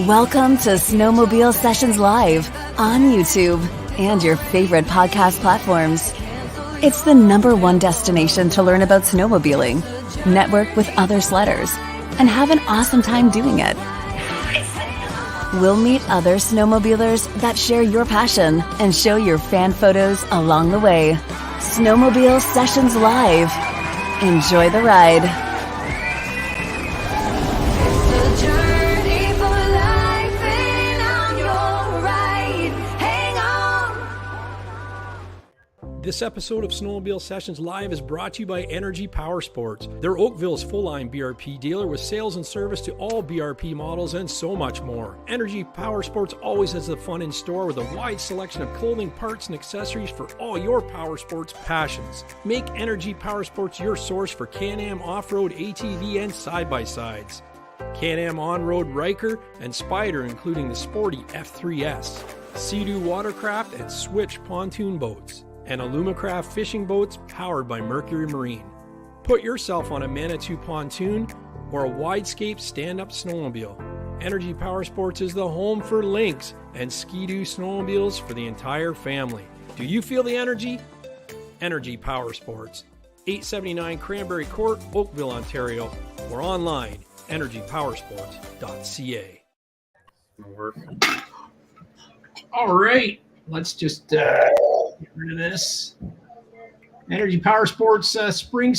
Welcome to Snowmobile Sessions Live on YouTube and your favorite podcast platforms. It's the #1 destination to learn about snowmobiling, network with other sledders, and have an awesome time doing it. We'll meet other snowmobilers that share your passion and show your fan photos along the way. Snowmobile Sessions Live. Enjoy the ride. This episode of Snowmobile Sessions Live is brought to you by Energy Powersports. They're Oakville's full-line BRP dealer with sales and service to all BRP models and so much more. Energy Powersports always has the fun in store with a wide selection of clothing, parts, and accessories for all your powersports passions. Make Energy Powersports your source for Can-Am off-road, ATV, and side-by-sides. Can-Am on-road Ryker and Spyder, including the sporty F3S, Sea-Doo watercraft, and Switch pontoon boats, and Alumacraft fishing boats powered by Mercury Marine. Put yourself on a Manitou pontoon or a Widescape stand-up snowmobile. Energy Powersports is the home for Lynx and Ski-Doo snowmobiles for the entire family. Do you feel the energy? Energy Powersports, 879 Cranberry Court, Oakville, Ontario, or online, energypowersports.ca. All right, let's just get rid of this. Energy Powersports spring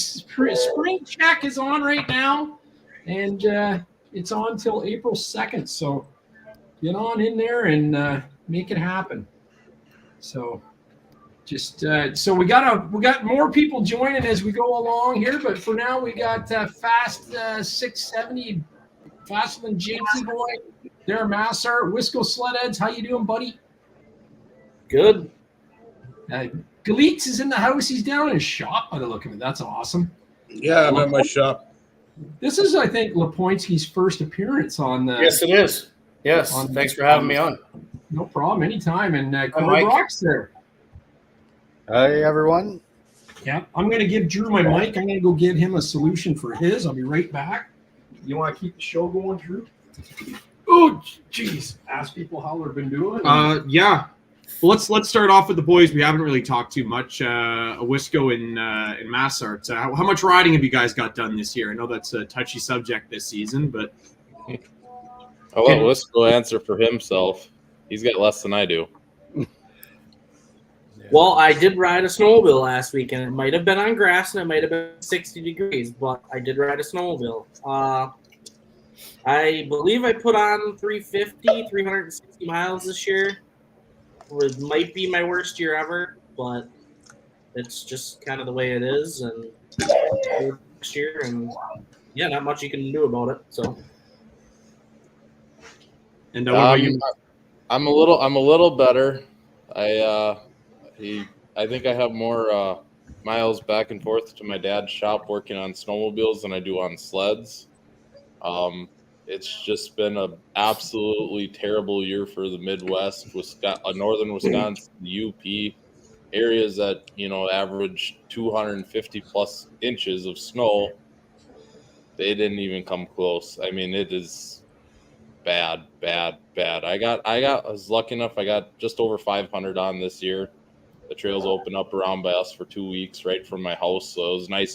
check is on right now, and it's on till April 2nd. So get on in there and make it happen. So just so we got more people joining as we go along here, but for now we got Fast 670, faster than Jinksyboy, there, Massar, Wisco Sled. How you doing, buddy? Good. Galitz is in the house. He's down in his shop by the look of it. That's awesome. Yeah, I'm at my shop. This is, I think, Lepoinski's first appearance on the. Yes, it is. Yes. Thanks for having me on. No problem. Anytime. And Corey Brock's there. Hi, everyone. Yeah. I'm going to give Drew my mic. I'm going to go get him a solution for his. I'll be right back. You want to keep the show going, Drew? Oh, jeez. Ask people how they've been doing. Yeah. Well, let's start off with the boys. We haven't really talked too much. Wisco and Massart. How much riding have you guys got done this year? I know that's a touchy subject this season, but I'll let Wisco answer for himself. He's got less than I do. Well, I did ride a snowmobile last week, and it might have been on grass, and it might have been 60 degrees, but I did ride a snowmobile. I believe I put on 360 miles this year. It might be my worst year ever, but it's just kind of the way it is. And next year, and yeah, not much you can do about it. So, and what about you? I'm a little better. I think I have more miles back and forth to my dad's shop working on snowmobiles than I do on sleds. It's just been an absolutely terrible year for the Midwest, northern Wisconsin, UP, areas that, average 250 plus inches of snow. They didn't even come close. I mean, it is bad. I was lucky enough. I got just over 500 on this year. The trails open up around by us for 2 weeks right from my house. So it was nice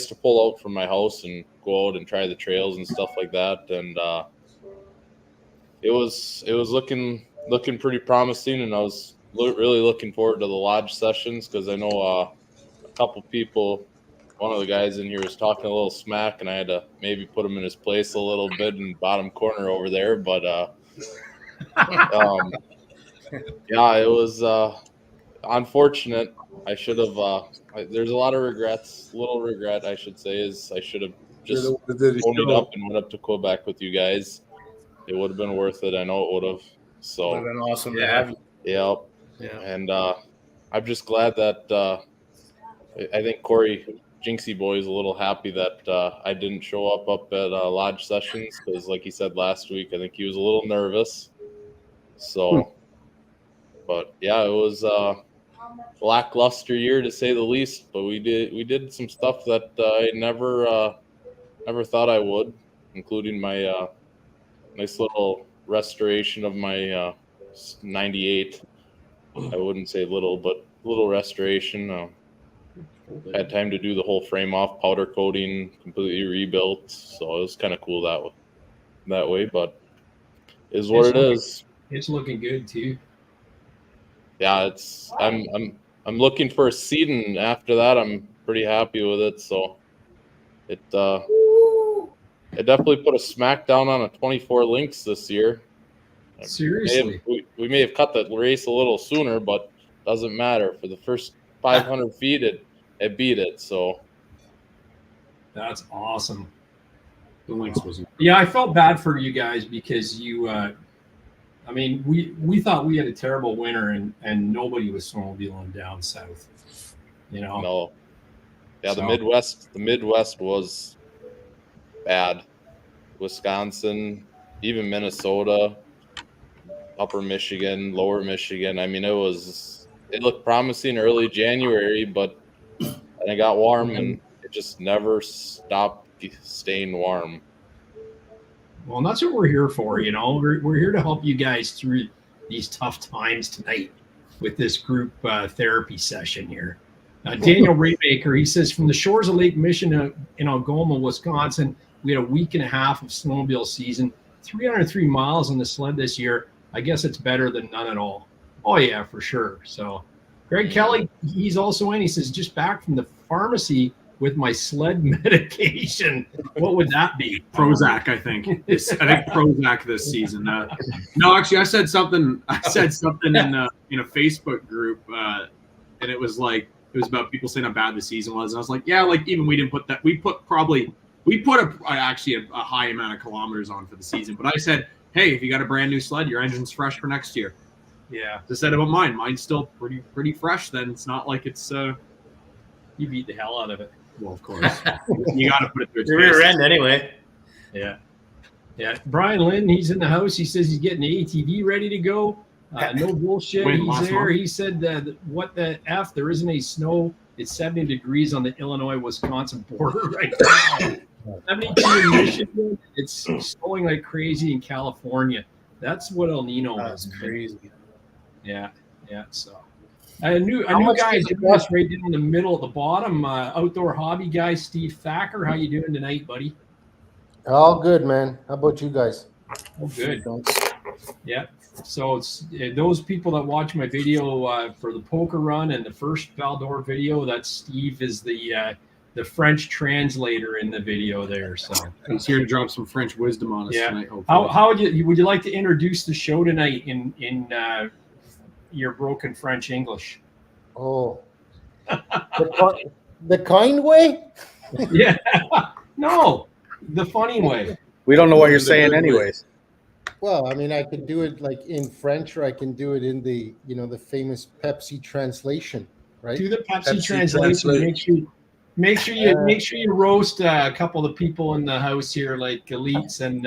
to pull out from my house and go out and try the trails and stuff like that. And it was looking pretty promising, and I was really looking forward to the lodge sessions because I know a couple people, one of the guys in here was talking a little smack, and I had to maybe put him in his place a little bit in bottom corner over there. But yeah, it was unfortunate. I should have. There's a lot of regrets. Little regret, I should say, is I should have just ponied up and went up to Quebec with you guys. It would have been worth it. I know it would have. So would have been awesome to have you. Yeah. And I'm just glad that I think Corey Jinksyboy is a little happy that I didn't show up at lodge sessions because, like he said last week, I think he was a little nervous. So, but yeah, it was lackluster year to say the least, but we did some stuff that I never thought I would, including my nice little restoration of my 98. I wouldn't say little, but little restoration. Had time to do the whole frame off, powder coating, completely rebuilt. So it was kind of cool that way, but is what it is. It's looking good too. Yeah, I'm looking for a seat, and after that I'm pretty happy with it. So it definitely put a smack down on a 24 links this year. Seriously, we may have cut the race a little sooner, but doesn't matter. For the first 500 feet, it beat it. So that's awesome. The links wasn't. Yeah, I felt bad for you guys because you. I mean, we thought we had a terrible winter and nobody was snowmobiling down south. You know. No. Yeah, So. the Midwest was bad. Wisconsin, even Minnesota, Upper Michigan, Lower Michigan. I mean, it looked promising early January, but then it got warm and it just never stopped staying warm. Well, and that's what we're here for, you know. We're here to help you guys through these tough times tonight with this group therapy session here. Daniel Raymaker, he says, from the shores of Lake Michigan in Algoma, Wisconsin, we had a week and a half of snowmobile season, 303 miles on the sled this year. I guess it's better than none at all. Oh, yeah, for sure. So Greg Kelly, he's also in. He says, just back from the pharmacy with my sled medication. What would that be? Prozac, I think. I think Prozac this season. No, actually, I said something in a Facebook group, and it was about people saying how bad the season was. And I was like, yeah, like even we didn't put that. We put actually a high amount of kilometers on for the season. But I said, hey, if you got a brand new sled, your engine's fresh for next year. Yeah. I said about mine. Mine's still pretty fresh. Then it's not like it's. You beat the hell out of it. Well, of course. You got to put it through its Your rear paces. end anyway. Yeah. Yeah. Brian Lynn, he's in the house. He says he's getting the ATV ready to go. No bullshit. Wait, He's last there. month? He said that what the F? There isn't any snow. It's 70 degrees on the Illinois-Wisconsin border right now. 72 in Michigan. It's snowing like crazy in California. That's what El Nino is. Crazy. Yeah. Yeah. So a new guy doing us right down in the middle at the bottom. Outdoor hobby guy Steve Thacker. How you doing tonight, buddy? All good, man. How about you guys? Oh, good. Yeah. So it's those people that watch my video for the poker run and the first Val d'Or video. That Steve is the French translator in the video there. So He's here to drop some French wisdom on us tonight. Hopefully. How would you like to introduce the show tonight in your broken French English? Oh, the kind way? Yeah. No, the funny way. We don't know what you're saying anyways. Well, I mean, I could do it like in French, or I can do it in the the famous Pepsi translation, right? Do the Pepsi translation. Make sure you roast a couple of the people in the house here, like Elites and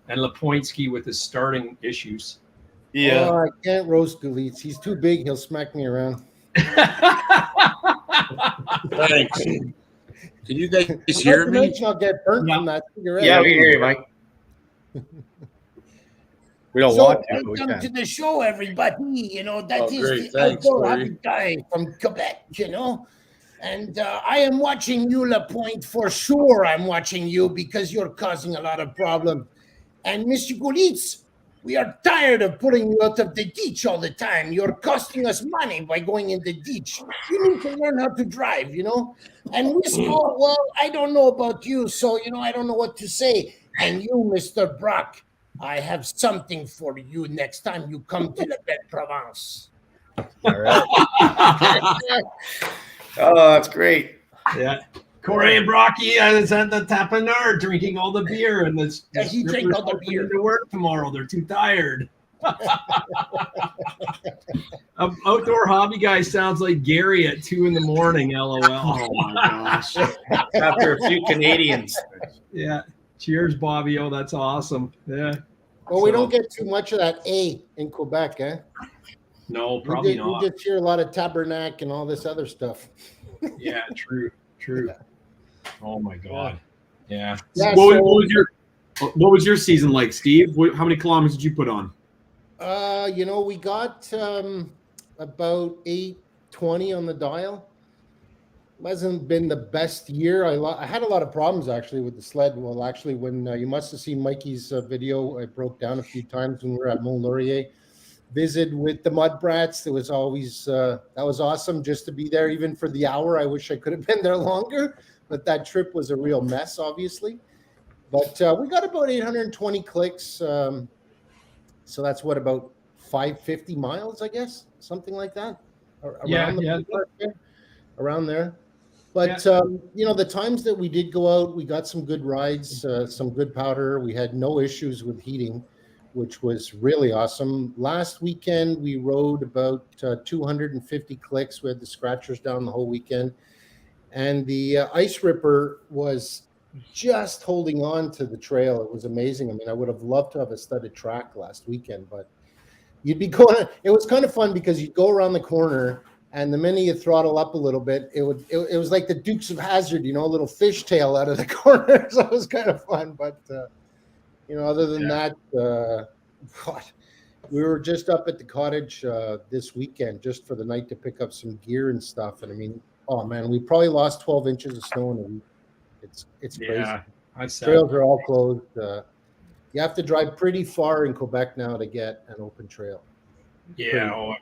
Lepoinski with his starting issues. Yeah. Oh, I can't roast Galitz. He's too big. He'll smack me around. Thanks. Can you guys hear me? I'll get burnt from that cigarette. Yeah, we can hear you, Mike. We don't want to. But we Welcome to can. the show, everybody. That is great. the Thanks, outdoor Corey. hobby guy from Quebec, And I am watching you, Lapointe, for sure. I'm watching you because you're causing a lot of problems. And Mr. Gulitz, we are tired of putting you out of the ditch all the time. You're costing us money by going in the ditch. You need to learn how to drive, And Wisco, well, I don't know about you, so, I don't know what to say. And you, Mr. Brock, I have something for you next time you come to La Belle Provence. All right. Oh, that's great. Yeah. Corey and Brocky is at the Tapenard drinking all the beer, and He drank all the beer. to work tomorrow. They're too tired. Outdoor hobby guy sounds like Gary at 2 a.m. LOL. Oh my gosh. After a few Canadians. Yeah. Cheers, Bobby. Oh, that's awesome. Yeah. Well, we don't get too much of that A in Quebec, eh? No, probably not. We just hear a lot of tabernacle and all this other stuff. Yeah, true. Oh my God. Yeah. Yeah, What so- was What was your season like, Steve? How many kilometers did you put on? We got about 820 on the dial. Hasn't been the best year. I had a lot of problems actually with the sled. Well, actually, when you must have seen Mikey's video, I broke down a few times when we were at Mont Laurier. Visit with the Mud Brats. It was always that was awesome just to be there, even for the hour. I wish I could have been there longer, but that trip was a real mess, obviously. But we got about 820 clicks. So that's what, about 550 miles, I guess, something like that. Around there. But the times that we did go out, we got some good rides, some good powder. We had no issues with heating, which was really awesome. Last weekend, we rode about 250 clicks. We had the scratchers down the whole weekend. And the Ice Ripper was just holding on to the trail. It was amazing. I mean, I would have loved to have a studded track last weekend, but you'd be going. It was kind of fun because you'd go around the corner, and the minute you throttle up a little bit, it was like the Dukes of Hazzard, a little fishtail out of the corner. So it was kind of fun. But other than that, we were just up at the cottage this weekend just for the night to pick up some gear and stuff. And I mean, oh man, we probably lost 12 inches of snow in a week. It's crazy. Yeah, trails are all closed. You have to drive pretty far in Quebec now to get an open trail. Yeah,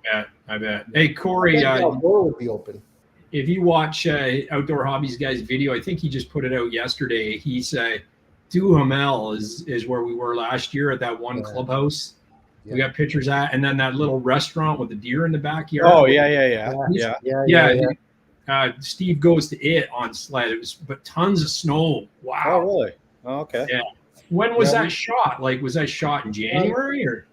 I bet. Hey, Corey, outdoor would be open. If you watch Outdoor Hobbies guy's video, I think he just put it out yesterday. He said Duhamel is where we were last year at that one clubhouse. Yeah. We got pictures at, and then that little restaurant with the deer in the backyard. Oh yeah. Steve goes to it on sled. But tons of snow. Wow. Oh really? Oh, okay. Yeah. When was that shot? Like, was that shot in January or?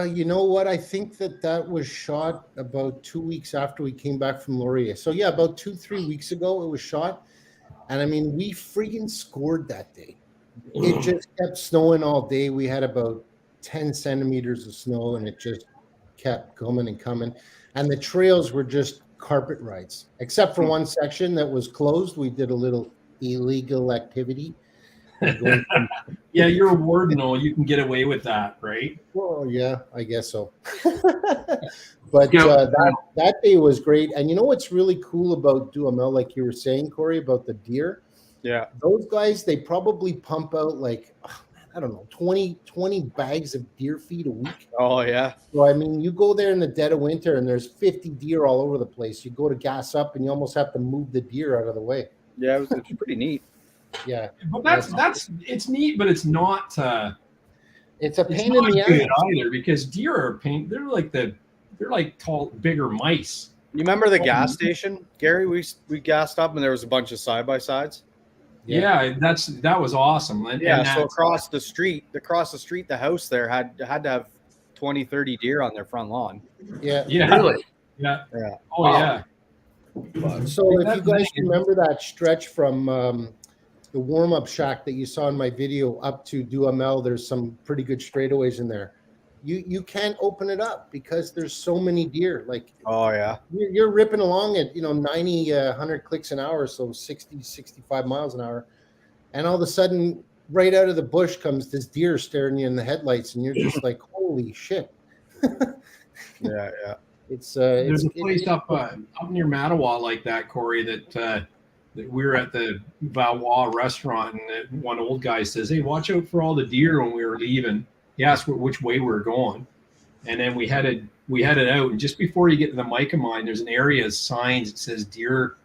You know what? I think that was shot about 2 weeks after we came back from Laurier. So yeah, about 2-3 weeks ago it was shot. And I mean, we freaking scored that day. It just kept snowing all day. We had about 10 centimeters of snow, and it just kept coming and coming. And the trails were just carpet rides, except for one section that was closed. We did a little illegal activity. Yeah, you're a wardenal. You can get away with that, right? Well, yeah, I guess so. But that day was great. And you know what's really cool about Duhamel, like you were saying, Corey, about the deer? Yeah. Those guys, they probably pump out like, I don't know, 20 bags of deer feed a week. Oh, yeah. So, I mean, you go there in the dead of winter and there's 50 deer all over the place. You go to gas up and you almost have to move the deer out of the way. Yeah, it's pretty neat. Yeah, but that's it's neat, but it's not. It's a pain in the ass either, because deer are a pain. They're like tall, bigger mice. You remember the gas station, Gary? We gassed up and there was a bunch of side by sides. Yeah, that was awesome. And so across the street, the house there had to have 20-30 deer on their front lawn. Yeah, really. Yeah. Oh wow. Yeah. So if you guys remember that stretch from the warm-up shack that you saw in my video up to Duhamel, there's some pretty good straightaways in there. You can't open it up because there's so many deer. Like, oh yeah, you're ripping along at 90 100 clicks an hour, so 60 65 miles an hour, and all of a sudden right out of the bush comes this deer staring you in the headlights, and you're just like, holy shit. Yeah. There's a place up near Mattawa like that, Corey, that we were at the Valois restaurant, and one old guy says, "Hey, watch out for all the deer." When we were leaving, he asked which way we were going, and then we headed out. And just before you get to the Mica mine, there's an area of signs that says "Deer,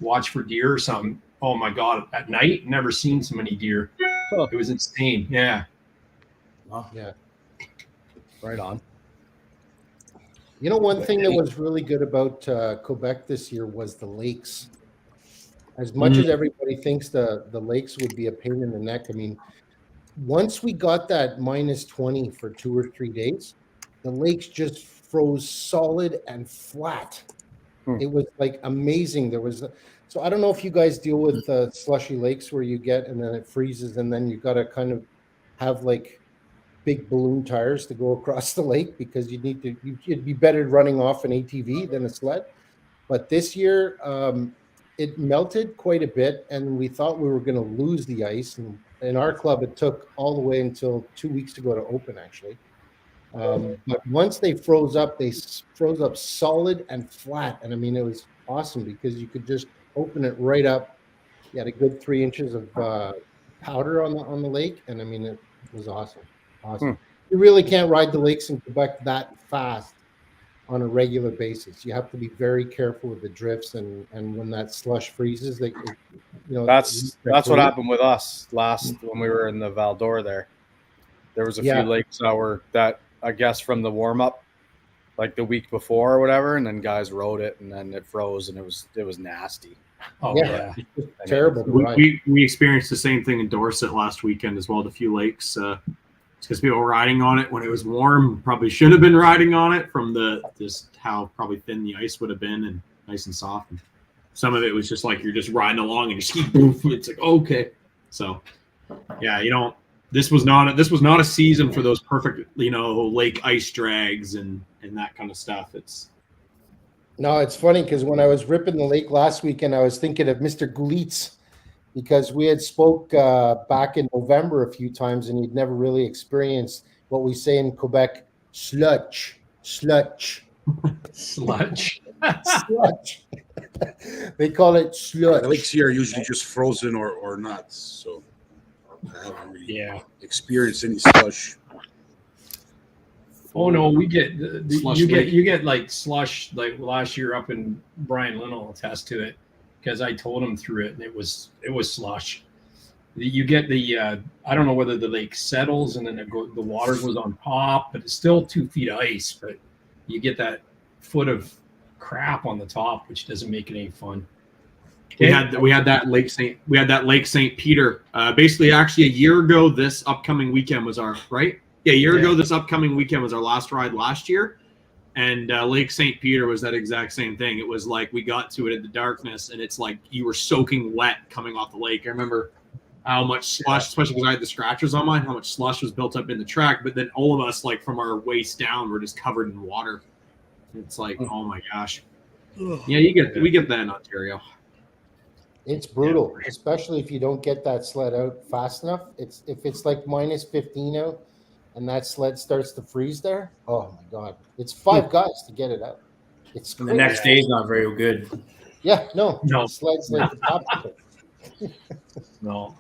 watch for deer" or something. Oh my God! At night, never seen so many deer. It was insane. Yeah. Wow. Yeah. Right on. One thing that was really good about Quebec this year was the lakes. As much as everybody thinks the lakes would be a pain in the neck, I mean, once we got that -20 for 2 or 3 days, the lakes just froze solid and flat. It was like amazing. So I don't know if you guys deal with slushy lakes where you get and then it freezes and then you got to kind of have like big balloon tires to go across the lake because it'd be better running off an ATV than a sled. But this year, it melted quite a bit, and we thought we were going to lose the ice. And in our club, it took all the way until 2 weeks to go to open, actually. But once they froze up solid and flat. And I mean, it was awesome because you could just open it right up. You had a good 3 inches of powder on the lake. And I mean, it was awesome. Awesome. You really can't ride the lakes in Quebec that fast on a regular basis. You have to be very careful with the drifts, and when that slush freezes, that's what happened with us when we were in the Val d'Or there. There was a few lakes that I guess from the warm up, like the week before or whatever, and then guys rode it, and then it froze, and it was nasty. Oh yeah. Terrible. We experienced the same thing in Dorset last weekend as well at a few lakes. Because people were riding on it when it was warm, probably shouldn't have been riding on it from just how probably thin the ice would have been and nice and soft. And some of it was just like you're just riding along and you just keep boom. It's like okay, so yeah, This was not a season for those perfect lake ice drags and that kind of stuff. It's funny because when I was ripping the lake last weekend, I was thinking of Mr. Gulitz. Because we had spoke back in November a few times, and he'd never really experienced what we say in Quebec, sludge. Sludge. They call it sludge. The lakes here are usually just frozen or not, so I haven't really experienced any slush. Oh no, we get you get like slush like last year up in Brian Lynn will attest to it. Because I told him through it, and it was slush. You get the I don't know whether the lake settles and then the water goes on top, but it's still 2 feet of ice. But you get that foot of crap on the top, which doesn't make it any fun. Okay. We had that Lake St. Peter. Basically, actually, a year ago, this upcoming weekend was our right. Yeah, a year ago, this upcoming weekend was our last ride last year. And Lake St. Peter was that exact same thing. It was like we got to it in the darkness, and it's like you were soaking wet coming off the lake. I remember how much slush, especially because I had the scratchers on mine, how much slush was built up in the track. But then all of us, like from our waist down, were just covered in water. It's like, oh my gosh. Yeah, we get that in Ontario. It's brutal, especially if you don't get that sled out fast enough. If it's like minus 15 out. And that sled starts to freeze there. Oh my God! It's 5 guys to get it out. It's the next day is not very good. Yeah, no. The sled's like the top of it. No,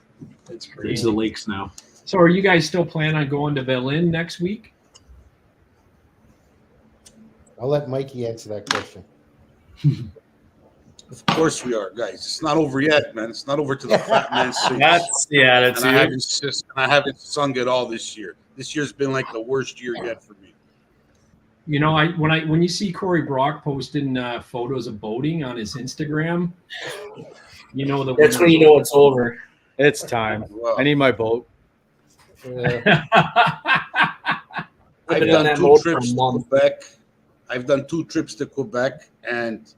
it's crazy. These are the lakes now. So, are you guys still planning on going to Berlin next week? I'll let Mikey answer that question. Of course we are, guys. It's not over yet, man. It's not over to the fat man sings. That's I haven't sung it all this year. This year's been like the worst year yet for me. You know, when you see Corey Brock posting photos of boating on his Instagram, you know that's when you know it's over. It's time. Wow. I need my boat. I've done 2 trips to Quebec. I've done 2 trips to Quebec, and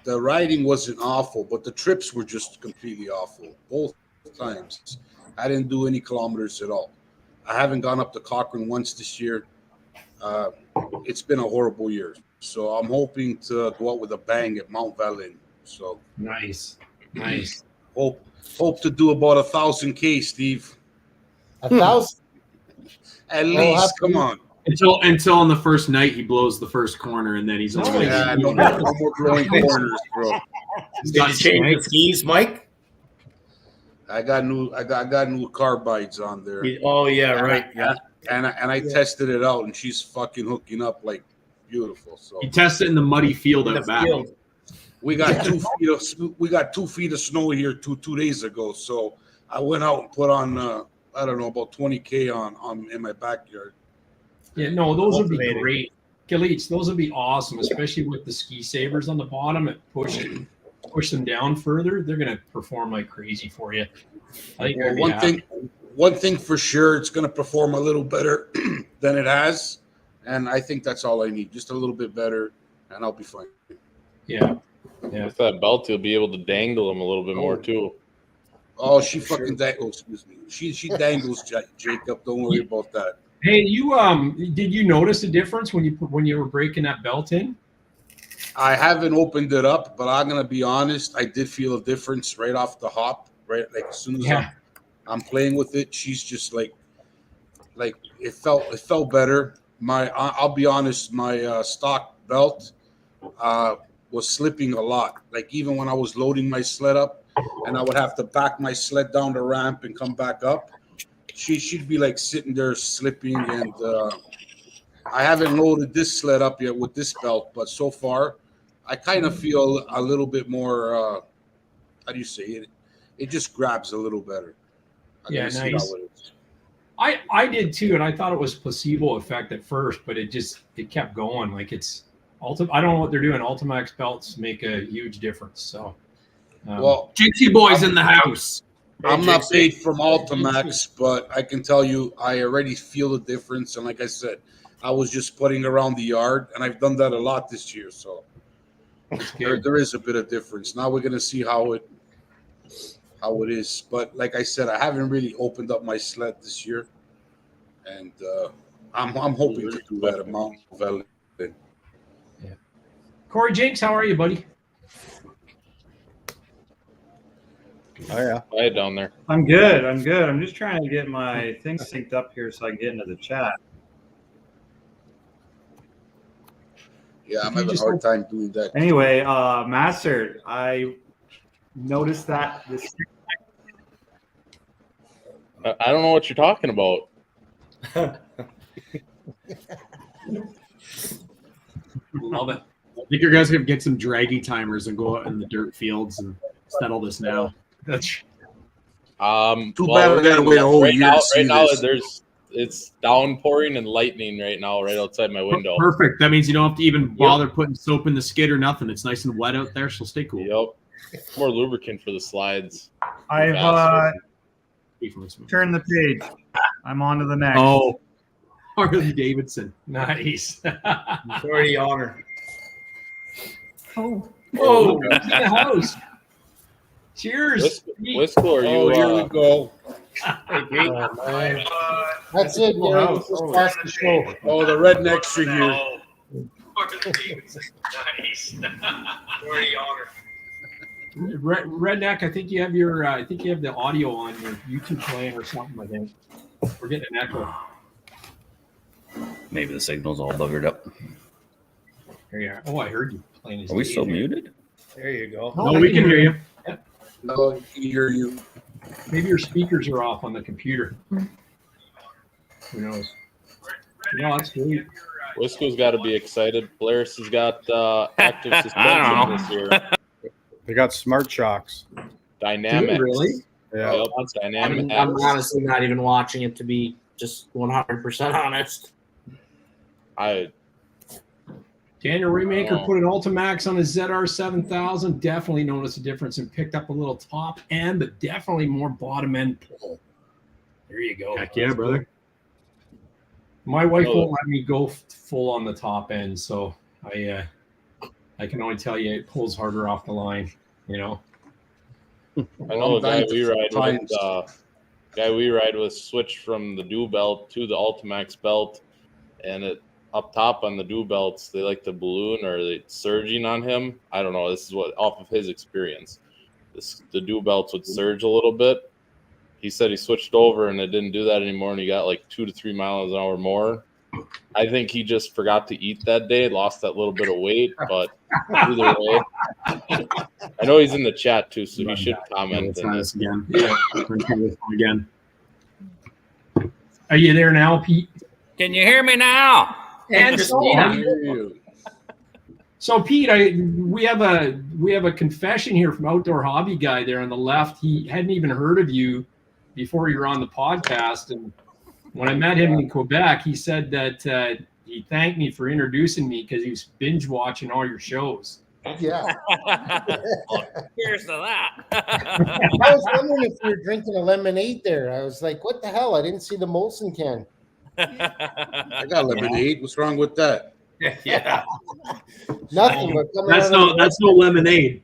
the riding wasn't awful, but the trips were just completely awful both times. I didn't do any kilometers at all. I haven't gone up to Cochrane once this year. It's been a horrible year. So I'm hoping to go out with a bang at Mount Valin. So nice. Hope to do about 1,000 K, Steve. 1,000? At least, come on. Until on the first night he blows the first corner, and then he's no more blowing corners, bro. Did you change the skis, Mike? I got new carbides on there. Oh yeah, right. Yeah. And I tested it out, and she's fucking hooking up like beautiful. So you tested it in the muddy field out back. We got 2 feet of snow here two days ago. So I went out and put on I don't know about 20K on in my backyard. Yeah, no, those would be great. Gilets, those would be awesome, especially with the ski sabers on the bottom. It push them down further. They're gonna perform like crazy for you. I think one thing for sure, it's gonna perform a little better than it has, and I think that's all I need. Just a little bit better, and I'll be fine. Yeah. With that belt, you'll be able to dangle them a little bit more too. Oh, she fucking dangles. Excuse me. She dangles, Jacob. Don't worry about that. Hey, you did you notice a difference when you were breaking that belt in? I haven't opened it up, but I'm gonna be honest. I did feel a difference right off the hop. Right, like as soon as I'm playing with it, she's just like it felt better. I'll be honest. My stock belt was slipping a lot. Like even when I was loading my sled up, and I would have to back my sled down the ramp and come back up, she'd be like sitting there slipping. And I haven't loaded this sled up yet with this belt, but so far, I kind of feel a little bit more. How do you say it? It just grabs a little better. Yeah, nice. I did too, and I thought it was placebo effect at first, but it kept going. Like it's I don't know what they're doing. Ultimax belts make a huge difference. So, well, Jinksyboy's in the house. I'm not paid from Ultimax, but I can tell you, I already feel the difference. And like I said, I was just putting around the yard, and I've done that a lot this year. So there is a bit of difference. Now we're gonna see how it is. But like I said, I haven't really opened up my sled this year, and I'm hoping to do that at Mount Valley. Yeah. Corey Jinks, how are you, buddy? Oh yeah, hi down there. I'm good. I'm just trying to get my thing synced up here so I can get into the chat. Yeah, I'm having a hard time doing that. Anyway, Master, I noticed that this. I don't know what you're talking about. Love it. I think you guys are gonna get some draggy timers and go out in the dirt fields and settle this now. That's too bad we gotta wait a whole year. Right now, it's downpouring and lightning right now, right outside my window. Perfect. That means you don't have to even bother putting soap in the skid or nothing. It's nice and wet out there, so stay cool. Yep. More lubricant for the slides. I've turned the page. I'm on to the next. Oh, Harley Davidson. Nice. For the honor. Oh, in the house. Cheers. Wisco, are you? Here we go. That's it, Gary. This is past the show. Oh, the rednecks are here. Nice. For the honor. Redneck, I think you have the audio on your YouTube playing or something. I think we're getting an echo. Maybe the signal's all buggered up. Here you are. Oh, I heard you playing. Are we still muted? There you go. No, we can hear you. No, I can hear you. Maybe your speakers are off on the computer. Who knows? No, that's great. Wisco's got to be excited. Polaris has got active suspension this year. They got smart shocks. Dynamics. Really? Yeah. Yep, dynamic. I'm honestly not even watching it, to be just 100% honest. Daniel Remaker put an Ultimax on his ZR 7000. Definitely noticed a difference and picked up a little top end, but definitely more bottom end pull. There you go. Heck yeah, brother. My wife won't let me go full on the top end, so I can only tell you it pulls harder off the line. You know. I know a guy we ride with switched from the dew belt to the Ultimax belt, and it up top on the dew belts they like the balloon or the surging on him. I don't know. This is what off of his experience. The dew belts would surge a little bit. He said he switched over and it didn't do that anymore, and he got like 2 to 3 miles an hour more. I think he just forgot to eat that day, lost that little bit of weight, but either way. I know he's in the chat too, so he should comment. Again. Yeah. Again. Are you there now, Pete? Can you hear me now? And so Pete, we have a confession here from Outdoor Hobby Guy there on the left. He hadn't even heard of you before you were on the podcast, and when I met him in Quebec, he said that he thanked me for introducing me because he was binge watching all your shows. Yeah. Here's to that. I was wondering if you were drinking a lemonade there. I was like, what the hell? I didn't see the Molson can. I got lemonade. What's wrong with that? Yeah. Nothing. But That's no lemonade.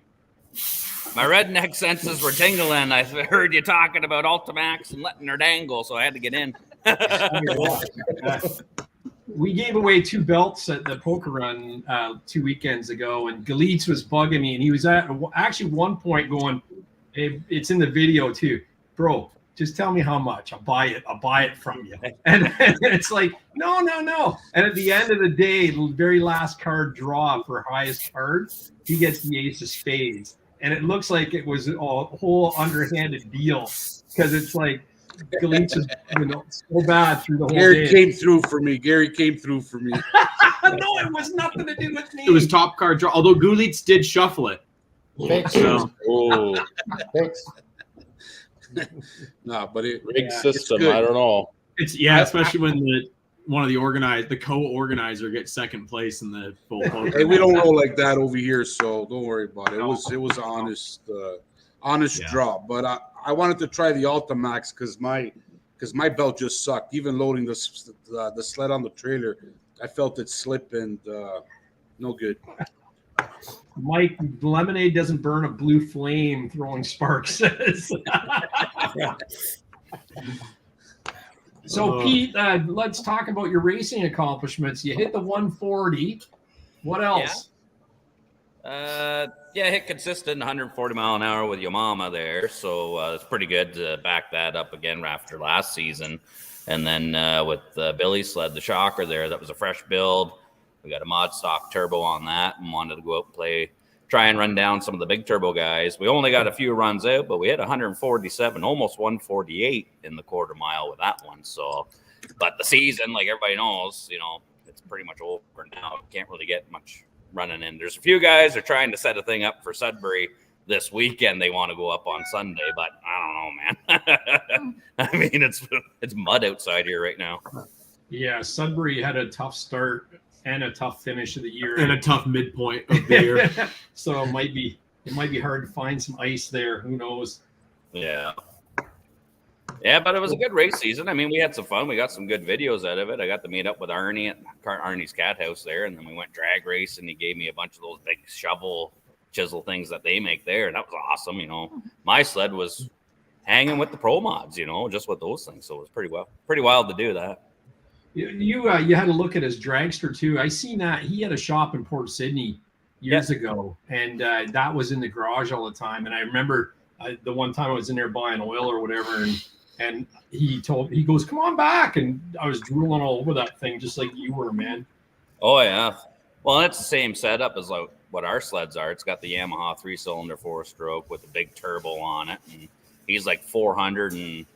My redneck senses were tingling. I heard you talking about Ultimax and letting her dangle, so I had to get in. we gave away 2 belts at the poker run 2 weekends ago, and Galitz was bugging me, and he was at actually one point going, hey, it's in the video too, bro, just tell me how much. I'll buy it from you. And it's like, no. And at the end of the day, the very last card draw for highest card, he gets the ace of spades. And it looks like it was a whole underhanded deal, because it's like Galitz is so bad through the whole Gary day. came through for me. No, it was nothing to do with me. It was top card draw, although Gulitz did shuffle it. Thanks. So, Thanks. No, but Rig system. I don't know. it's especially when one of the co-organizer gets second place in the full poker. Hey, we don't roll like that over here, so don't worry about it. It was honest draw. But I wanted to try the Ultimax because my belt just sucked. Even loading the sled on the trailer, I felt it slip, and no good. Mike, lemonade doesn't burn a blue flame throwing sparks. So, Pete, let's talk about your racing accomplishments. You hit the 140. What else? I hit consistent 140 mile an hour with your mama there. So it's pretty good to back that up again after last season. And then with Billy's sled, the shocker there, that was a fresh build. We got a mod stock turbo on that and wanted to go out and try and run down some of the big turbo guys. We only got a few runs out, but we hit 147, almost 148 in the quarter mile with that one. So, but the season, like everybody knows, it's pretty much over now. Can't really get much running in. There's a few guys that are trying to set a thing up for Sudbury this weekend. They want to go up on Sunday, but I don't know, man. I mean, it's mud outside here right now. Yeah, Sudbury had a tough start and a tough finish of the year, and a tough midpoint of the year. So it might be hard to find some ice there. Who knows? Yeah, but it was a good race season. I mean, we had some fun. We got some good videos out of it. I got to meet up with Arnie at Arnie's cat house there, and then we went drag race, and he gave me a bunch of those big shovel chisel things that they make there. That was awesome. My sled was hanging with the pro mods, just with those things. So it was pretty wild to do that. You had to look at his dragster too. I seen that he had a shop in Port Sydney years ago, and that was in the garage all the time. And I remember the one time I was in there buying oil or whatever, and he goes, "Come on back," and I was drooling all over that thing just like you were, man. Oh yeah, well it's the same setup as like what our sleds are. It's got the Yamaha 3-cylinder 4-stroke with a big turbo on it, and he's like 430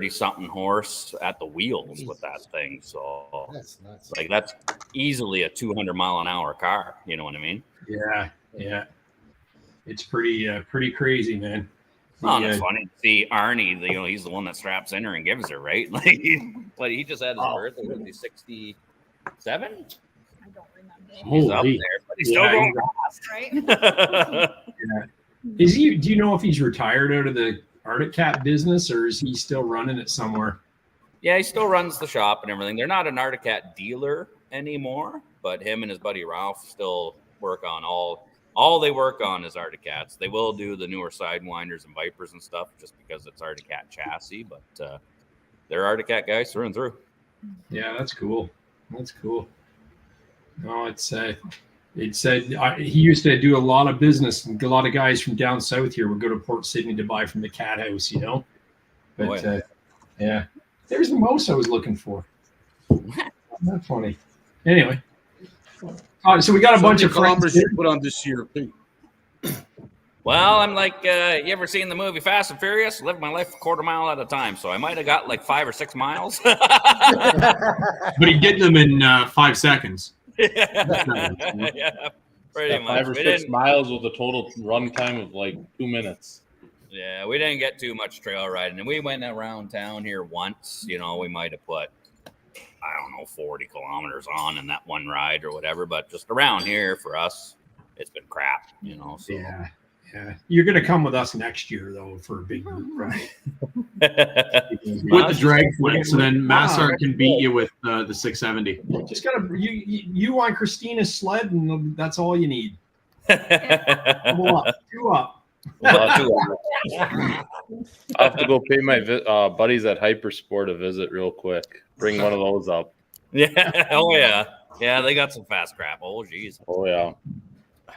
something horse at the wheels with that thing. So that's nuts. Like that's easily a 200 mile an hour car. You know what I mean? Yeah. It's pretty crazy, man. Oh, it's funny to see Arnie. He's the one that straps in her and gives her, right? Like, but he just had his birthday. Was he 67? I don't remember. He's up there, but he's still going fast, right? Is he? Do you know if he's retired out of the Arctic Cat business, or is he still running it somewhere? Yeah, he still runs the shop and everything. They're not an Arctic Cat dealer anymore, but him and his buddy Ralph still work on all they work on is Arctic Cats. They will do the newer Sidewinders and Vipers and stuff just because it's Arctic Cat chassis, but they're Arctic Cat guys through and through. Yeah, that's cool. No, it said he used to do a lot of business, and a lot of guys from down south here would go to Port Sydney to buy from the cat house, But yeah, there's the mouse I was looking for. Not funny. Anyway, so we got a bunch of friends you put on this year. Well, I'm like, you ever seen the movie Fast and Furious? Live my life a quarter mile at a time, so I might have got like 5 or 6 miles. But he did them in 5 seconds. Yeah, pretty much. 5 or 6 miles with a total run time of like 2 minutes. Yeah, we didn't get too much trail riding, and we went around town here once. We might have put, 40 kilometers on in that one ride or whatever. But just around here for us, it's been crap. So. Yeah. You're gonna come with us next year though for a big group, right? With the drag flip, so then Massart can beat you with the 670. Just gotta you on Christina's sled, and that's all you need. Two up. I'll have to go pay my buddies at Hypersport a visit real quick. Bring one of those up. Yeah. Oh yeah. Yeah, they got some fast crap. Oh geez. Oh yeah.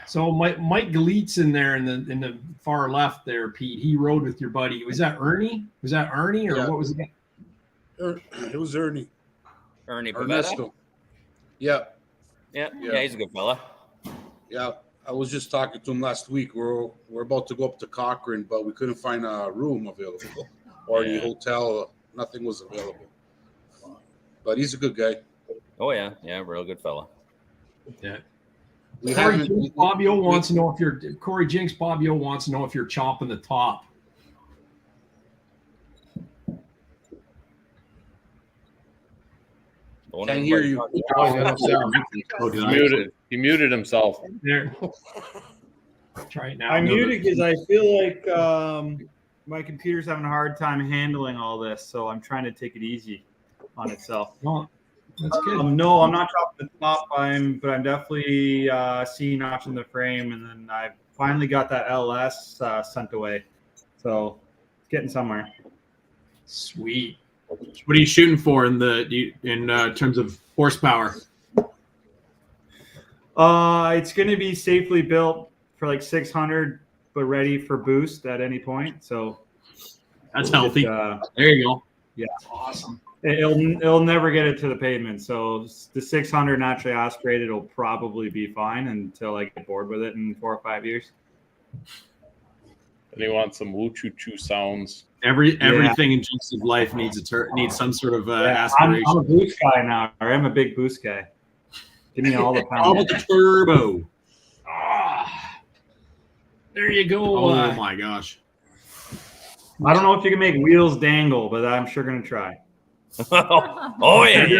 So Mike Galitz in there in the far left there, Pete. He rode with your buddy. Was that Ernie? Was that Ernie or what was it? It was Ernie. Ernie Ernesto. Yeah. Yeah, he's a good fella. Yeah, I was just talking to him last week. We're about to go up to Cochrane, but we couldn't find a room available or the hotel. Nothing was available. But he's a good guy. Oh yeah, real good fella. Yeah. Corey Jinks Bobbio wants to know if you're chopping the top. Can't hear you. He muted himself. There. Try it now. I muted because I feel like my computer's having a hard time handling all this, so I'm trying to take it easy on itself. Well, that's good. No, I'm not chopping the top. But I'm definitely seeing notching the frame, and then I finally got that LS sent away, so it's getting somewhere. Sweet. What are you shooting for in terms of horsepower? It's going to be safely built for like 600, but ready for boost at any point. So that's healthy. There you go. Yeah, awesome. It'll never get it to the pavement. So the 600 naturally aspirated will probably be fine until I get bored with it in 4 or 5 years. And he wants some woo choo choo sounds. Everything in Jinx's life needs some sort of aspiration. I'm a boost guy now. I'm a big boost guy. Give me all the power. How about the turbo? There you go. Oh my gosh. I don't know if you can make wheels dangle, but I'm sure going to try. Oh yeah. Maybe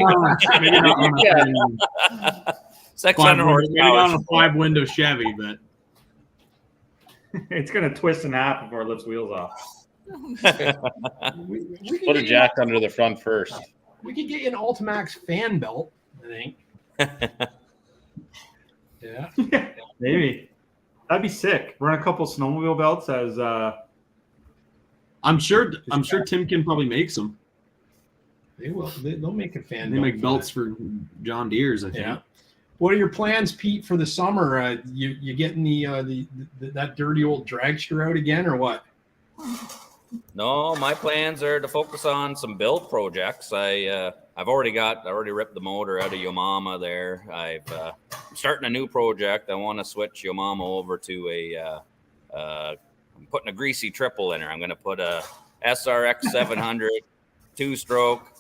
not on 600 horsepower. Maybe not on a 5-window Chevy, but it's going to twist in half before it lifts wheels off. Put a jack under the front first. We could get you an Ultimax fan belt, I think. Yeah. Maybe. That'd be sick. Run a couple snowmobile belts as I'm sure Tim can probably make some. They will. They'll make a fan. They make belts for John Deere's, I think. Yeah. What are your plans, Pete, for the summer? You getting that dirty old dragster out again, or what? No, my plans are to focus on some build projects. I've already ripped the motor out of Yamama there. I'm starting a new project. I want to switch Yamama over to I'm putting a greasy triple in her. I'm going to put a SRX 700 2-stroke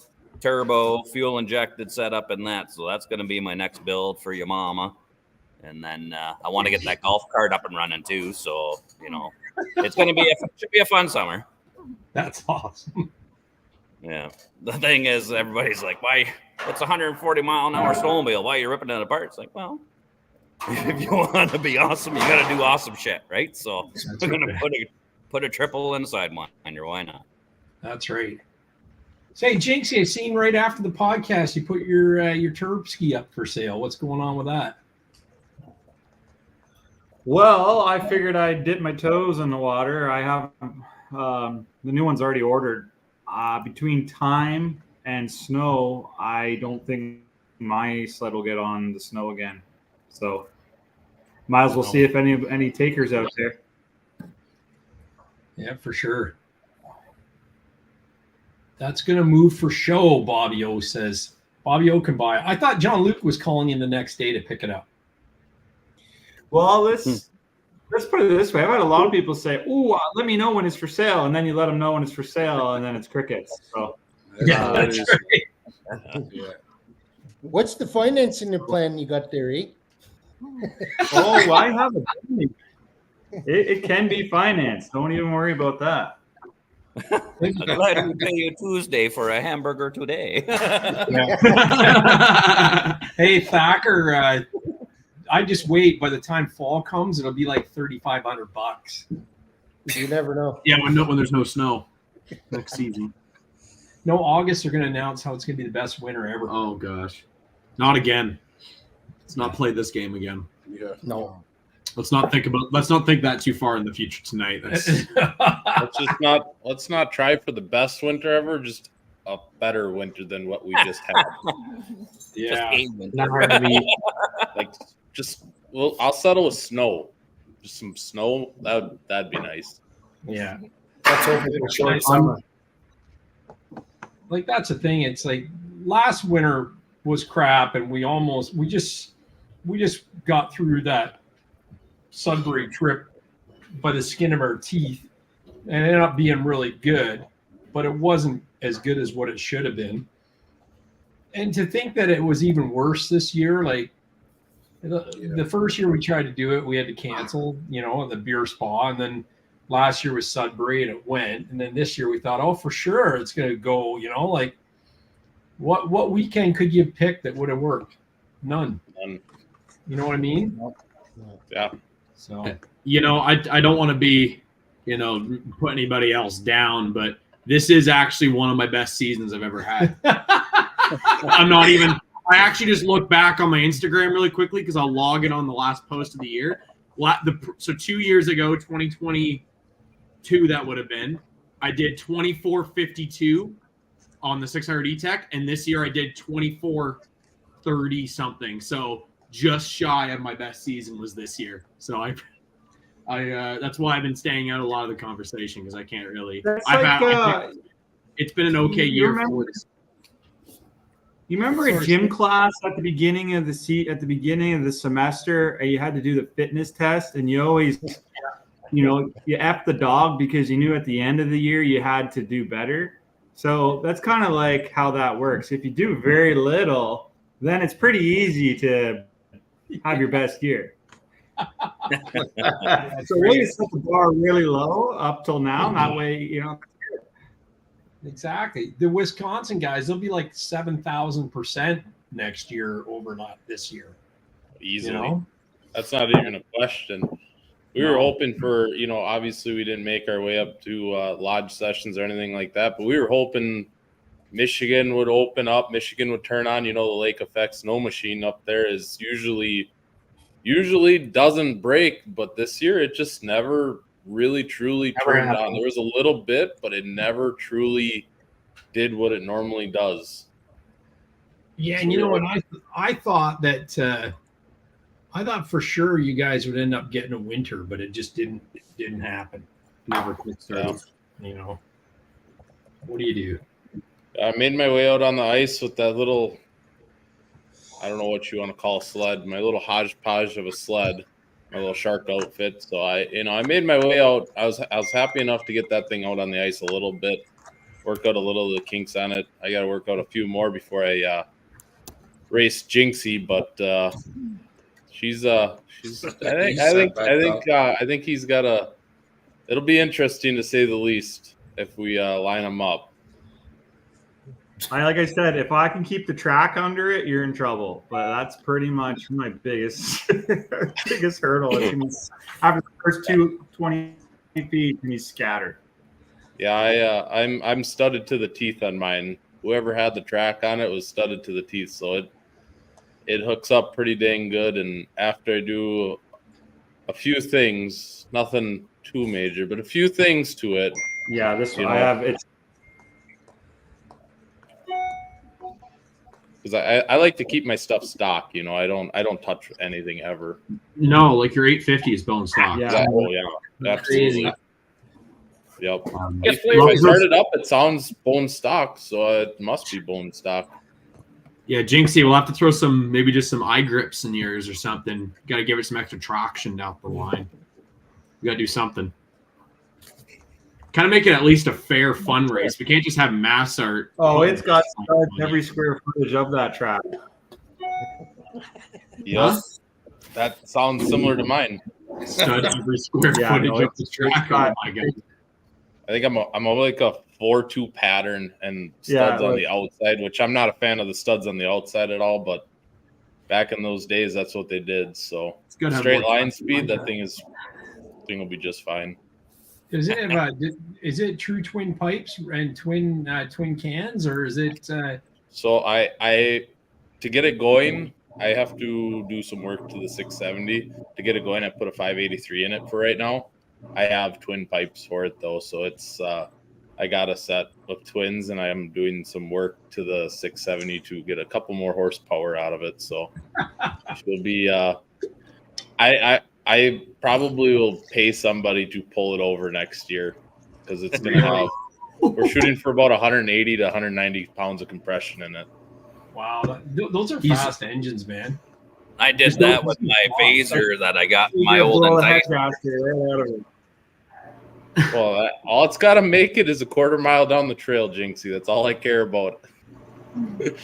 turbo fuel injected setup in that. So that's going to be my next build for Yamama. And then I want to get that golf cart up and running too. So, it's going to should be a fun summer. That's awesome. Yeah. The thing is, everybody's like, why? It's a 140-mile-an-hour snowmobile. Why are you ripping it apart? It's like, well, if you want to be awesome, you got to do awesome shit, right? So we're going to put a triple inside mine. Why not? That's right. Say, Jinxie, I seen right after the podcast, you put your Turb ski up for sale. What's going on with that? Well, I figured I'd dip my toes in the water. I have the new one's already ordered. Between time and snow, I don't think my sled will get on the snow again. So might as well see if any takers out there. Yeah, for sure. That's going to move for show, Bobby O says. Bobby O can buy it. I thought John Luke was calling in the next day to pick it up. Well, let's put it this way. I've had a lot of people say, "Oh, let me know when it's for sale," and then you let them know when it's for sale, and then it's crickets. So, yeah, that's right. Yeah. What's the financing plan you got there, eh? Oh, I have it. It can be financed. Don't even worry about that. I'm glad we pay you Tuesday for a hamburger today. Hey, Thacker. I just wait. By the time fall comes, it'll be like $3,500. You never know. Yeah, when there's no snow next season. No, August they're going to announce how it's going to be the best winter ever. Oh gosh, not again. Let's not play this game again. Yeah. No. Let's not think that too far in the future tonight. Let's not try for the best winter ever. Just a better winter than what we just had. Yeah, not hard to beat. Like, I'll settle with snow. Just some snow. That'd be nice. Yeah. Let's hope it's a short summer. Like, that's the thing. It's like last winter was crap, and we just got through that Sudbury trip by the skin of our teeth, and it ended up being really good, but it wasn't as good as what it should have been. And to think that it was even worse this year, like the first year we tried to do it, we had to cancel, the beer spa, and then last year was Sudbury and it went, and then this year we thought, oh, for sure it's going to go, like what weekend could you pick that would have worked? None. You know what I mean? Yeah. So, I don't want to be, put anybody else down, but this is actually one of my best seasons I've ever had. I actually just look back on my Instagram really quickly because I'll log it on the last post of the year. So 2 years ago, 2022, that would have been, I did 24:52 on the 600 E-Tech, and this year I did 24:30 something. So just shy of my best season was this year. So I that's why I've been staying out a lot of the conversation because I can't really. It's been an okay year for this. You remember a gym class at the beginning of the semester, you had to do the fitness test, and you always, you F the dog because you knew at the end of the year you had to do better. So that's kind of like how that works. If you do very little, then it's pretty easy to have your best year. So we set the bar really low up till now. That way, Exactly. The Wisconsin guys, they'll be like 7,000% next year over this year. Easily. That's not even a question. We were hoping for, obviously we didn't make our way up to lodge sessions or anything like that, but we were hoping Michigan would open up, Michigan would turn on, the lake effect snow machine up there is usually doesn't break, but this year it just never really truly turned on. There was a little bit, but it never truly did what it normally does. Yeah, and what I thought that I thought for sure you guys would end up getting a winter, but it just didn't happen. Never quit starting. What do you do? I made my way out on the ice with that little, I don't know what you want to call a sled, my little hodgepodge of a sled. My little shark outfit. So I made my way out. I was happy enough to get that thing out on the ice a little bit, work out a little of the kinks on it. I got to work out a few more before I race Jinxie, but she's I think he's got it'll be interesting to say the least if we line them up. Like I said, if I can keep the track under it, you're in trouble. But that's pretty much my biggest hurdle. After the first 20 feet, and he's scattered. Yeah, I'm studded to the teeth on mine. Whoever had the track on it was studded to the teeth, so it hooks up pretty dang good. And after I do a few things, nothing too major, but a few things to it. Yeah, this one I have. It's because I like to keep my stuff stock. I don't touch anything ever. No, like your 850 is bone stock. Yeah, absolutely. Yep. If I start it up, it sounds bone stock, so it must be bone stock. Yeah, Jinxie, we'll have to throw maybe just some eye grips in yours or something. Got to give it some extra traction down the line. We got to do something. Kind of make it at least a fair fun race. We can't just have mass art. Oh, it's got every square footage of that track. Yep. That sounds similar to mine. Stud every square footage of the track. Oh my god. I think I'm like a 4-2 pattern and studs on the outside, which I'm not a fan of the studs on the outside at all, but back in those days that's what they did. So straight line speed, that thing will be just fine. Is it true twin pipes and twin cans, or is it? So I to get it going, I have to do some work to the 670 to get it going. I put a 583 in it for right now. I have twin pipes for it though, so it's I got a set of twins, and I am doing some work to the 670 to get a couple more horsepower out of it. So she'll be. I probably will pay somebody to pull it over next year because it's going to have. We're shooting for about 180 to 190 pounds of compression in it. Wow, those are fast engines, man. I did that with my phaser that I got from my old Entice. Well, all it's got to make it is a quarter mile down the trail, Jinxie. That's all I care about. The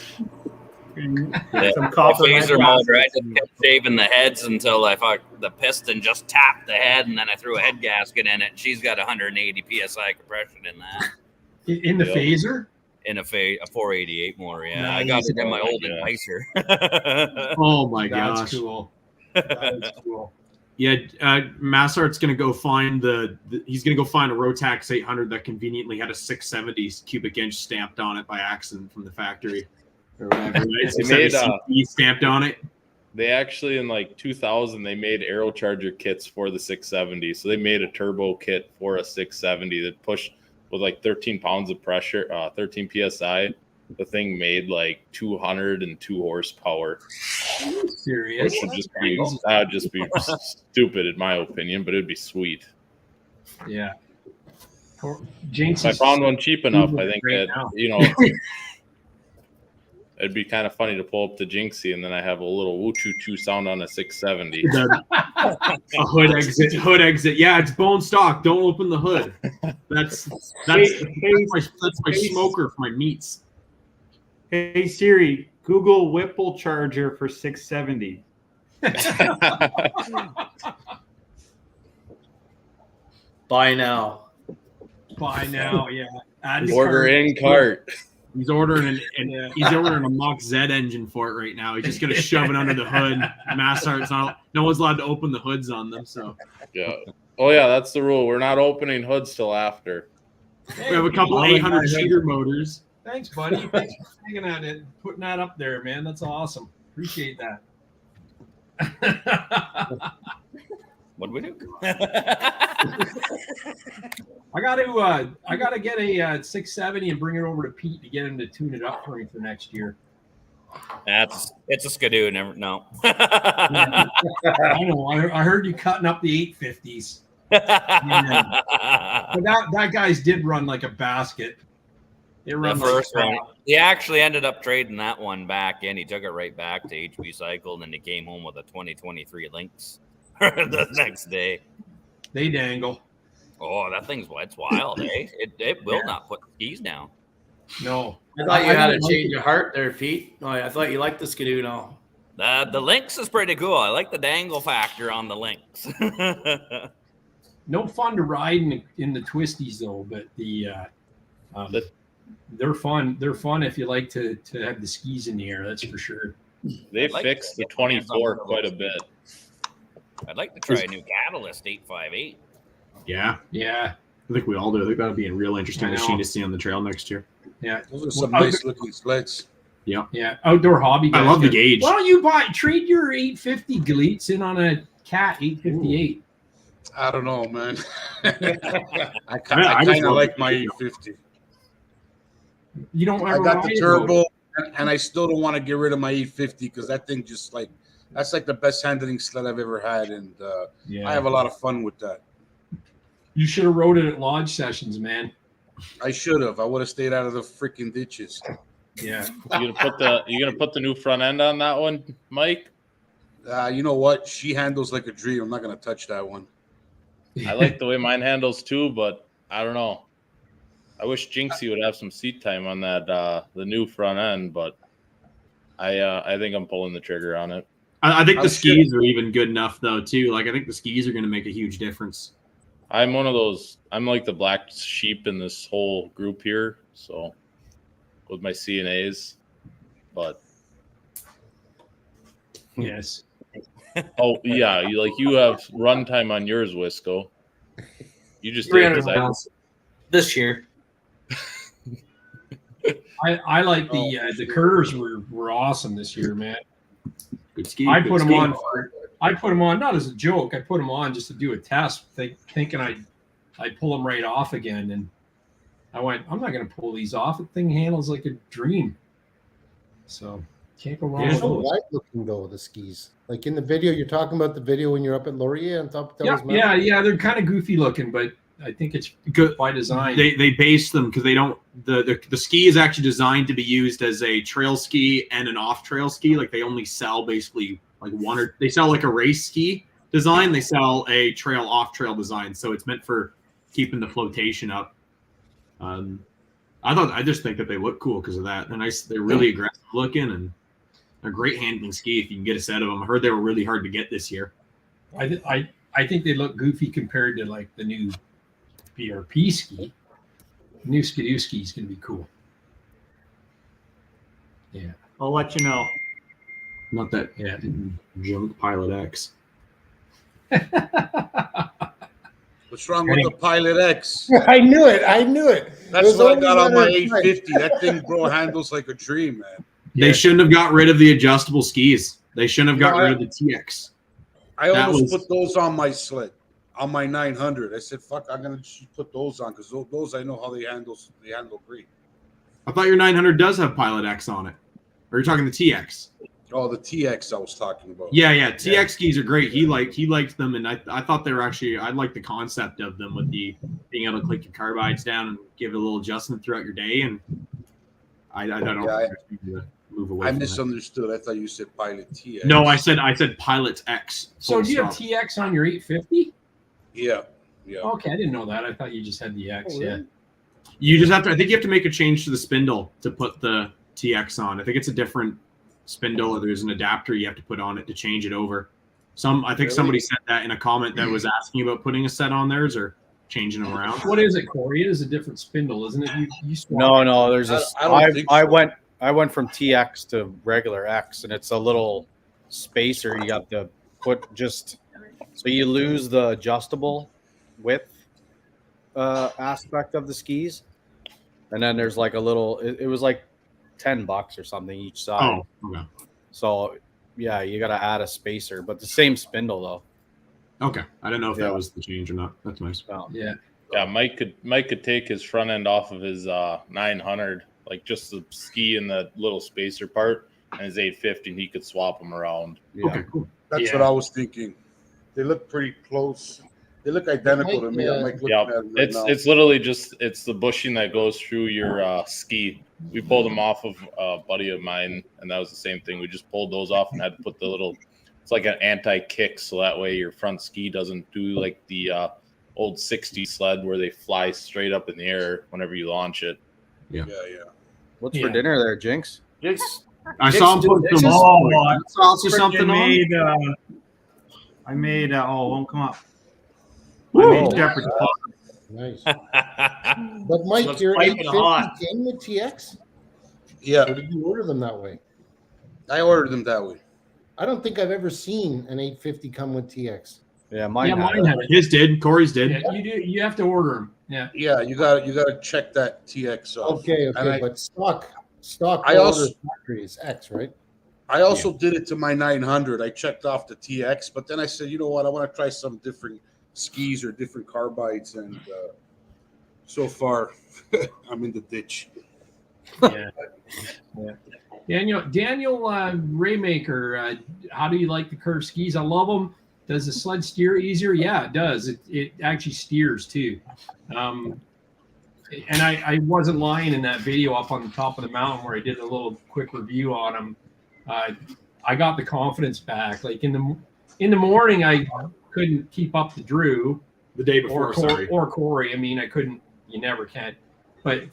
phaser motor, I just kept shaving the heads until the piston just tapped the head, and then I threw a head gasket in it. She's got 180 psi compression in that. In the phaser? In a 488 motor, yeah. Nice. I got it in my old Enticer. Oh my gosh. That's cool. That is cool. Yeah, Massart's going to go find he's going to go find a Rotax 800 that conveniently had a 670 cubic inch stamped on it by accident from the factory or whatever. Right? They made stamped on it. They actually in like 2000 they made aerocharger kits for the 670. So they made a turbo kit for a 670 that pushed with like 13 pounds of pressure, 13 psi. The thing made like 202 horsepower. Serious? That would just be stupid in my opinion, but it'd be sweet. Yeah. If I found one cheap enough, I think that it'd be kind of funny to pull up to Jinxie and then I have a little woo choo choo sound on a 670. A hood exit. Yeah, it's bone stock. Don't open the hood. That's my smoker for my meats. Hey Siri, Google Whipple charger for 670. Buy now. Yeah. Order in cart. He's ordering a Mach Z engine for it right now. He's just gonna shove it under the hood. Massart's no one's allowed to open the hoods on them. So yeah. Oh yeah, that's the rule. We're not opening hoods till after. We have a couple 800 cheater motors. Thanks, buddy. Thanks for hanging on it, putting that up there, man. That's awesome. Appreciate that. What do we do? I got to get a 670 and bring it over to Pete to get him to tune it up for me for next year. It's a Skidoo. No. I know. I heard you cutting up the 850s. But that guy's did run like a basket. The first one. He actually ended up trading that one back in. He took it right back to HB Cycle, and then he came home with a 2023 Lynx the next day. They dangle. Oh, that thing's it's wild, eh? It will not put the skis down. No. I thought you had a change of heart there, Pete. Oh, I thought you liked the Skidoo now. The Lynx is pretty cool. I like the dangle factor on the Lynx. No fun to ride in the twisties though, but they're fun. They're fun if you like to have the skis in the air. That's for sure. They fixed the 24 quite a bit. I'd like to try a new Catalyst 858. Yeah. I think we all do. I think that'd be a real interesting machine to see on the trail next year. Yeah, those are some nice looking sleds. Yeah. Outdoor hobby guys. I love the gauge. Why don't you trade your 850 Gleats in on a Cat 858? Ooh. I don't know, man. I kind of like my 850. You don't. I got the turbo, and I still don't want to get rid of my 850 because that thing just that's like the best handling sled I've ever had, and I have a lot of fun with that. You should have rode it at Lodge Sessions, man. I should have. I would have stayed out of the freaking ditches. Yeah. You gonna put the new front end on that one, Mike? You know what? She handles like a dream. I'm not gonna touch that one. I like the way mine handles too, but I don't know. I wish Jinxie would have some seat time on that the new front end, but I think I'm pulling the trigger on it. I think the skis are even good enough though too. Like I think the skis are going to make a huge difference. I'm one of those. I'm like the black sheep in this whole group here. So with my CNAs, but yes. Oh yeah, you have runtime on yours, Wisco. You just 300 pounds this year. I like the curves were awesome this year, man. Good ski. I put them on not as a joke. I put them on just to do a test, thinking I'd pull them right off again, and I went, I'm not going to pull these off. The thing handles like a dream. So can't go wrong. They're with so those. wide looking though, the skis. Like in the video, you're talking about the video when you're up at Laurier on top of Devil's Mountain? Yeah. They're kind of goofy looking, but I think it's good by design. They base them because they don't. The ski is actually designed to be used as a trail ski and an off trail ski. Like they only sell basically like they sell like a race ski design. They sell a trail off trail design. So it's meant for keeping the flotation up. I just think that they look cool because of that. They're nice. They're really aggressive looking and they're great handling ski if you can get a set of them. I heard they were really hard to get this year. I think they look goofy compared to like the new BRP ski. The new Skidoo ski is going to be cool. Yeah. I'll let you know. Not that junk Pilot X. What's wrong with the Pilot X? I knew it. That's what I got on my 850. That thing, bro, handles like a dream, man. They shouldn't have got rid of the adjustable skis. They shouldn't have got rid of the TX. I almost put those on my sled, on my 900. I said, "Fuck, I'm gonna just put those on because those I know how they handle. They handle great." I thought your 900 does have Pilot X on it. Or you're talking the TX? Oh, the TX I was talking about. Yeah. TX skis are great. He liked them, and I thought they were actually. I like the concept of them with the being able to click your carbides down and give it a little adjustment throughout your day. And I don't. Move away. I misunderstood. I thought you said Pilot TX. No, I said Pilot X. So do you have TX on your 850? Yeah. Okay, I didn't know that. I thought you just had the X. Oh, really? Yeah. You just have to. I think you have to make a change to the spindle to put the TX on. I think it's a different spindle, or there's an adapter you have to put on it to change it over. I think somebody said that in a comment that was asking about putting a set on theirs or changing them around. What is it, Corey? It is a different spindle, isn't it? You No. There's a. I went from TX to regular X, and it's a little spacer you got to put so you lose the adjustable width aspect of the skis, and then there's like a little. It was like $10 or something each side. Oh, okay. So yeah, you got to add a spacer, but the same spindle though. Okay, I don't know if that was the change or not. That's nice. Yeah. Mike could take his front end off of his 900. Like just the ski and the little spacer part, and his 850, and he could swap them around. Yeah. Okay, cool. That's what I was thinking. They look pretty close. They look identical to me. I'm like looking at them right now. It's literally just the bushing that goes through your ski. We pulled them off of a buddy of mine, and that was the same thing. We just pulled those off and had to put the little. It's like an anti-kick, so that way your front ski doesn't do like the old 60 sled where they fly straight up in the air whenever you launch it. Yeah. What's for dinner there, Jinx? I saw him put some sauce or something on. I made. It won't come up. I made shepherd's pie. Nice. But Mike, your piping 850 came with TX? Yeah. Or did you order them that way? I ordered them that way. I don't think I've ever seen an 850 come with TX. Yeah, mine had it. His did. Corey's did. Yeah, you do. You have to order them. Yeah. Yeah, you got to check that TX off. Okay, but stock. I also factory is X, right? I also did it to my 900. I checked off the TX, but then I said, you know what? I want to try some different skis or different carbides, and so far, I'm in the ditch. Yeah. Daniel Raymaker, how do you like the curved skis? I love them. Does the sled steer easier? Yeah, it does. It actually steers too. And I wasn't lying in that video up on the top of the mountain where I did a little quick review on them. I got the confidence back. Like in the morning, I couldn't keep up to Drew the day before, or Corey. I mean, I couldn't. You never can. But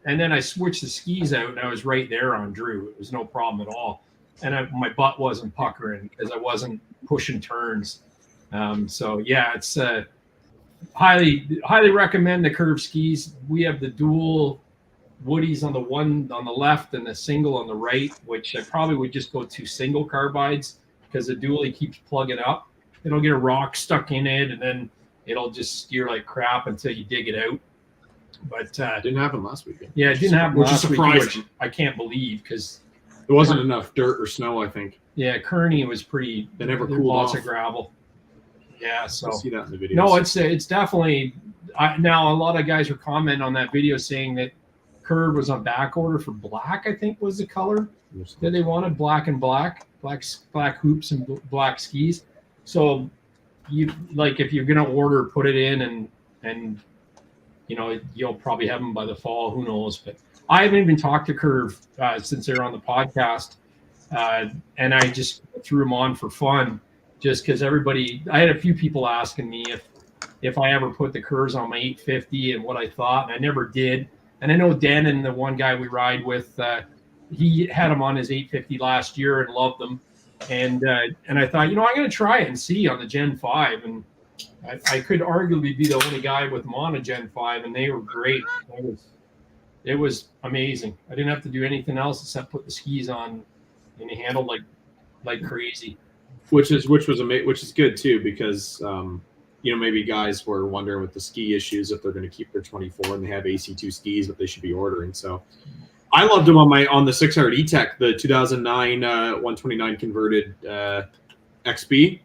and then I switched the skis out, and I was right there on Drew. It was no problem at all. And my butt wasn't puckering because I wasn't pushing turns. So yeah, it's highly recommend the curved skis. We have the dual Woodies on the left and the single on the right, which I probably would just go to single carbides because the dually keeps plugging up. It'll get a rock stuck in it, and then it'll just steer like crap until you dig it out. But didn't happen last weekend. Yeah, it didn't happen last week, which I can't believe because there wasn't enough dirt or snow, I think. Yeah, Kearney was pretty. They never cooled lots off. of gravel. Yeah, so I see that in the video. No, it's definitely now a lot of guys are commenting on that video saying that Curve was on back order for black. I think was the color that they wanted, black hoops and black skis. So you like if you're gonna order, put it in and you'll probably have them by the fall. Who knows? But I haven't even talked to Curve since they're on the podcast, and I just threw them on for fun, just because I had a few people asking me if I ever put the Curves on my 850 and what I thought, and I never did. And I know Dan and the one guy we ride with, he had them on his 850 last year and loved them. And I thought, I'm going to try it and see on the Gen 5. And I could arguably be the only guy with them on a Gen 5, and they were great. It was amazing. I didn't have to do anything else except put the skis on, and they handled like crazy. Which is good too, because maybe guys were wondering with the ski issues if they're going to keep their 24 and they have AC2 skis, what they should be ordering. So I loved them on the 600 E-Tech, the 2009 129 converted XB.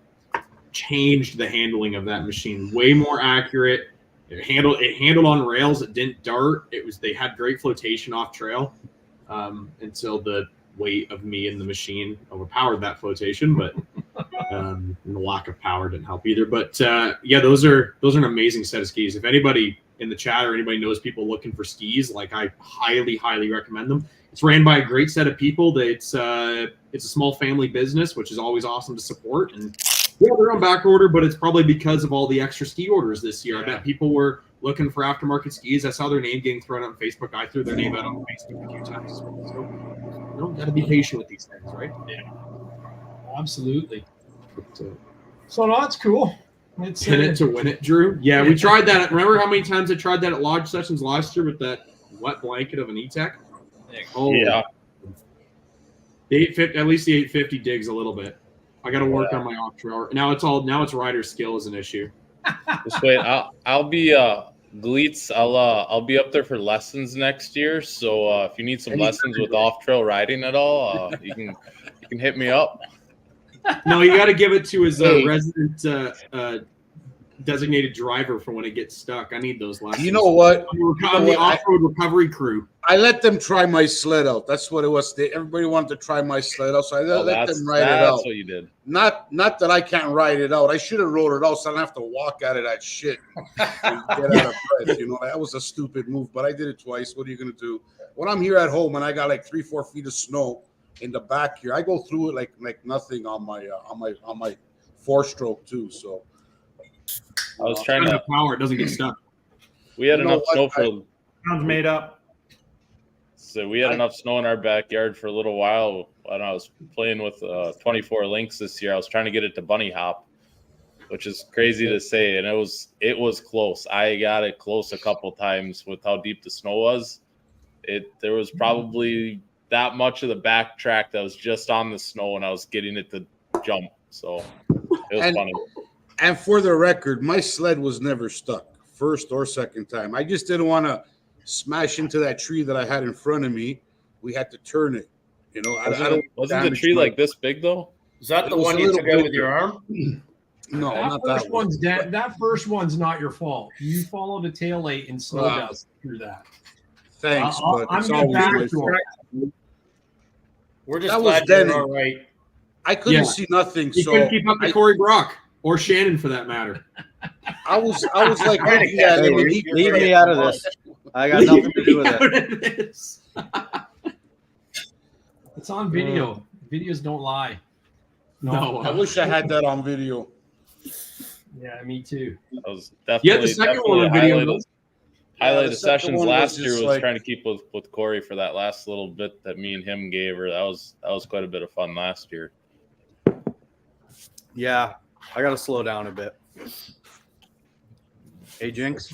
Changed the handling of that machine, way more accurate. It handled on rails. It didn't dart. They had great flotation off trail until the weight of me in the machine overpowered that flotation, but and the lack of power didn't help either. But those are an amazing set of skis. If anybody in the chat or anybody knows people looking for skis, like, I highly recommend them. It's ran by a great set of people. It's a small family business, which is always awesome to support. And they're on back order, but it's probably because of all the extra ski orders this year. I bet people were looking for aftermarket skis. I saw their name getting thrown out on Facebook. I threw their name out on Facebook a few times. So, got to be patient with these things, right? Yeah, absolutely. So no, it's cool. It's in it to win it, Drew. Yeah, we tried that. Remember how many times I tried that at Lodge Sessions last year with that wet blanket of an E-Tech? Oh yeah. The 850, at least the 850 digs a little bit. I got to work on my off trail. Now it's rider skill is an issue. Just wait. I'll be Gleets. I'll be up there for lessons next year. So if you need some lessons with off trail riding at all, you can hit me up. No, you got to give it to his resident designated driver for when it gets stuck. I need those lessons. You know what? I'm the off-road recovery crew. I let them try my sled out. That's what it was. Everybody wanted to try my sled out, so I let them ride it out. That's what you did. Not that I can't ride it out. I should have rode it out, so I don't have to walk out of that shit and get out of breath. That was a stupid move, but I did it twice. What are you gonna do? When I'm here at home and I got like 3-4 feet of snow in the back here, I go through it like nothing on my 4-stroke too. So I was trying to power. It doesn't get stuck. We had enough snow for. Sounds made up. So we had enough snow in our backyard for a little while. When I was playing with 24 Lynx this year, I was trying to get it to bunny hop, which is crazy to say, and it was close. I got it close a couple times with how deep the snow was. There was probably that much of the backtrack that was just on the snow, and I was getting it to jump. So it was funny. And for the record, my sled was never stuck, first or second time. I just didn't want to smash into that tree that I had in front of me. We had to turn it. Wasn't the tree like this big though? Is that the one you took out with your arm? No, not that one. one. That first one's not your fault. You followed a tail light in snow dust through that. Thanks, but I'm going back to it. We're just glad you're all right. I couldn't see nothing. You couldn't keep up to Corey Brock or Shannon for that matter. I was like, leave me out of this. I got nothing to do with it. It's on video. Videos don't lie. No, I wish I had that on video. Yeah, me too. That was definitely, the second one on video. Highlight of Sessions last year was trying to keep with Corey for that last little bit that me and him gave her. That was quite a bit of fun last year. Yeah, I got to slow down a bit. Hey, Jinx.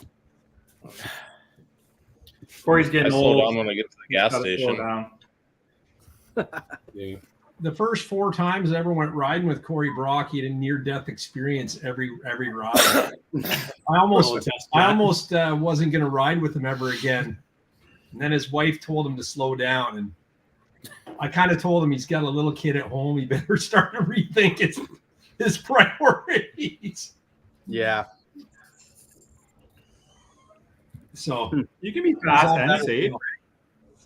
Corey's getting old. Slow down when I get to the gas station. Yeah. The first 4 times I ever went riding with Corey Brock, he had a near-death experience every ride. I almost wasn't going to ride with him ever again. And then his wife told him to slow down, and I kind of told him he's got a little kid at home. He better start to rethink his priorities. Yeah. So you can be fast and safe.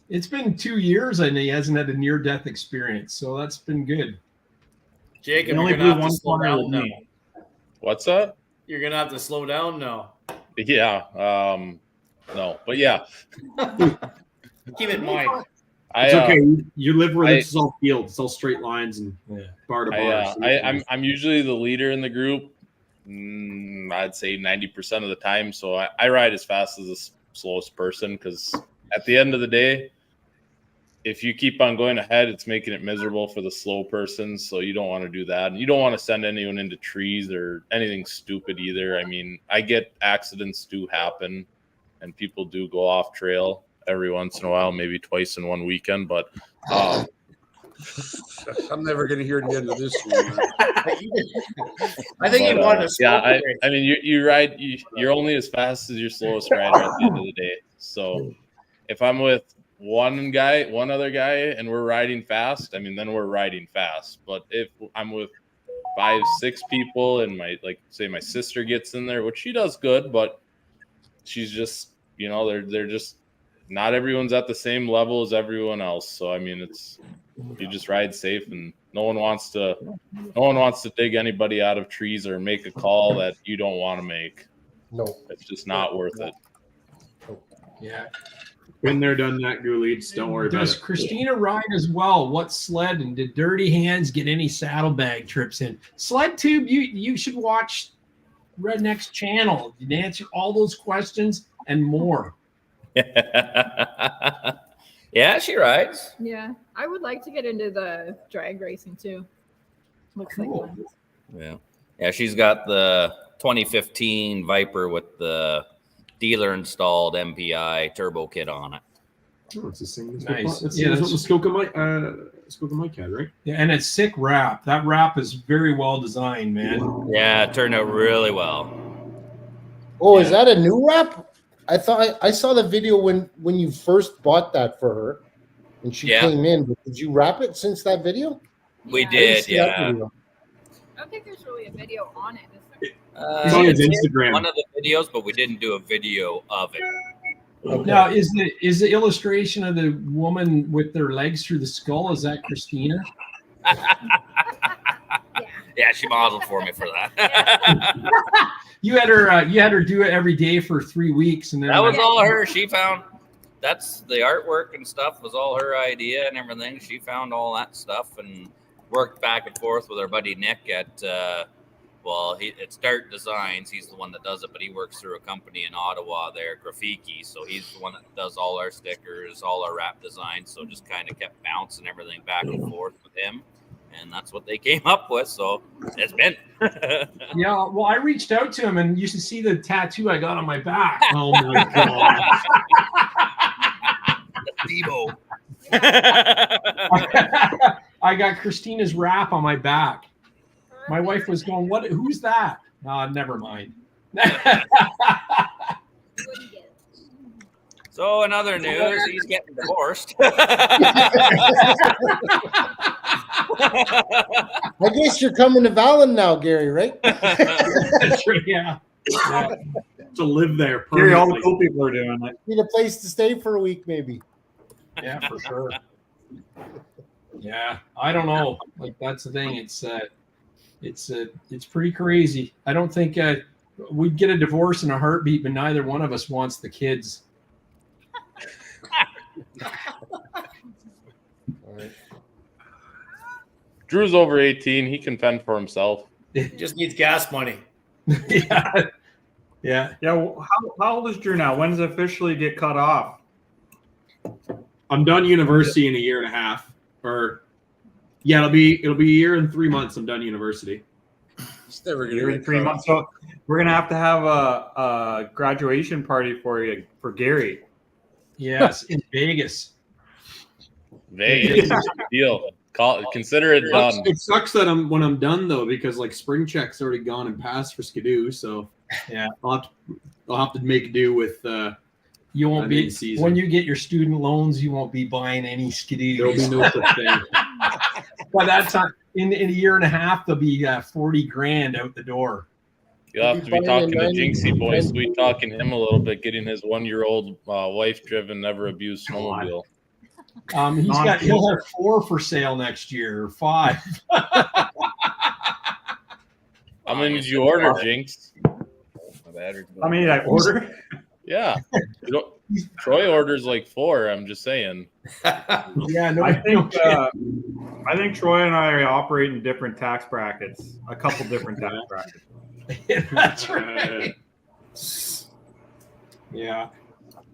It's been 2 years and he hasn't had a near-death experience, so that's been good. Jacob, You only you're gonna blew have to one slow corner down with now. me. What's that? You're gonna have to slow down now. Yeah. No, but yeah. Keep it in mind. It's okay. You live where it's all fields, it's all straight lines and bar to bar. I'm usually the leader in the group. I'd say 90% of the time. So I ride as fast as the slowest person because at the end of the day, if you keep on going ahead, it's making it miserable for the slow person. So you don't want to do that. And you don't want to send anyone into trees or anything stupid either. I mean, I get accidents do happen and people do go off trail every once in a while, maybe twice in one weekend. But I'm never going to hear the end of this one. I think you want to. Yeah, I mean, you ride. You're only as fast as your slowest rider at the end of the day. So if I'm with one other guy, and we're riding fast, I mean, then we're riding fast. But if I'm with 5, 6 people, and my sister gets in there, which she does good, but she's just, they're just not everyone's at the same level as everyone else. So I mean, you just ride safe, and no one wants to dig anybody out of trees or make a call that you don't want to make. No, it's just not worth it. Yeah. Been there, done that, Goolies. Don't worry about it. Does Christina ride as well? What sled? And did Dirty Hands get any saddlebag trips in? Sled Tube, you should watch Redneck's channel. You can answer all those questions and more. Yeah, she rides. Yeah, I would like to get into the drag racing too. Looks like fun. Yeah, she's got the 2015 Viper with the dealer installed MPI turbo kit on it. Oh, it's the same. Nice. That's what the Skoka Mike had, right? Yeah, and it's sick wrap. That wrap is very well designed, man. Yeah, it turned out really well. Oh, is that a new wrap? I thought I saw the video when you first bought that for her, and she came in. But did you wrap it since that video? We did, yeah. I don't think there's really a video on it. It's on his Instagram. One of the videos, but we didn't do a video of it. Okay. Now, is the illustration of the woman with their legs through the skull, is that Christina? Yeah, she modeled for me for that. You had her do it every day for 3 weeks, and then that was all her. She found that's the artwork and stuff was all her idea and everything. She found all that stuff and worked back and forth with our buddy Nick at it's Dart Designs. He's the one that does it, but he works through a company in Ottawa there, Grafiki. So he's the one that does all our stickers, all our wrap designs. So just kind of kept bouncing everything back and forth with him. And that's what they came up with. So it's been. Yeah, well, I reached out to him, and you should see the tattoo I got on my back. Oh, my God. Debo. I got Christina's wrap on my back. My wife was going, "What? Who's that?" Never mind. So in other news, he's getting divorced. I guess you're coming to Valen now, Gary, right? That's right, yeah. To live there. Gary, all the cool people are doing it. Need a place to stay for a week, maybe. Yeah, for sure. Yeah, I don't know. Like, that's the thing. It's pretty crazy. I don't think we'd get a divorce in a heartbeat, but neither one of us wants the kids. All right. Drew's over 18. He can fend for himself. Just needs gas money. Yeah. Well, how old is Drew now? When does it officially get cut off? I'm done university in a year and a half. It'll be a year and 3 months. I'm done university. It's never Year gonna and 3 months. So we're gonna have a graduation party for Gary. Yes, in Vegas. Vegas, deal. Consider it done. It sucks that when I'm done though, because like spring check's already gone and passed for Skidoo. So yeah, I'll have to make do with. You won't be mid-season. When you get your student loans. You won't be buying any Skidoos. There'll be no such thing. By that time, in a year and a half, there'll be $40,000 out the door. You'll have to be talking to Jinksyboy, sweet talking him a little bit, getting his 1-year-old wife-driven, never abused snowmobile. He'll have 4 for sale next year, or 5. How many did you order, Jinx? How many did I order? Yeah. Troy orders like 4, I'm just saying. Yeah, no, I think Troy and I operate in different tax brackets, a couple different tax brackets. That's right. Yeah.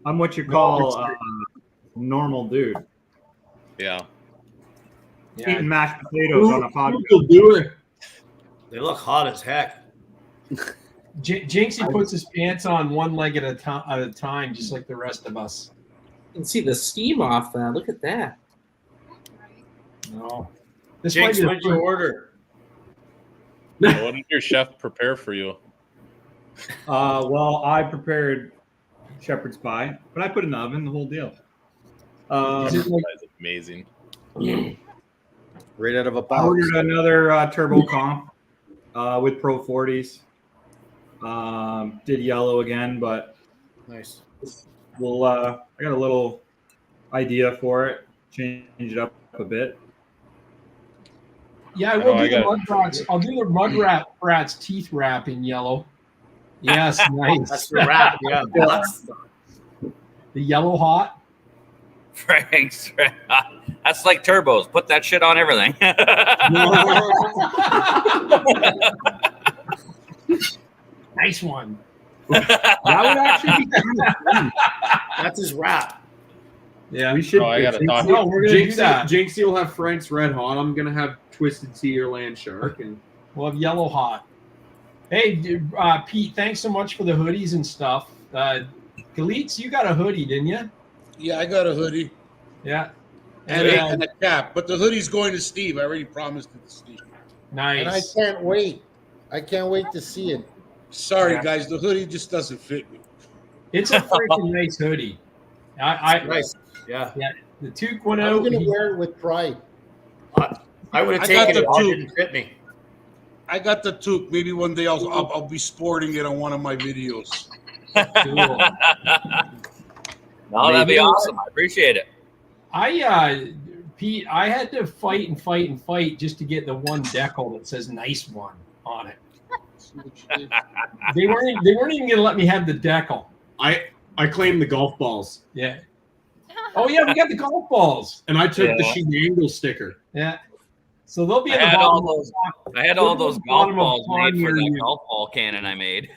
I'm what you call normal dude. Yeah. Eating mashed potatoes on a podcast. Do it. They look hot as heck. Jinxie puts his pants on one leg at a time, just like the rest of us. You can see the steam off that. Look at that. No. Jinx, what did you order? What did your chef prepare for you? Well, I prepared shepherd's pie, but I put it in the oven, the whole deal. That's amazing. Right out of a box. I ordered another turbo comp with Pro 40s. Did yellow again, but nice. We'll I got a little idea for it. Change it up a bit. Yeah, I will do the mud rats. I'll do the mud rats teeth wrap in yellow. Yes, nice. That's the wrap. Yeah, the yellow hot. Thanks. That's like turbos. Put that shit on everything. Nice one. That would actually be good. That's his wrap. Yeah, we should. I gotta talk. No, we're gonna do that. Jinxie will have Frank's Red Hot. I'm gonna have Twisted Tea or Land Shark, and we'll have Yellow Hot. Hey, Pete, thanks so much for the hoodies and stuff. Galitz, you got a hoodie, didn't you? Yeah, I got a hoodie. Yeah. And a cap. But the hoodie's going to Steve. I already promised it to Steve. Nice. And I can't wait. I can't wait to see it. Sorry, guys. The hoodie just doesn't fit me. It's a freaking nice hoodie. Nice. Yeah. The toque went out. I'm going to wear it with pride. I would have taken it. It didn't fit me. I got the toque. Maybe one day I'll be sporting it on one of my videos. No, that'd be awesome. I appreciate it. Pete, I had to fight just to get the one decal that says "nice one" on it. They weren't even gonna let me have the decal. I claimed the golf balls. Yeah. Oh yeah, we got the golf balls. And I took the Shenangle sticker. Yeah. So they'll be at I the had bottom. I had all those golf balls made for that you. golf ball cannon I made.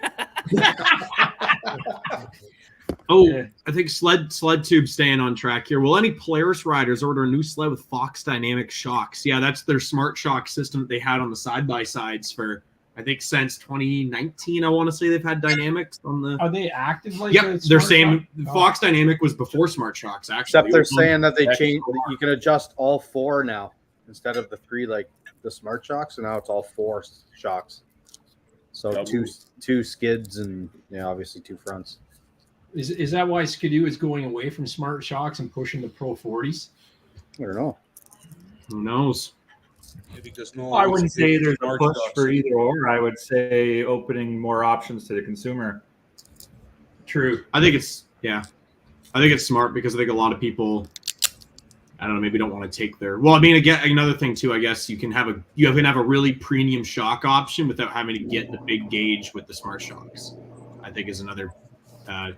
I think sled tube staying on track here. Will any Polaris riders order a new sled with Fox Dynamic shocks? Yeah, that's their smart shock system that they had on the side-by-sides for, I think, since 2019. I want to say they've had dynamics on the. Are they active like? Yep, they're saying Fox Dynamic was before smart shocks. Actually, except they're saying that they changed. You can adjust all 4 now instead of the 3 like the smart shocks. So now it's all 4 shocks. So two skids and obviously 2 fronts. Is that why Skidoo is going away from smart shocks and pushing the Pro 40s? I don't know. Who knows? Yeah, because I wouldn't say there's a push for either or. I would say opening more options to the consumer. True. I think it's smart because I think a lot of people, I don't know, maybe don't want to take their. Well, I mean, again, another thing too, I guess you can have a really premium shock option without having to get the big gauge with the smart shocks. I think is another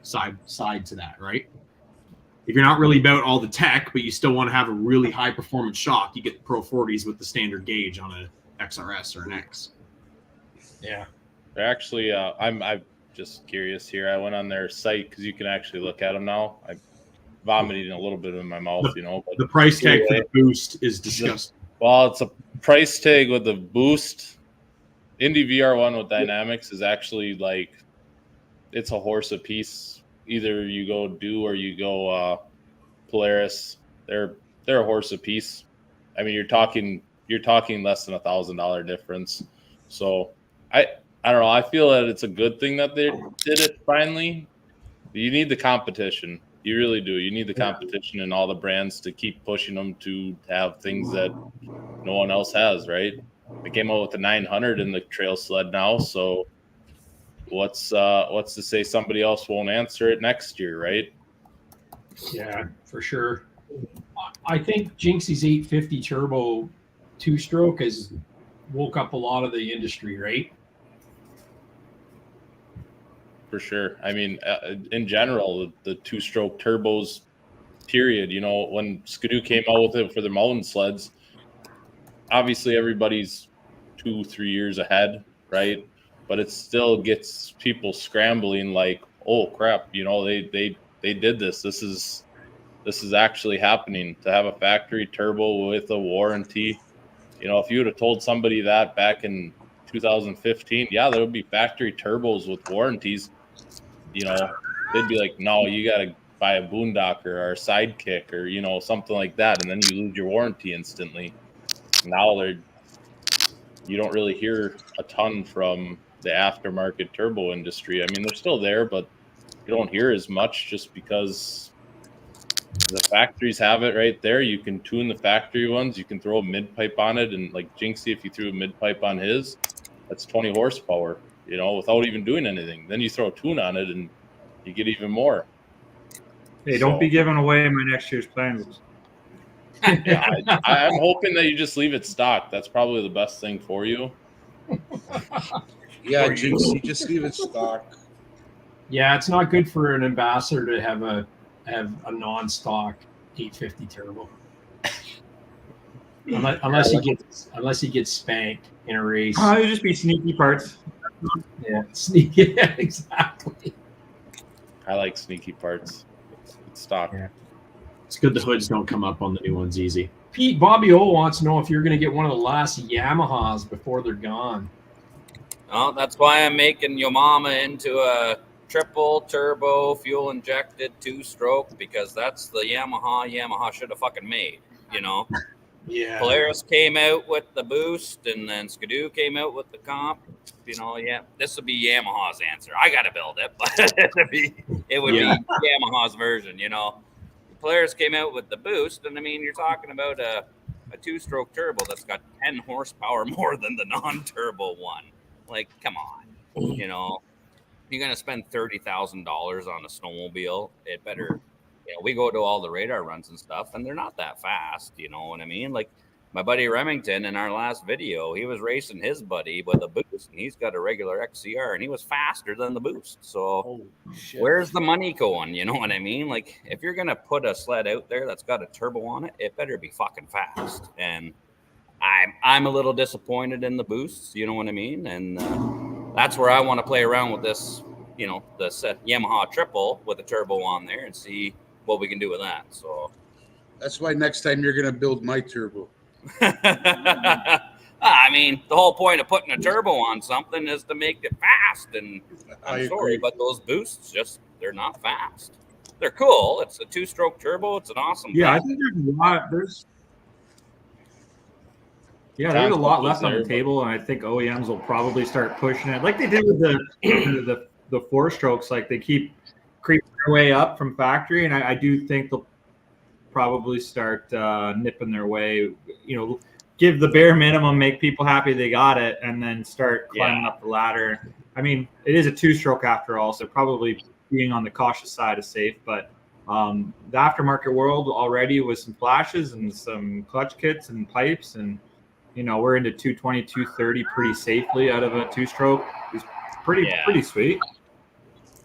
side to that, right? If you're not really about all the tech, but you still want to have a really high performance shock, you get the Pro 40s with the standard gauge on a XRS or an X. Yeah. They're actually, I'm just curious here. I went on their site because you can actually look at them now. I'm vomiting a little bit in my mouth, But the price tag for the boost is disgusting. Well, it's a price tag with the boost. Indy VR1 with Dynamics is actually like, it's a horse a piece. Either you go Do or you go Polaris. They're a horse a piece. I mean, you're talking less than $1,000 difference. So I don't know. I feel that it's a good thing that they did it finally. You need the competition. You really do. You need the competition and all the brands to keep pushing them to have things that no one else has, right? They came out with the 900 in the trail sled now, so what's to say somebody else won't answer it next year, right? Yeah, for sure. I think Jinksy's 850 turbo 2-stroke has woke up a lot of the industry, right? For sure. I mean, in general, the 2-stroke turbos, period. You know, when Skidoo came out with it for the mountain sleds, obviously everybody's 2-3 years ahead, right? But it still gets people scrambling like, oh crap, you know, they did this. This is actually happening, to have a factory turbo with a warranty. You know, if you would have told somebody that back in 2015, yeah, there would be factory turbos with warranties. You know, they'd be like, no, you got to buy a Boondocker or a Sidekick or, you know, something like that. And then you lose your warranty instantly. Now you don't really hear a ton from the aftermarket turbo industry. I mean, they're still there, but you don't hear as much just because the factories have it right there. You can tune the factory ones. You can throw a mid-pipe on it. And like Jinksy, if you threw a mid-pipe on his, that's 20 horsepower, you know, without even doing anything. Then you throw a tune on it and you get even more. Hey, don't be giving away my next year's plans. Yeah, I'm hoping that you just leave it stock. That's probably the best thing for you. Yeah, Jinxie, just leave it stock. Yeah, it's not good for an ambassador to have a non-stock 850 turbo. Unless he gets spanked in a race. Oh, it'd just be sneaky parts. Yeah, sneaky. Yeah, exactly. I like sneaky parts. It's stock. Yeah. It's good the hoods don't come up on the new ones easy. Pete, Bobby O wants to know if you're going to get one of the last Yamahas before they're gone. Oh, that's why I'm making your mama into a triple turbo fuel injected 2-stroke, because that's the Yamaha should have fucking made, you know. Yeah. Polaris came out with the boost, and then Skidoo came out with the comp. You know, yeah, this would be Yamaha's answer. I got to build it, but it would be Yamaha's version, you know. Polaris came out with the boost, and I mean, you're talking about a 2-stroke turbo that's got 10 horsepower more than the non-turbo one. Like, come on, you know, you're gonna spend $30,000 on a snowmobile. It better, you know, we go to all the radar runs and stuff, and they're not that fast. You know what I mean? Like my buddy Remington in our last video, he was racing his buddy with a boost, and he's got a regular XCR, and he was faster than the boost. So where's the money going? You know what I mean? Like, if you're going to put a sled out there that's got a turbo on it, it better be fucking fast. And I'm a little disappointed in the boosts, you know what I mean? And that's where I want to play around with this, you know, the Yamaha triple with a turbo on there and see what we can do with that. So that's why next time you're going to build my turbo. I mean, the whole point of putting a turbo on something is to make it fast. And I'm sorry, but those boosts they're not fast. They're cool. It's a 2-stroke turbo. It's an awesome thing. I think there's a lot left on the table, and I think OEMs will probably start pushing it like they did with the 4-strokes. Like they keep creeping their way up from factory, and I do think they'll probably start nipping their way, you know, give the bare minimum, make people happy they got it, and then start climbing up the ladder. I mean, it is a 2-stroke after all, so probably being on the cautious side is safe, but the aftermarket world already with some flashes and some clutch kits and pipes, and you know, we're into 220, 230 pretty safely out of a 2-stroke. It's pretty sweet.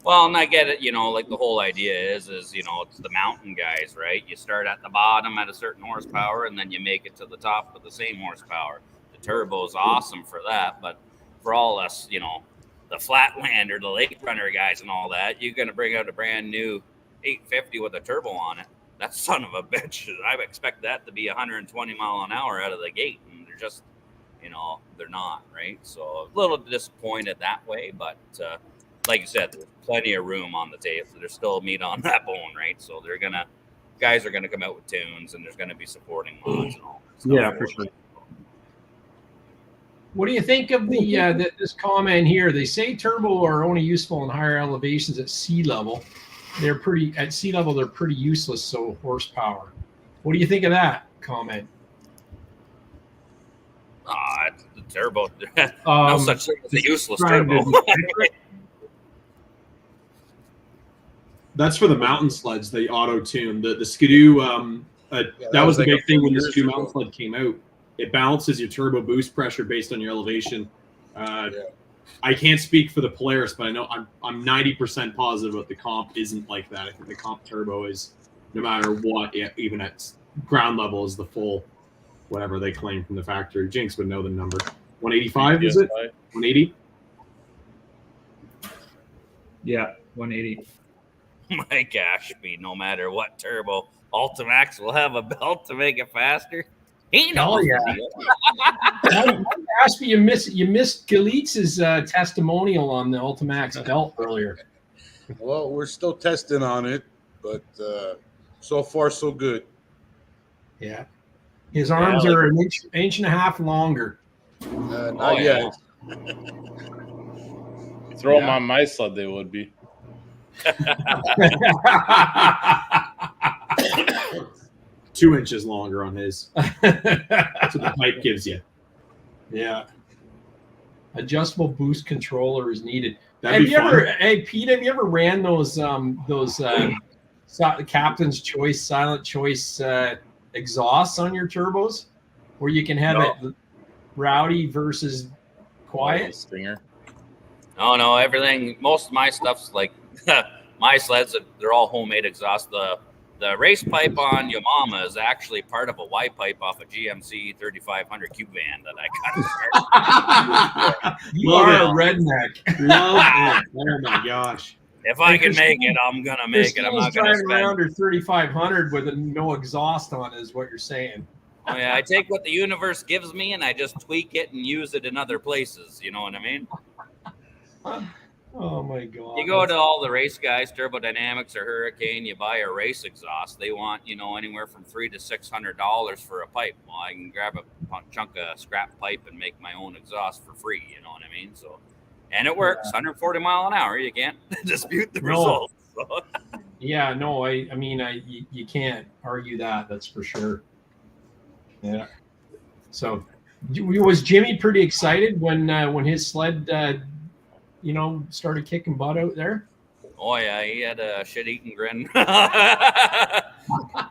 Well, and I get it, you know, like the whole idea is, you know, it's the mountain guys, right? You start at the bottom at a certain horsepower, and then you make it to the top with the same horsepower. The turbo is awesome for that, but for all us, you know, the Flatlander, the Lake Runner guys and all that, you're going to bring out a brand new 850 with a turbo on it. That son of a bitch, I expect that to be 120 mile an hour out of the gate, and they're just, you know, they're not, right? So a little disappointed that way, but like you said, there's plenty of room on the table. There's still meat on that bone, right? So guys are gonna come out with tunes, and there's gonna be supporting mods and all that stuff. Yeah, for sure. What do you think of this comment here? They say turbo are only useful in higher elevations at sea level. At sea level, they're pretty useless. So horsepower. What do you think of that comment? The turbo. No such thing as a useless turbo. That's for the mountain sleds. They auto tune the Skidoo. That was the big thing when the Skidoo mountain sled came out. It balances your turbo boost pressure based on your elevation. I can't speak for the Polaris, but I know I'm 90% positive that the comp isn't like that. I think the comp turbo is, no matter what, even at ground level, is the full whatever they claim from the factory. Jinx would know the number. 185 is it? 180. Yeah, 180. Mike Ashby, no matter what turbo, Ultimax will have a belt to make it faster. He knows. Ashby, you missed Galitz's testimonial on the Ultimax belt earlier. Well, we're still testing on it, but so far so good. Yeah, his arms are an inch and a half longer. Not yet. Throw them on my sled, they would be. 2 inches longer on his. That's what the pipe gives you. Yeah. Adjustable boost controller is needed. Hey Pete, have you ever ran those Captain's Choice, Silent Choice exhausts on your turbos, where you can have it rowdy versus quiet? Stinger. No, everything. Most of my stuff's like my sleds. They're all homemade exhaust. The race pipe on Yamama is actually part of a Y pipe off a GMC 3500 cube van that I got. You are a redneck. Love it. Oh my gosh! If I can make it, I'm gonna make it. I'm not gonna driving around her 3500 with no exhaust on, is what you're saying. Oh yeah, I take what the universe gives me and I just tweak it and use it in other places. You know what I mean? Oh my God! You go to all the race guys, Turbo Dynamics or Hurricane, you buy a race exhaust. They want anywhere from $300 to $600 for a pipe. Well, I can grab a chunk of scrap pipe and make my own exhaust for free. You know what I mean? So, and it works 140 mile an hour. You can't dispute the results. So. Yeah, no, I mean, you can't argue that. That's for sure. Yeah. So, was Jimmy pretty excited when his sled? Started kicking butt out there? Oh, yeah, he had a shit-eating grin.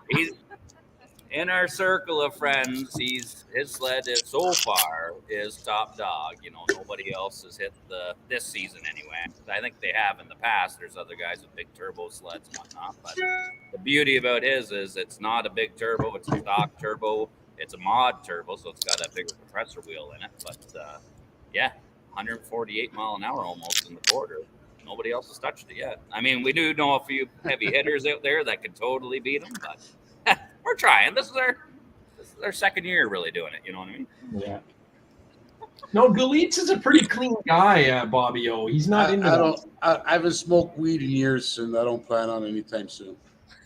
He's in our circle of friends. His sled is so far is top dog. Nobody else has hit this season anyway. I think they have in the past. There's other guys with big turbo sleds and whatnot. But the beauty about his is it's not a big turbo. It's a stock turbo. It's a mod turbo, so it's got a bigger compressor wheel in it. But, 148 mile an hour almost in the quarter. Nobody else has touched it yet. I mean, we do know a few heavy hitters out there that could totally beat them, but we're trying. This is our second year really doing it. You know what I mean? Yeah. No, Galitz is a pretty clean guy, Bobby O. He's not into I haven't smoked weed in years, and I don't plan on anytime soon.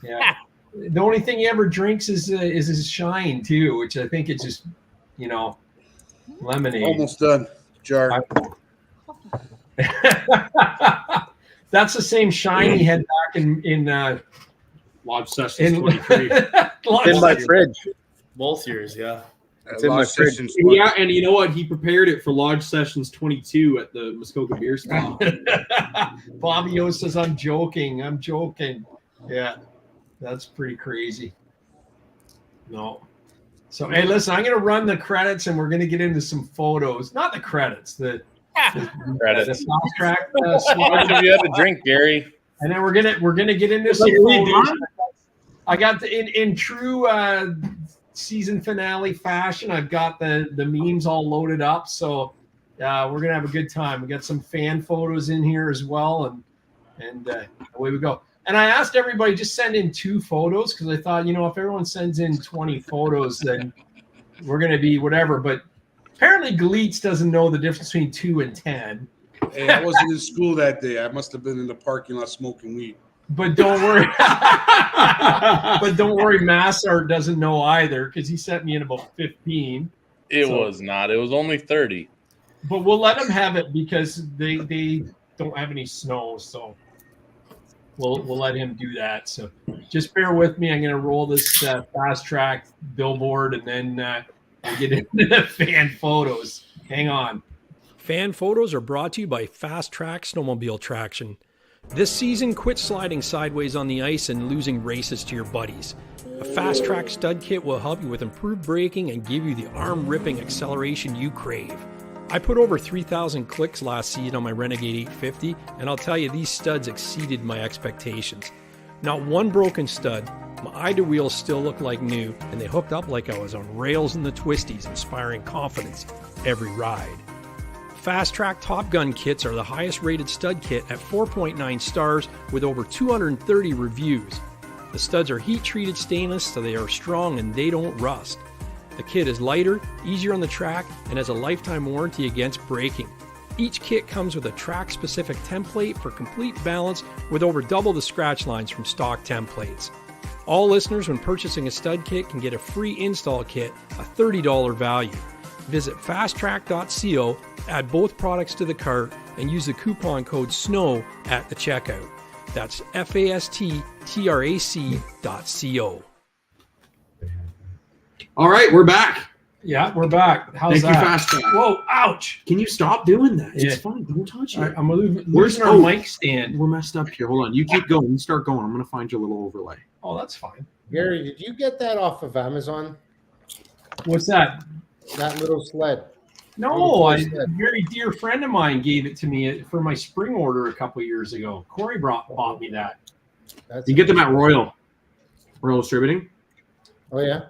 Yeah. The only thing he ever drinks is his shine too, which I think it's just, lemonade. Almost done. Jar. That's the same shine he had back in Lodge Sessions 23. It's in my fridge. Both years, yeah. It's in my fridge. Yeah, and you know what? He prepared it for Lodge Sessions 22 at the Muskoka Beer Stop. Bobby O says, I'm joking. Yeah, that's pretty crazy. No. So, hey, listen, I'm going to run the credits and we're going to get into some photos. Not the credits, the credits. The soft track. How much have you had to drink, Gary? And then we're gonna get into some photos. I got in true season finale fashion. I've got the memes all loaded up, so we're gonna have a good time. We got some fan photos in here as well, and away we go. And I asked everybody just send in 2 photos because I thought, if everyone sends in 20 photos, then we're going to be whatever. But apparently Galitz doesn't know the difference between 2 and 10. Hey, I wasn't in school that day. I must have been in the parking lot smoking weed. But don't worry. Massart doesn't know either because he sent me in about 15. It was not. It was only 30. But we'll let them have it because they don't have any snow, so we'll let him do that. So just bear with me. I'm going to roll this fast track billboard and then we'll get into the fan photos. Hang on. Fan photos are brought to you by Fast Track Snowmobile Traction. This season, quit sliding sideways on the ice and losing races to your buddies. A Fast Track stud kit will help you with improved braking and give you the arm-ripping acceleration you crave. I put over 3,000 clicks last season on my Renegade 850, and I'll tell you, these studs exceeded my expectations. Not one broken stud, my idle wheels still look like new, and they hooked up like I was on rails in the twisties, inspiring confidence every ride. Fast Track Top Gun kits are the highest rated stud kit at 4.9 stars with over 230 reviews. The studs are heat treated stainless so they are strong and they don't rust. The kit is lighter, easier on the track, and has a lifetime warranty against breaking. Each kit comes with a track-specific template for complete balance with over double the scratch lines from stock templates. All listeners when purchasing a stud kit can get a free install kit, a $30 value. Visit fasttrack.co, add both products to the cart, and use the coupon code SNOW at the checkout. That's fasttrac.co. All right, we're back. Yeah, we're back. How's Thank that? you, Fast Track. Whoa, ouch. Can you stop doing that? Yeah. It's fine. Don't touch it. All right, I'm losing our mic stand. We're messed up here. Hold on. You keep going. You start going. I'm going to find you a little overlay. Oh, that's fine. Gary, did you get that off of Amazon? What's that? That little sled. No, a very dear friend of mine gave it to me for my spring order a couple years ago. Corey bought me that. You get them at Royal Distributing. Oh, yeah?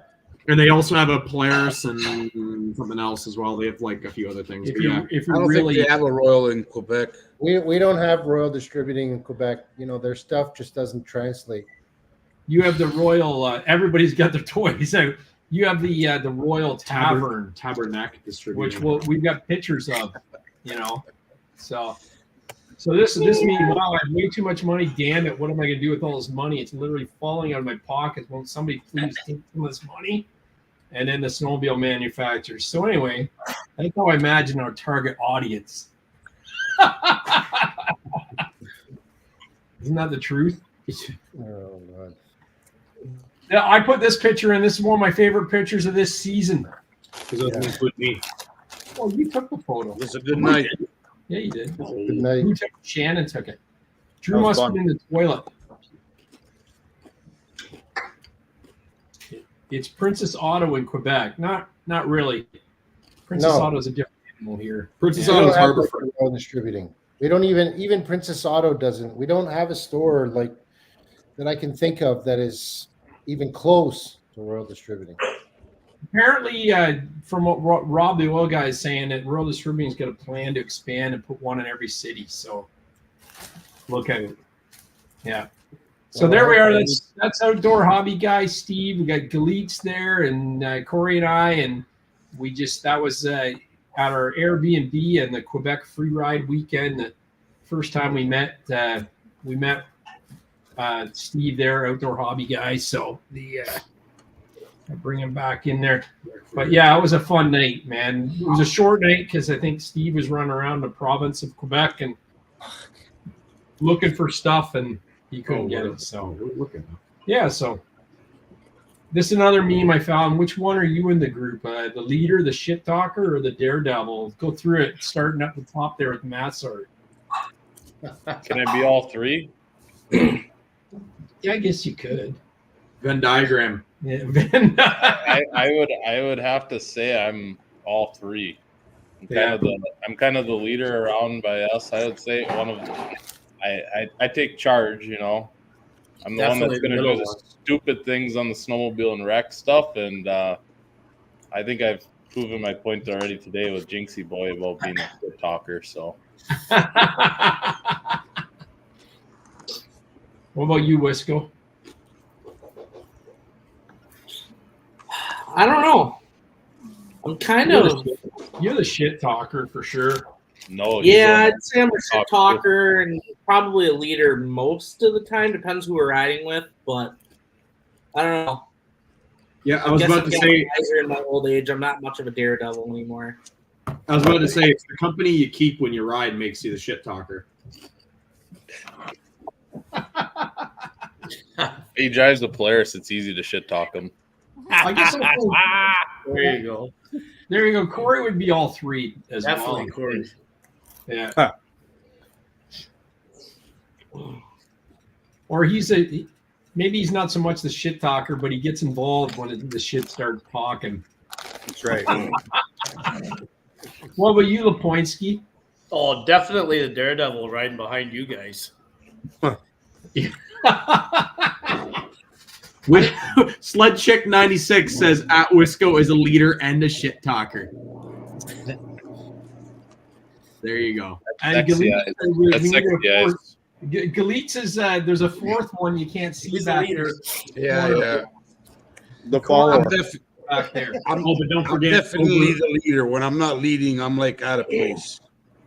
And they also have a Polaris and something else as well. They have like a few other things. I don't think they have a Royal in Quebec. We don't have Royal Distributing in Quebec. You know, their stuff just doesn't translate. You have the Royal. Everybody's got their toys out. You have the Royal Tabernacle Distributing, which we've got pictures of. You know, so this means, wow, I have way too much money. Damn it! What am I going to do with all this money? It's literally falling out of my pocket. Won't somebody please take some of this money? And then the snowmobile manufacturers. So anyway, that's how I imagine our target audience. Isn't that the truth? Oh, God. Yeah, I put this picture in. This is one of my favorite pictures of this season. Because it doesn't include me. Oh, you took the photo. It was a good night. Yeah, you did. Good night. Who took it? Shannon took it. Drew must have been in the toilet. It's Princess Auto in Quebec. Not really. Princess Auto is a different animal here. Princess Auto is Harbourfront. Royal Distributing. We don't even Princess Auto doesn't. We don't have a store like that I can think of that is even close to Royal Distributing. Apparently, from what Rob the oil guy is saying, that Royal Distributing's got a plan to expand and put one in every city. So look at it. Yeah. So there we are. That's Outdoor Hobby Guy Steve. We got Galitz there, and Corey and I, and that was at our Airbnb and the Quebec Free Ride weekend. The first time we met Steve there, Outdoor Hobby Guy. So I bring him back in there. But yeah, it was a fun night, man. It was a short night because I think Steve was running around the province of Quebec and looking for stuff, and he couldn't get it. So yeah, so this is another meme I found. Which one are you in the group? The leader, the shit talker, or the daredevil? Go through it, starting at the top there with Matsart. Can I be all three? Yeah, I guess you could. Venn diagram. Yeah, I would have to say I'm all three. I'm kind of the leader around by us. I would say I take charge. You know, I'm the one that's going to do the stupid things on the snowmobile and wreck stuff, and I think I've proven my point already today with Jinksyboy about being a good talker. So. What about you, Wisco? I don't know. I'm you're the shit talker for sure. No. Yeah, I'd say I'm a shit talker and probably a leader most of the time. Depends who we're riding with, but I don't know. Yeah, I was about to say. In my old age, I'm not much of a daredevil anymore. I was about to say it's the company you keep when you ride makes you the shit talker. He drives the Polaris. It's easy to shit talk him. I guess there you go. There you go. Corey would be all three as Definitely well. Corey. Yeah. Or maybe he's not so much the shit talker, but he gets involved when the shit starts talking. That's right. What about you, Lepoinski? Oh, definitely the Daredevil riding behind you guys. Sled Chick 96 says at Wisco is a leader and a shit talker. There you go. That's sexy eyes. Galit says there's a fourth one you can't see back there. Yeah. The follower. Back there. But don't I'm forget, definitely the leader. When I'm not leading, I'm like out of place.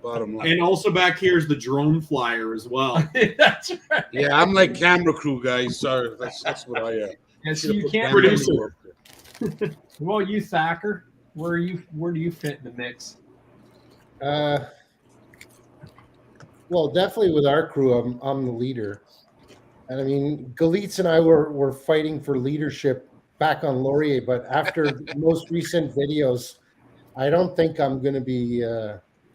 Bottom line. and also back here is the drone flyer as well. That's right. Yeah, I'm like camera crew guys. Sorry, that's what I am. And so you can't produce it. Well, you Thacker, where do you fit in the mix? Well, definitely with our crew, I'm the leader. And I mean, Galitz and I were fighting for leadership back on Laurier, but after the most recent videos, I don't think I'm going to be.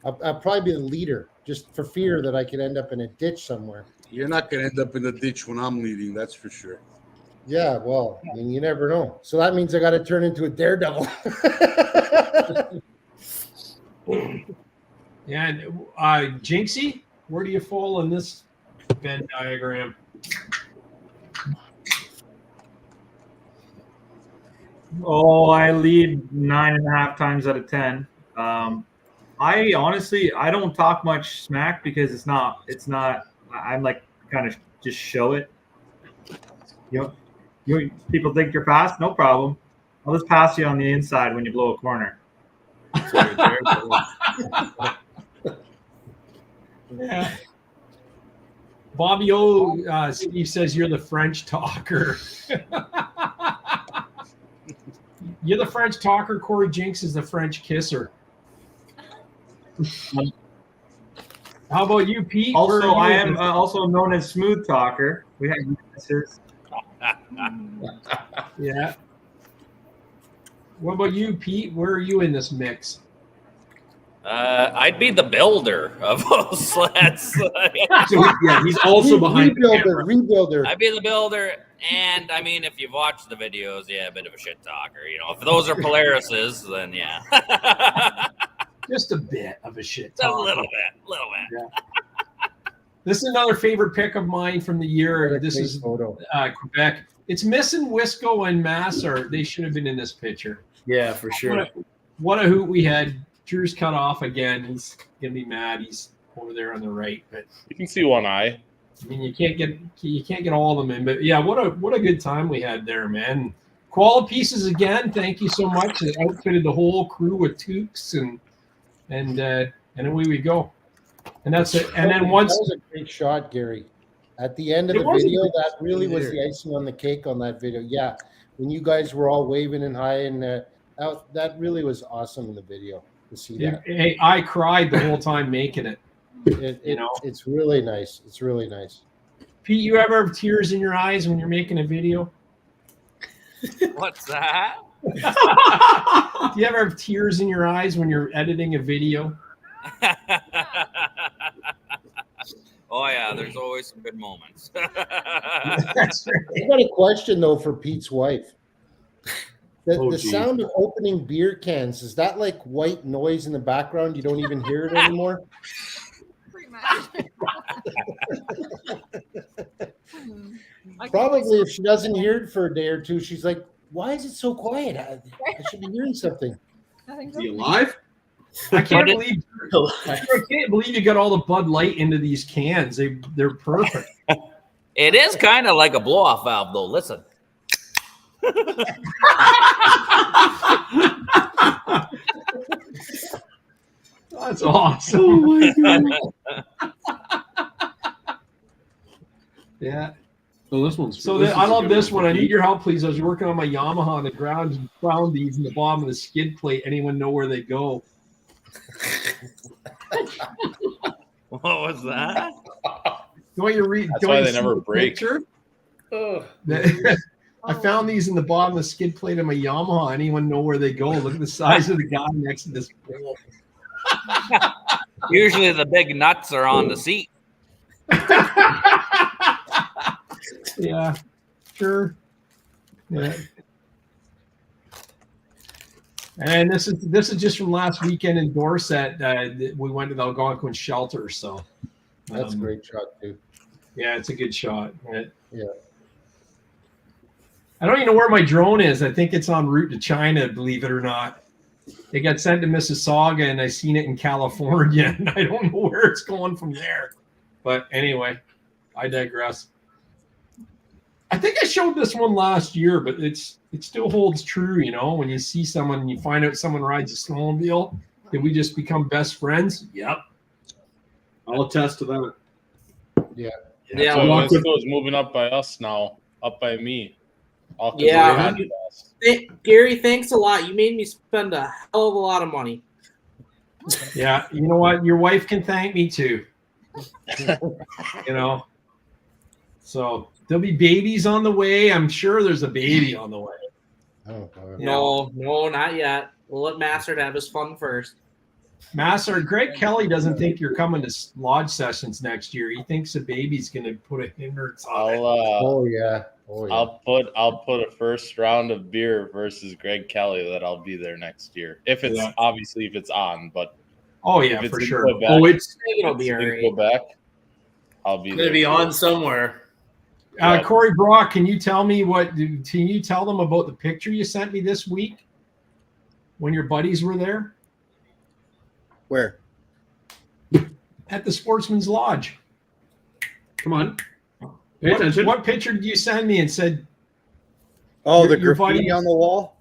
I'll probably be the leader, just for fear that I could end up in a ditch somewhere. You're not going to end up in the ditch when I'm leading, that's for sure. Yeah, well, I mean, you never know. So that means I got to turn into a daredevil. Yeah, and Jinxie, where do you fall in this Venn diagram? Oh, I lead 9.5 times out of 10. I honestly, I don't talk much smack because it's not, I'm like kind of just show it. You people think you're fast? No problem. I'll just pass you on the inside when you blow a corner. Yeah. Bobby O, Steve says you're the French talker. You're the French talker. Corey Jinx is the French kisser. How about you, Pete? Also, I am also known as smooth talker. We have weaknesses. Yeah. What about you, Pete? Where are you in this mix? I'd be the builder of those sleds. So yeah, he's also behind the camera. Rebuilder. I'd be the builder, and I mean, if you've watched the videos, yeah, a bit of a shit talker. You know, if those are Polaris's, then yeah. Just a bit of a shit A talker. little bit. Yeah. This is another favorite pick of mine from the year. This is Quebec. It's missing Wisco and Massar. They should have been in this picture. Yeah, for sure. What a hoot we had. Drew's cut off again. He's gonna be mad. He's over there on the right, but You can see one eye. I mean you can't get all of them in. But yeah, what a good time we had there, man. Koala Pieces again. Thank you so much. It outfitted the whole crew with toques and away we go. And that's it. And then once that was a great shot, Gary. At the end of the video, that really was the icing on the cake on that video. Yeah, when you guys were all waving and high, and that really was awesome in the video to see that. Hey, I cried the whole time making it. It's really nice. It's really nice. Pete, you ever have tears in your eyes when you're making a video? What's that? Do you ever have tears in your eyes when you're editing a video? Oh yeah, there's always some good moments. That's right. I got a question though for Pete's wife. The sound of opening beer cans, is that like white noise in the background? You don't even hear it anymore? Pretty much. Probably if she doesn't hear it for a day or two, she's like, why is it so quiet? I should be hearing something. I think Is so. he alive? I can't believe you got all the Bud Light into these cans. They're perfect. It is kind of like a blow-off valve, though. Listen. That's awesome. Oh my god. Yeah. So this one's. So I love this one. I need your help, please. I was working on my Yamaha on the ground and found these in the bottom of the skid plate. Anyone know where they go? What was that? Don't you read? That's don't why you they see never the break. picture? I found these in the bottom of the skid plate of my Yamaha. Anyone know where they go? Look at the size of the guy next to this pole. Usually the big nuts are on the seat. Yeah, sure. Yeah. And this is just from last weekend in Dorset. We went to the Algonquin shelter, so that's a great shot too. Yeah, it's a good shot. Yeah. I don't even know where my drone is. I think it's en route to China, believe it or not. It got sent to Mississauga, and I seen it in California, and I don't know where it's going from there. But anyway, I digress. I think I showed this one last year, but it still holds true, you know, when you see someone and you find out someone rides a snowmobile, did we just become best friends? Yep. I'll attest to that. Yeah. Yeah. So Wisco's moving up by us now, up by me. Yeah. Gary, thanks a lot. You made me spend a hell of a lot of money. Yeah. You know what? Your wife can thank me too. You know, so there'll be babies on the way. I'm sure there's a baby on the way. Oh, no, not yet. We'll let Massard have his fun first. Massard, Greg Kelly doesn't think you're coming to lodge sessions next year. He thinks the baby's going to put a hindrance on it. Oh yeah. I'll put a first round of beer versus Greg Kelly that I'll be there next year. If it's obviously if it's on, but yeah, for sure. Quebec, it'll be all right. Quebec, I'll be It's gonna be on somewhere. Corey Brock, can you tell them about the picture you sent me this week when your buddies were there? Where? At the Sportsman's Lodge. Come on. Pay attention. What picture did you send me and said? Oh, the graffiti on the wall?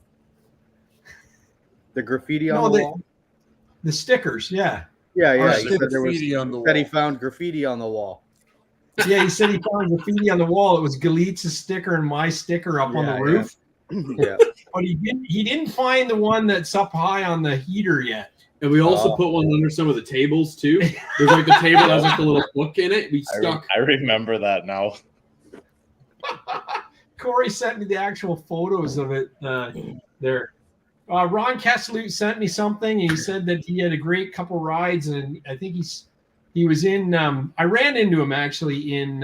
The graffiti on the wall? The stickers, yeah. Yeah. He said there was on the wall. That he found graffiti on the wall. Yeah, he said he found graffiti on the wall. It was Galitz's sticker and my sticker up on the roof. Yeah. But he didn't find the one that's up high on the heater yet. And we also put one under some of the tables too. There's like the table that has like a little book in it. We stuck. I remember that now. Corey sent me the actual photos of it there. Ron Kesselute sent me something. He said that he had a great couple rides, and I think he was in. I ran into him actually in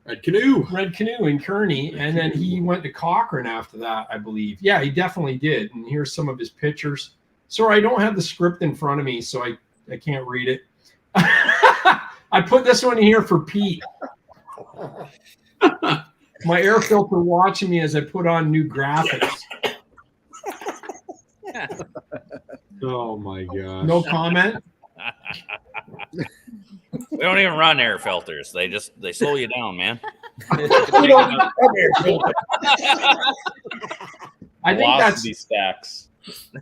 Red Canoe in Kearney, and then he went to Cochrane after that, I believe. Yeah, he definitely did. And here's some of his pictures. Sorry, I don't have the script in front of me, so I can't read it. I put this one here for Pete. My air filter watching me as I put on new graphics. Oh my gosh. No comment? We don't even run air filters. They slow you down, man. I think that's stacks.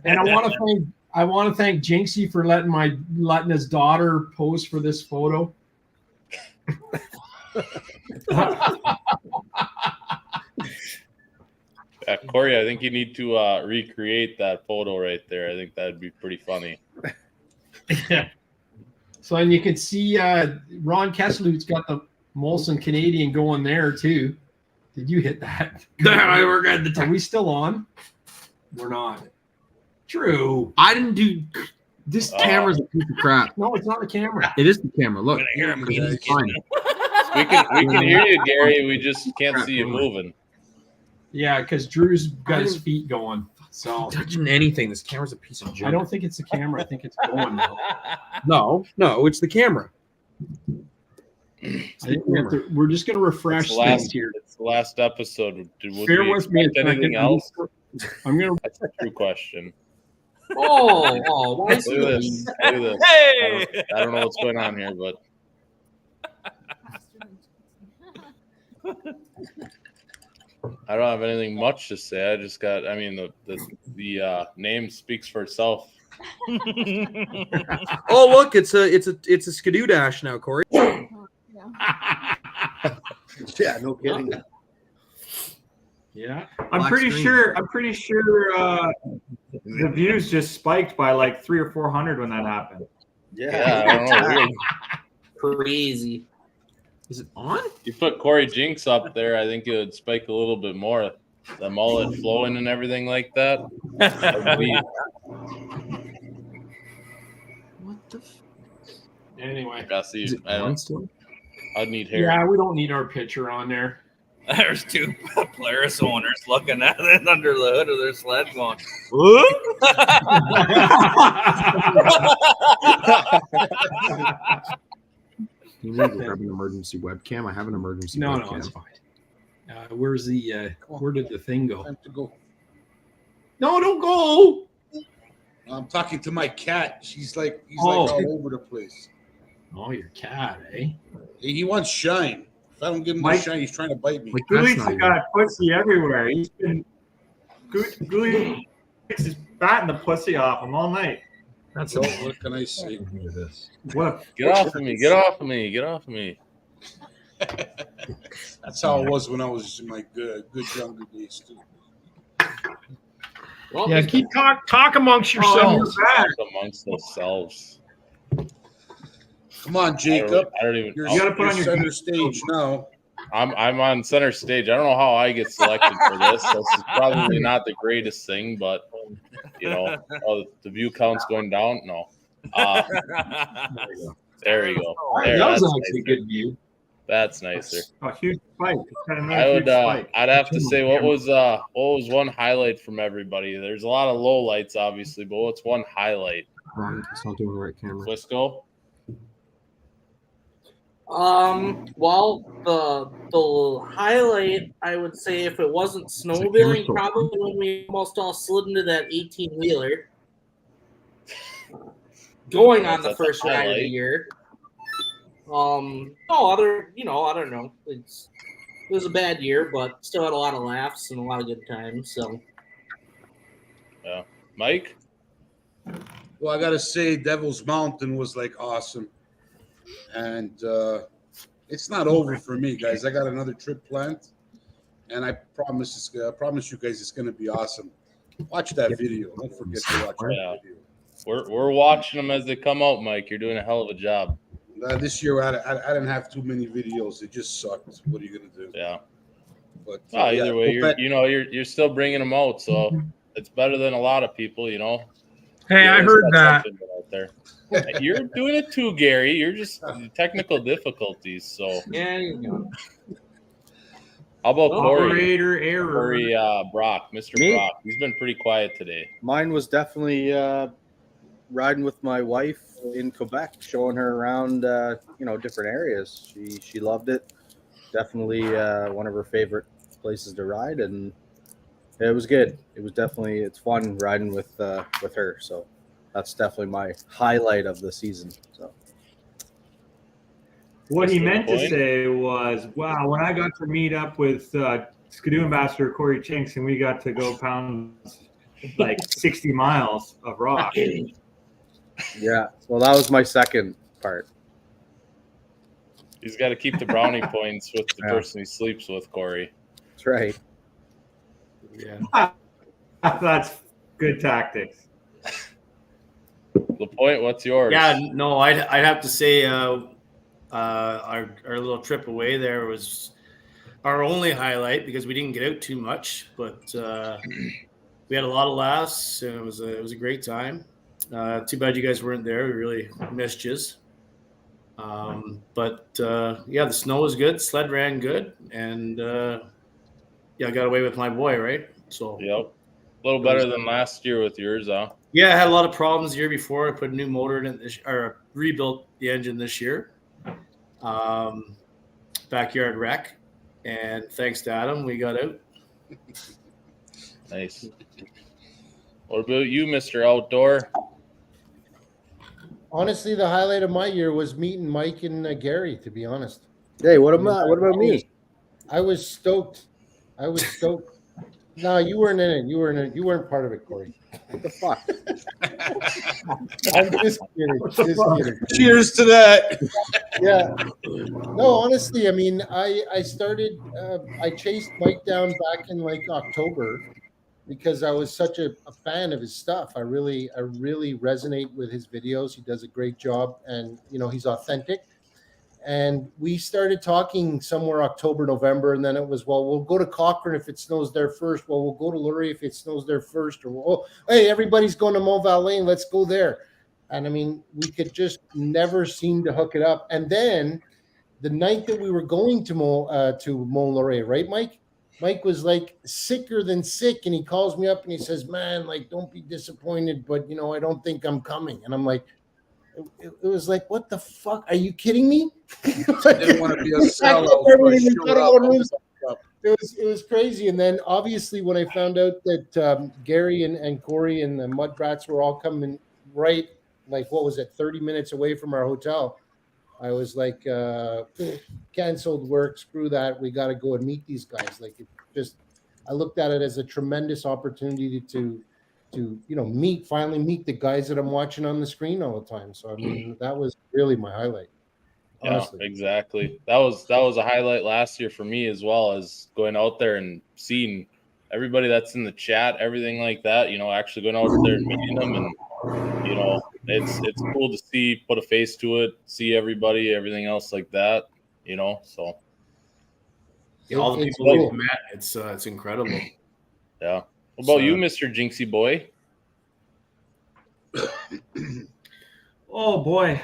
And I want to thank Jinxie for letting his daughter pose for this photo. Corey, I think you need to recreate that photo right there. I think that'd be pretty funny. So, and you can see Ron Kesselute's got the Molson Canadian going there too. Did you hit that? We're good. Are we still on? We're not. True. I didn't do. This camera's a piece of crap. No, it's not the camera. It is the camera. Look. We can hear you, Gary. We just can't see you moving. Yeah, because Drew's got his feet going. So touching anything. This camera's a piece of junk. I don't think it's the camera. I think it's going now. No, it's the camera. I think we're just going to refresh things here. It's the last episode. Bear with me. Anything else? I'm going to. That's a true question. Oh, why is Look at this. Hey! I don't know what's going on here, but. I don't have anything much to say. I just got. I mean, the name speaks for itself. Oh, look! It's a Skidoo Dash now, Corey. Yeah, no kidding. Yeah, I'm pretty sure the views just spiked by like 300 or 400 when that happened. Yeah, I don't know. Crazy. Is it on? You put Corey Jinx up there, I think it would spike a little bit more. The mullet flowing and everything like that. What the? Anyway. I'd need hair. Yeah, we don't need our picture on there. There's two Polaris owners looking at it under the hood of their sled going, You need to grab an emergency webcam. I have an emergency No, webcam. it's fine. Where's the where did the thing go? Time to go. No, don't go. I'm talking to my cat. He's like all over the place. Oh, your cat, eh? He wants shine. If I don't give him the shine, he's trying to bite me. Gooley's got pussy everywhere. He's been Gooley is batting the pussy off him all night. That's what can I say? What? Get off of me! Get off of me! Get off of me! That's how it was when I was in my good younger days too. Well, yeah, keep talk amongst yourselves. Amongst themselves. Come on, Jacob. I don't even. You got to put on your center stage now. I'm on center stage. I don't know how I get selected for this. This is probably not the greatest thing, but the view count's going down. No. There you go. There, that was that's actually a good view. That's nicer. A huge spike. I'd have to say what was one highlight from everybody. There's a lot of low lights, obviously, but what's one highlight? It's not doing the right camera. Wisco? Well, the highlight, I would say, if it wasn't snowmobiling, probably when we almost all slid into that 18-wheeler. Going on the first ride of the year. I don't know. It was a bad year, but still had a lot of laughs and a lot of good times. So, yeah, Mike. Well, I gotta say, Devil's Mountain was like awesome, and it's not over for me, guys. I got another trip planned, and I promise you guys it's gonna be awesome. Watch that video. Don't forget to watch that video. We're watching them as they come out, Mike. You're doing a hell of a job. This year, I didn't have too many videos. It just sucked. What are you gonna do? Yeah. But either way, you're still bringing them out, so it's better than a lot of people, Hey, I heard that. Out there. You're doing it too, Gary. You're just technical difficulties. So yeah, you go. How about Corey? Operator error. Corey Brock, Mr. Brock. He's been pretty quiet today. Mine was definitely riding with my wife in Quebec, showing her around, different areas. She loved it. Definitely one of her favorite places to ride, and it was good. It's fun riding with her. So that's definitely my highlight of the season. So what he meant to say was, wow, when I got to meet up with Skidoo Ambassador Corey Chinks, and we got to go pound like 60 miles of rock. Yeah, well, that was my second part. He's got to keep the brownie points with the person he sleeps with, Corey. That's right. Yeah, that's good tactics. The point. What's yours? Yeah, no, I'd have to say our little trip away there was our only highlight because we didn't get out too much, but we had a lot of laughs and it was a great time. Too bad you guys weren't there. We really missed yous. But the snow was good. Sled ran good, and I got away with my boy, right? So yep, a little better than last year with yours, huh? Yeah, I had a lot of problems the year before. I put a new motor in or rebuilt the engine this year. Backyard wreck, and thanks to Adam, we got out. Nice. What about you, Mr. Outdoor? Honestly, the highlight of my year was meeting Mike and Gary, to be honest. Hey, what about me? I was stoked. No, you weren't in it. You weren't part of it, Corey. What the fuck? I'm just kidding. Cheers to that. Yeah. No, honestly, I mean, I started, I chased Mike down back in like October because I was such a fan of his stuff. I really resonate with his videos. He does a great job, and he's authentic. And we started talking somewhere October, November, and then it was, well, we'll go to Cochrane if it snows there first. Well, we'll go to Lurie if it snows there first. Or, hey, everybody's going to Mont Valais. Let's go there. And I mean, we could just never seem to hook it up. And then the night that we were going to Mont-Laurier, right, Mike? Mike was like sicker than sick, and he calls me up and he says, "Man, like, don't be disappointed, but I don't think I'm coming." And I'm like, it was like, what the fuck? Are you kidding me? I didn't want to be a sellout. It was crazy. And then obviously when I found out that Gary and Corey and the Mudbrats were all coming right, like, what was it, 30 minutes away from our hotel, I was like, canceled work, screw that. We got to go and meet these guys. Like, I looked at it as a tremendous opportunity to finally meet the guys that I'm watching on the screen all the time. So, I mean, that was really my highlight. Honestly. Yeah, exactly. That was a highlight last year for me, as well as going out there and seeing everybody that's in the chat, everything like that, actually going out there and meeting them. And, it's cool to see, put a face to it, see everybody, everything else like that, so. All the people we've met, it's incredible. Yeah. What about you, Mr. Jinksyboy? Oh boy.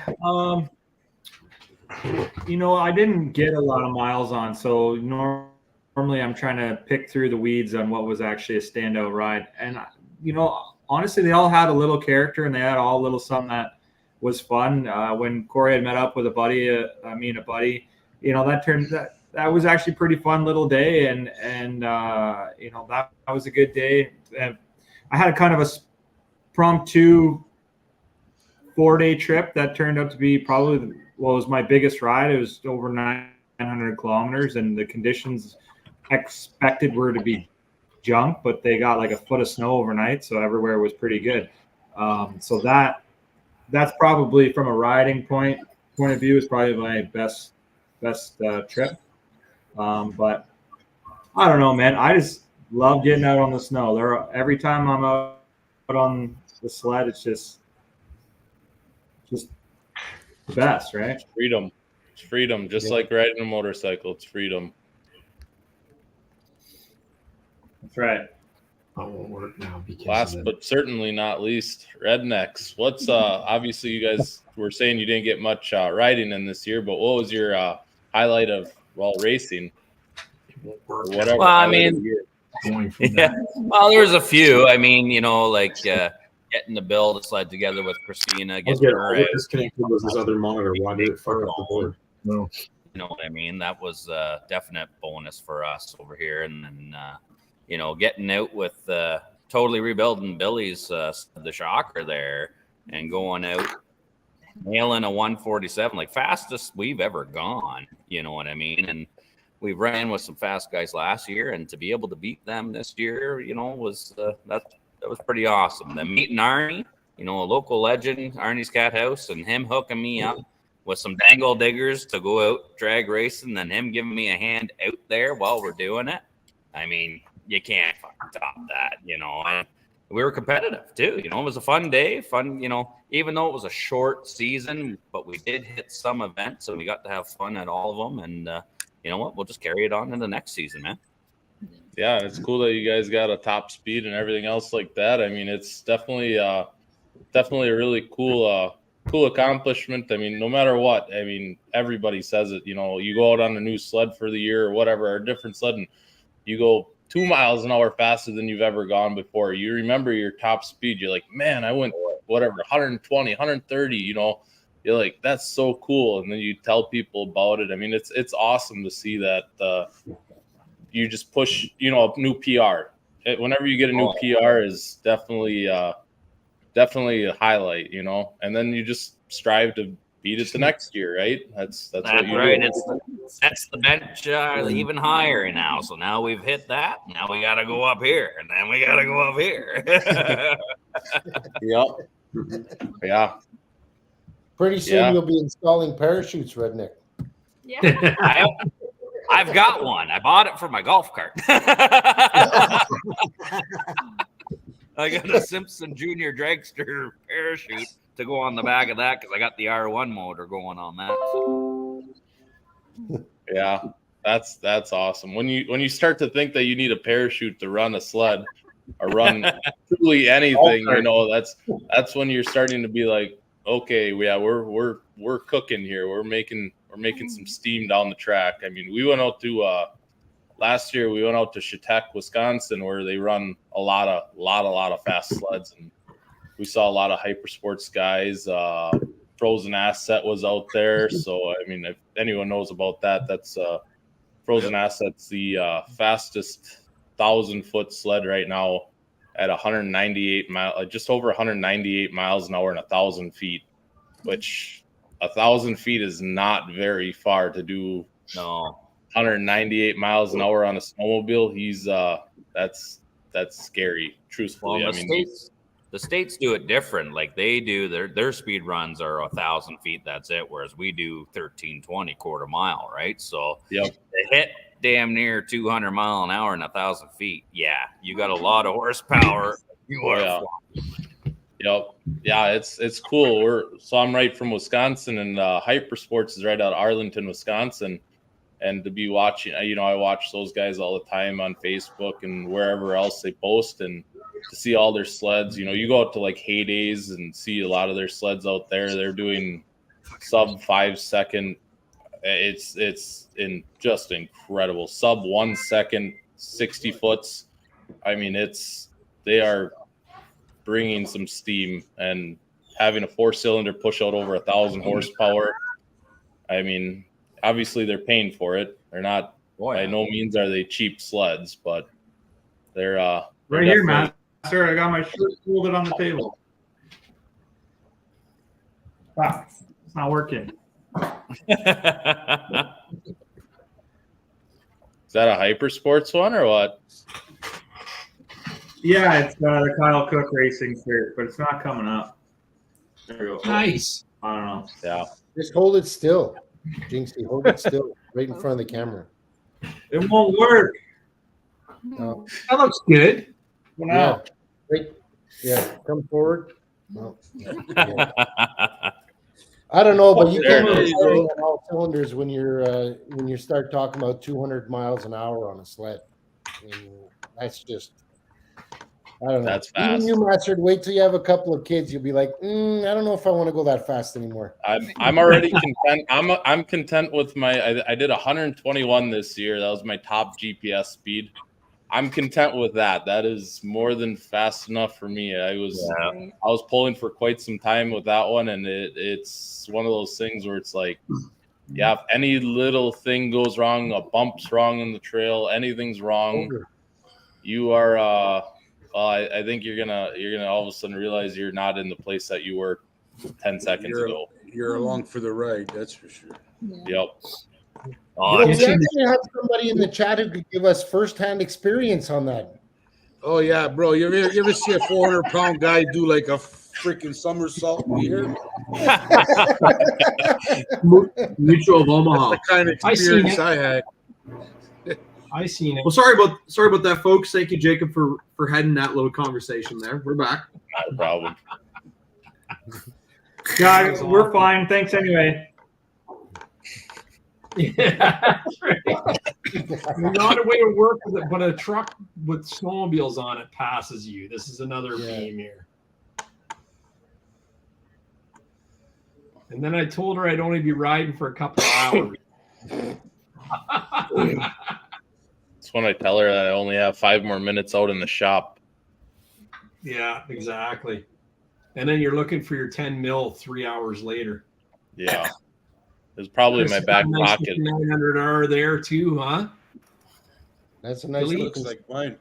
I didn't get a lot of miles on, so normally I'm trying to pick through the weeds on what was actually a standout ride. And, honestly, they all had a little character, and they had all a little something that was fun. When Corey had met up with a buddy, that was actually a pretty fun little day. And that was a good day. And I had a kind of a impromptu 4-day trip that turned out to be probably was my biggest ride. It was over 900 kilometers, and the conditions expected were to be junk, but they got like a foot of snow overnight, so everywhere was pretty good. So that's probably, from a riding point of view, is probably my best trip. But I don't know, man. I just love getting out on the snow. Every time I'm out on the sled, it's just the best, right? Freedom. It's freedom. Just like riding a motorcycle, it's freedom. That's right. That won't work now. Last but certainly not least, Rednecks. What's obviously you guys were saying you didn't get much riding in this year, but what was your highlight of racing? Or whatever. Well, I mean, well, there was a few. I mean, getting to build a sled together with Christina. Disconnected was this other monitor. Why did it fuck up the board? No. You know what I mean? That was a definite bonus for us over here. And then, getting out with totally rebuilding Billy's the shocker there and going out nailing a 147, like fastest we've ever gone. You know what I mean? And we ran with some fast guys last year, and to be able to beat them this year, was that was pretty awesome. Then meeting Arnie, a local legend, Arnie's Cat House, and him hooking me up with some dangle diggers to go out drag racing, and him giving me a hand out there while we're doing it. I mean, you can't fucking top that, And we were competitive too. It was a fun day, even though it was a short season, but we did hit some events and we got to have fun at all of them. And you know what? We'll just carry it on into the next season, man. Yeah, it's cool that you guys got a top speed and everything else like that. I mean, it's definitely a really cool accomplishment. I mean, no matter what, I mean, everybody says it. You go out on a new sled for the year or whatever, or a different sled, and you go 2 miles an hour faster than you've ever gone before. You remember your top speed. You're like, man, I went whatever 120, 130. You're like, that's so cool. And then you tell people about it. I mean, it's awesome to see that. You just push, a new PR. Whenever you get a new PR is definitely a highlight, and then you just strive to beat it the next year, right? That's what you right. do. It sets the bench even higher now. So now we've hit that. Now we got to go up here, and then we got to go up here. Yep. Yeah. Pretty soon you'll be installing parachutes, Redneck. Yeah. I've got one. I bought it for my golf cart. I got a Simpson Junior Dragster parachute to go on the back of that because I got the R1 motor going on that. So. Yeah, that's awesome. When you start to think that you need a parachute to run a sled or run truly anything, that's when you're starting to be like, okay, yeah, we're cooking here. We're making some steam down the track. I mean, we went out to last year. We went out to Chautauqua, Wisconsin, where they run a lot of fast sleds, and we saw a lot of Hypersports guys. Frozen Asset was out there, so I mean, if anyone knows about that, that's Frozen Asset's the fastest 1,000-foot sled right now at 198 miles, just over 198 miles an hour and 1,000 feet, which 1,000 feet is not very far to do. No, 198 miles an hour on a snowmobile. He's that's scary. Truthfully, well, I mean, the states do it different. Like they do their speed runs are 1,000 feet. That's it. Whereas we do 1320 quarter mile, right? So yep, they hit damn near 200 mile an hour and 1,000 feet. Yeah, you got a lot of horsepower. You are. Yep. Yeah, it's cool. So I'm right from Wisconsin, and Hypersports is right out of Arlington, Wisconsin. And to be watching, I watch those guys all the time on Facebook and wherever else they post, and to see all their sleds. You go out to like Heydays and see a lot of their sleds out there. They're doing sub 5 second. It's just incredible. Sub 1 second, 60 foots. I mean, they are bringing some steam and having a 4-cylinder push out over 1,000 horsepower. I mean, obviously they're paying for it. They're not, by no means are they cheap sleds, but they're right here, Master. I got my shirt folded on the table. Ah, it's not working. Is that a Hypersports one or what? Yeah, it's the Kyle Cook Racing shirt, but it's not coming up. There we go. Nice. I don't know. Yeah. Just hold it still. Jinxie, hold it still right in front of the camera. It won't work. No. That looks good. Yeah. Right. Yeah. Come forward. No. Yeah. I don't know, but you can't be on all cylinders when you start talking about 200 miles an hour on a sled. I mean, that's just, I don't know. That's fast. Even you, Master, wait till you have a couple of kids. You'll be like, I don't know if I want to go that fast anymore. I'm already content. I'm content with I did 121 this year. That was my top GPS speed. I'm content with that. That is more than fast enough for me. I was pulling for quite some time with that one, and it's one of those things where it's like, yeah, if any little thing goes wrong, a bump's wrong in the trail, anything's wrong, you are. I think you're gonna all of a sudden realize you're not in the place that you were 10 seconds ago. You're along for the ride, that's for sure. Yep. We actually have somebody in the chat who could give us firsthand experience on that. Oh yeah, bro. You ever see a 400-pound guy do like a freaking somersault in the air? Mutual of Omaha. That's the kind of experience I had. I seen it. Well, sorry about that, folks. Thank you, Jacob, for heading that little conversation there. We're back. Not a problem. Guys, we're fine. Thanks anyway. Yeah, not a way to work with it, but a truck with snowmobiles on it passes you. This is another meme here. And then I told her I'd only be riding for a couple of hours. That's when I tell her that I only have 5 more minutes out in the shop. Yeah, exactly. And then you're looking for your 10 mil 3 hours later. Yeah. It's probably in my back pocket. 900 hour there too, huh? That's a nice looks like mine.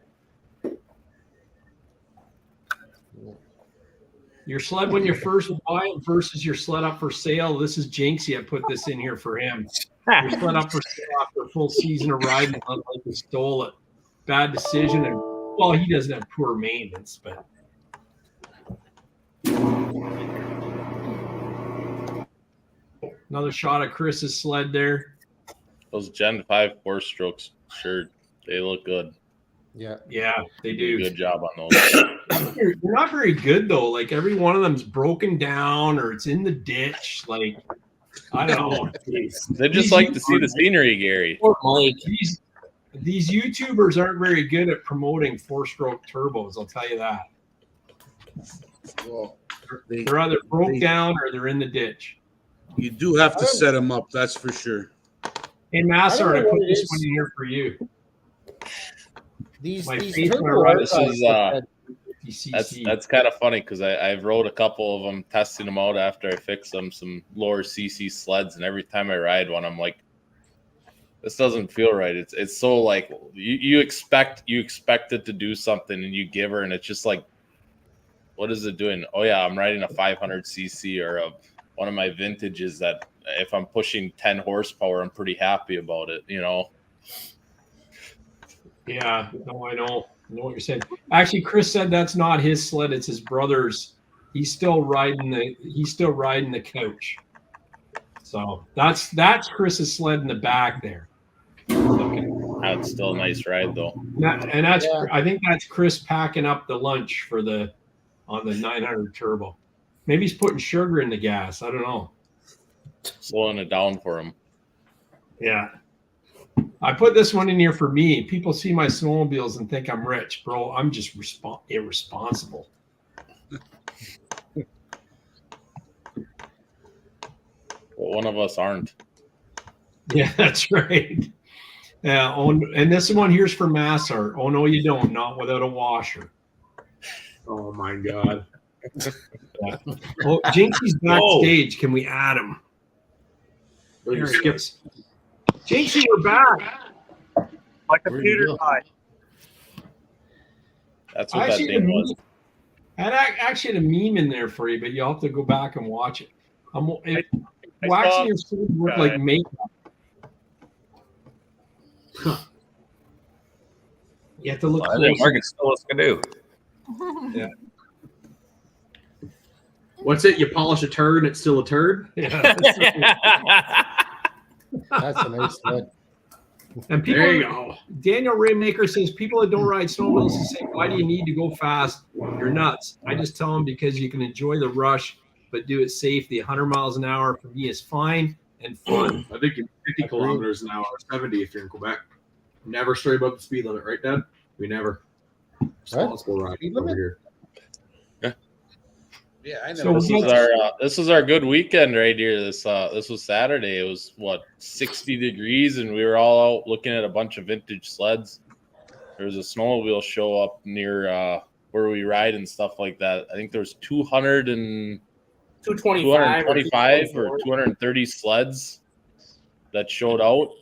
Your sled when you first buy it versus your sled up for sale. This is Jinxie. I put this in here for him. Your sled up for sale after a full season of riding, like he stole it. Bad decision, and well, he doesn't have poor maintenance, but. Another shot of Chris's sled there. Those Gen 5 4-strokes, sure, they look good. Yeah. Yeah, they do. Good job on those. They're not very good, though. Like, every one of them's broken down or it's in the ditch. Like, I don't know. They just like to see the scenery, Gary. These YouTubers aren't very good at promoting 4-stroke turbos, I'll tell you that. Well, They're either broke down or they're in the ditch. You do have to set them up, that's for sure. Hey, Massard, I know put what it this is. one in here for you. These My these face turbo when I ride archives This is CC. that's kind of funny because I've rode a couple of them, testing them out after I fixed them, some lower CC sleds, and every time I ride one, I'm like, this doesn't feel right. It's so like you expect it to do something, and you give her, and it's just like, what is it doing? Oh yeah, I'm riding a 500 cc or one of my vintages that if I'm pushing 10 horsepower, I'm pretty happy about it, you know. Yeah, no, I know what you're saying. Actually, Chris said that's not his sled; it's his brother's. He's still riding the couch. So that's Chris's sled in the back there. That's still a nice ride though. And that's I think that's Chris packing up the lunch on the 900 turbo. Maybe he's putting sugar in the gas. I don't know. Slowing it down for him. Yeah. I put this one in here for me. People see my snowmobiles and think I'm rich, bro. I'm just irresponsible. Well, one of us aren't. Yeah, that's right. Yeah. And this one here's for Massart. Oh no, you don't. Not without a washer. Oh my god. Yeah. Oh, Jinksy's backstage. Can we add him? Here he skips. Jinksy, you're back. My computer died. That's what that thing was. I actually had a meme in there for you, but you'll have to go back and watch it. Waxing your skin look like makeup. You have to look I think close. Mark still has to do. Yeah. What's it? You polish a turd, it's still a turd? Yeah. That's a nice sled. And people, There you go. Daniel Raymaker says people that don't ride snowmobiles say, "Why do you need to go fast? You're nuts." I just tell them because you can enjoy the rush, but do it safely. 100 miles an hour for me is fine and fun. I think 50 kilometers an hour, 70 if you're in Quebec. Never stray above the speed limit, right, Dad? We never. Responsible riding over here. Yeah, I So know. This is our good weekend right here. This was Saturday. It was 60 degrees, and we were all out looking at a bunch of vintage sleds. There was a snowmobile show up near where we ride and stuff like that. I think there was 225 or 230 sleds that showed out,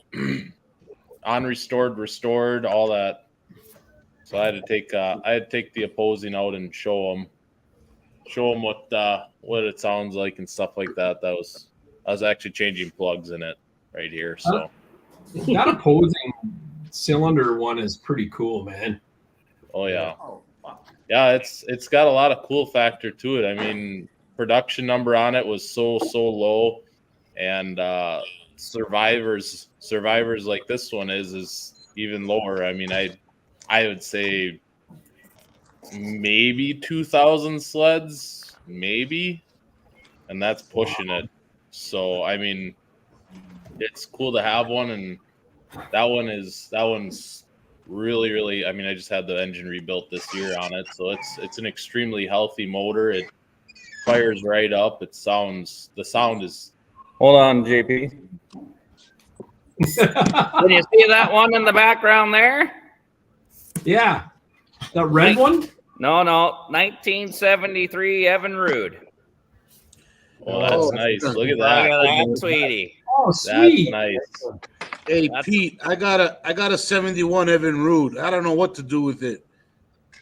restored, all that. So I had to take the opposing out and show them what it sounds like and stuff like that. I was actually changing plugs in it right here. So that opposing cylinder one is pretty cool, man. Oh yeah. Yeah, it's got a lot of cool factor to it. I mean, production number on it was so low, and survivors like this one is even lower. I mean, I would say maybe 2,000 sleds, maybe, and that's pushing it. So I mean, it's cool to have one, and that one's really. I mean, I just had the engine rebuilt this year on it, so it's an extremely healthy motor. It fires right up. The sound is. Hold on, JP. Can you see that one in the background there? Yeah. That red one? No, 1973 Evan Rude. Oh, that's nice. Look at that. Look at that, sweetie. Oh, sweet. That's nice. Hey, Pete, I got a 71 Evan Rude. I don't know what to do with it.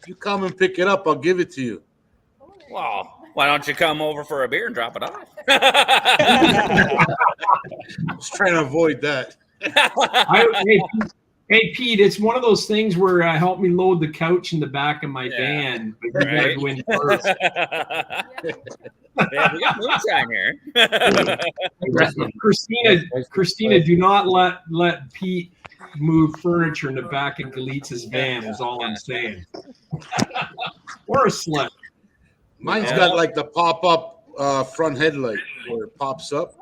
You come and pick it up, I'll give it to you. Well, why don't you come over for a beer and drop it off? I was trying to avoid that. Hey, Pete, it's one of those things where help me load the couch in the back of my van. But you gotta go in first. Yeah, we got moonshine here. Christina, do not let Pete move furniture in the back of Galitz's van is all I'm saying. Or a sled. Mine's got like the pop-up front headlight where it pops up.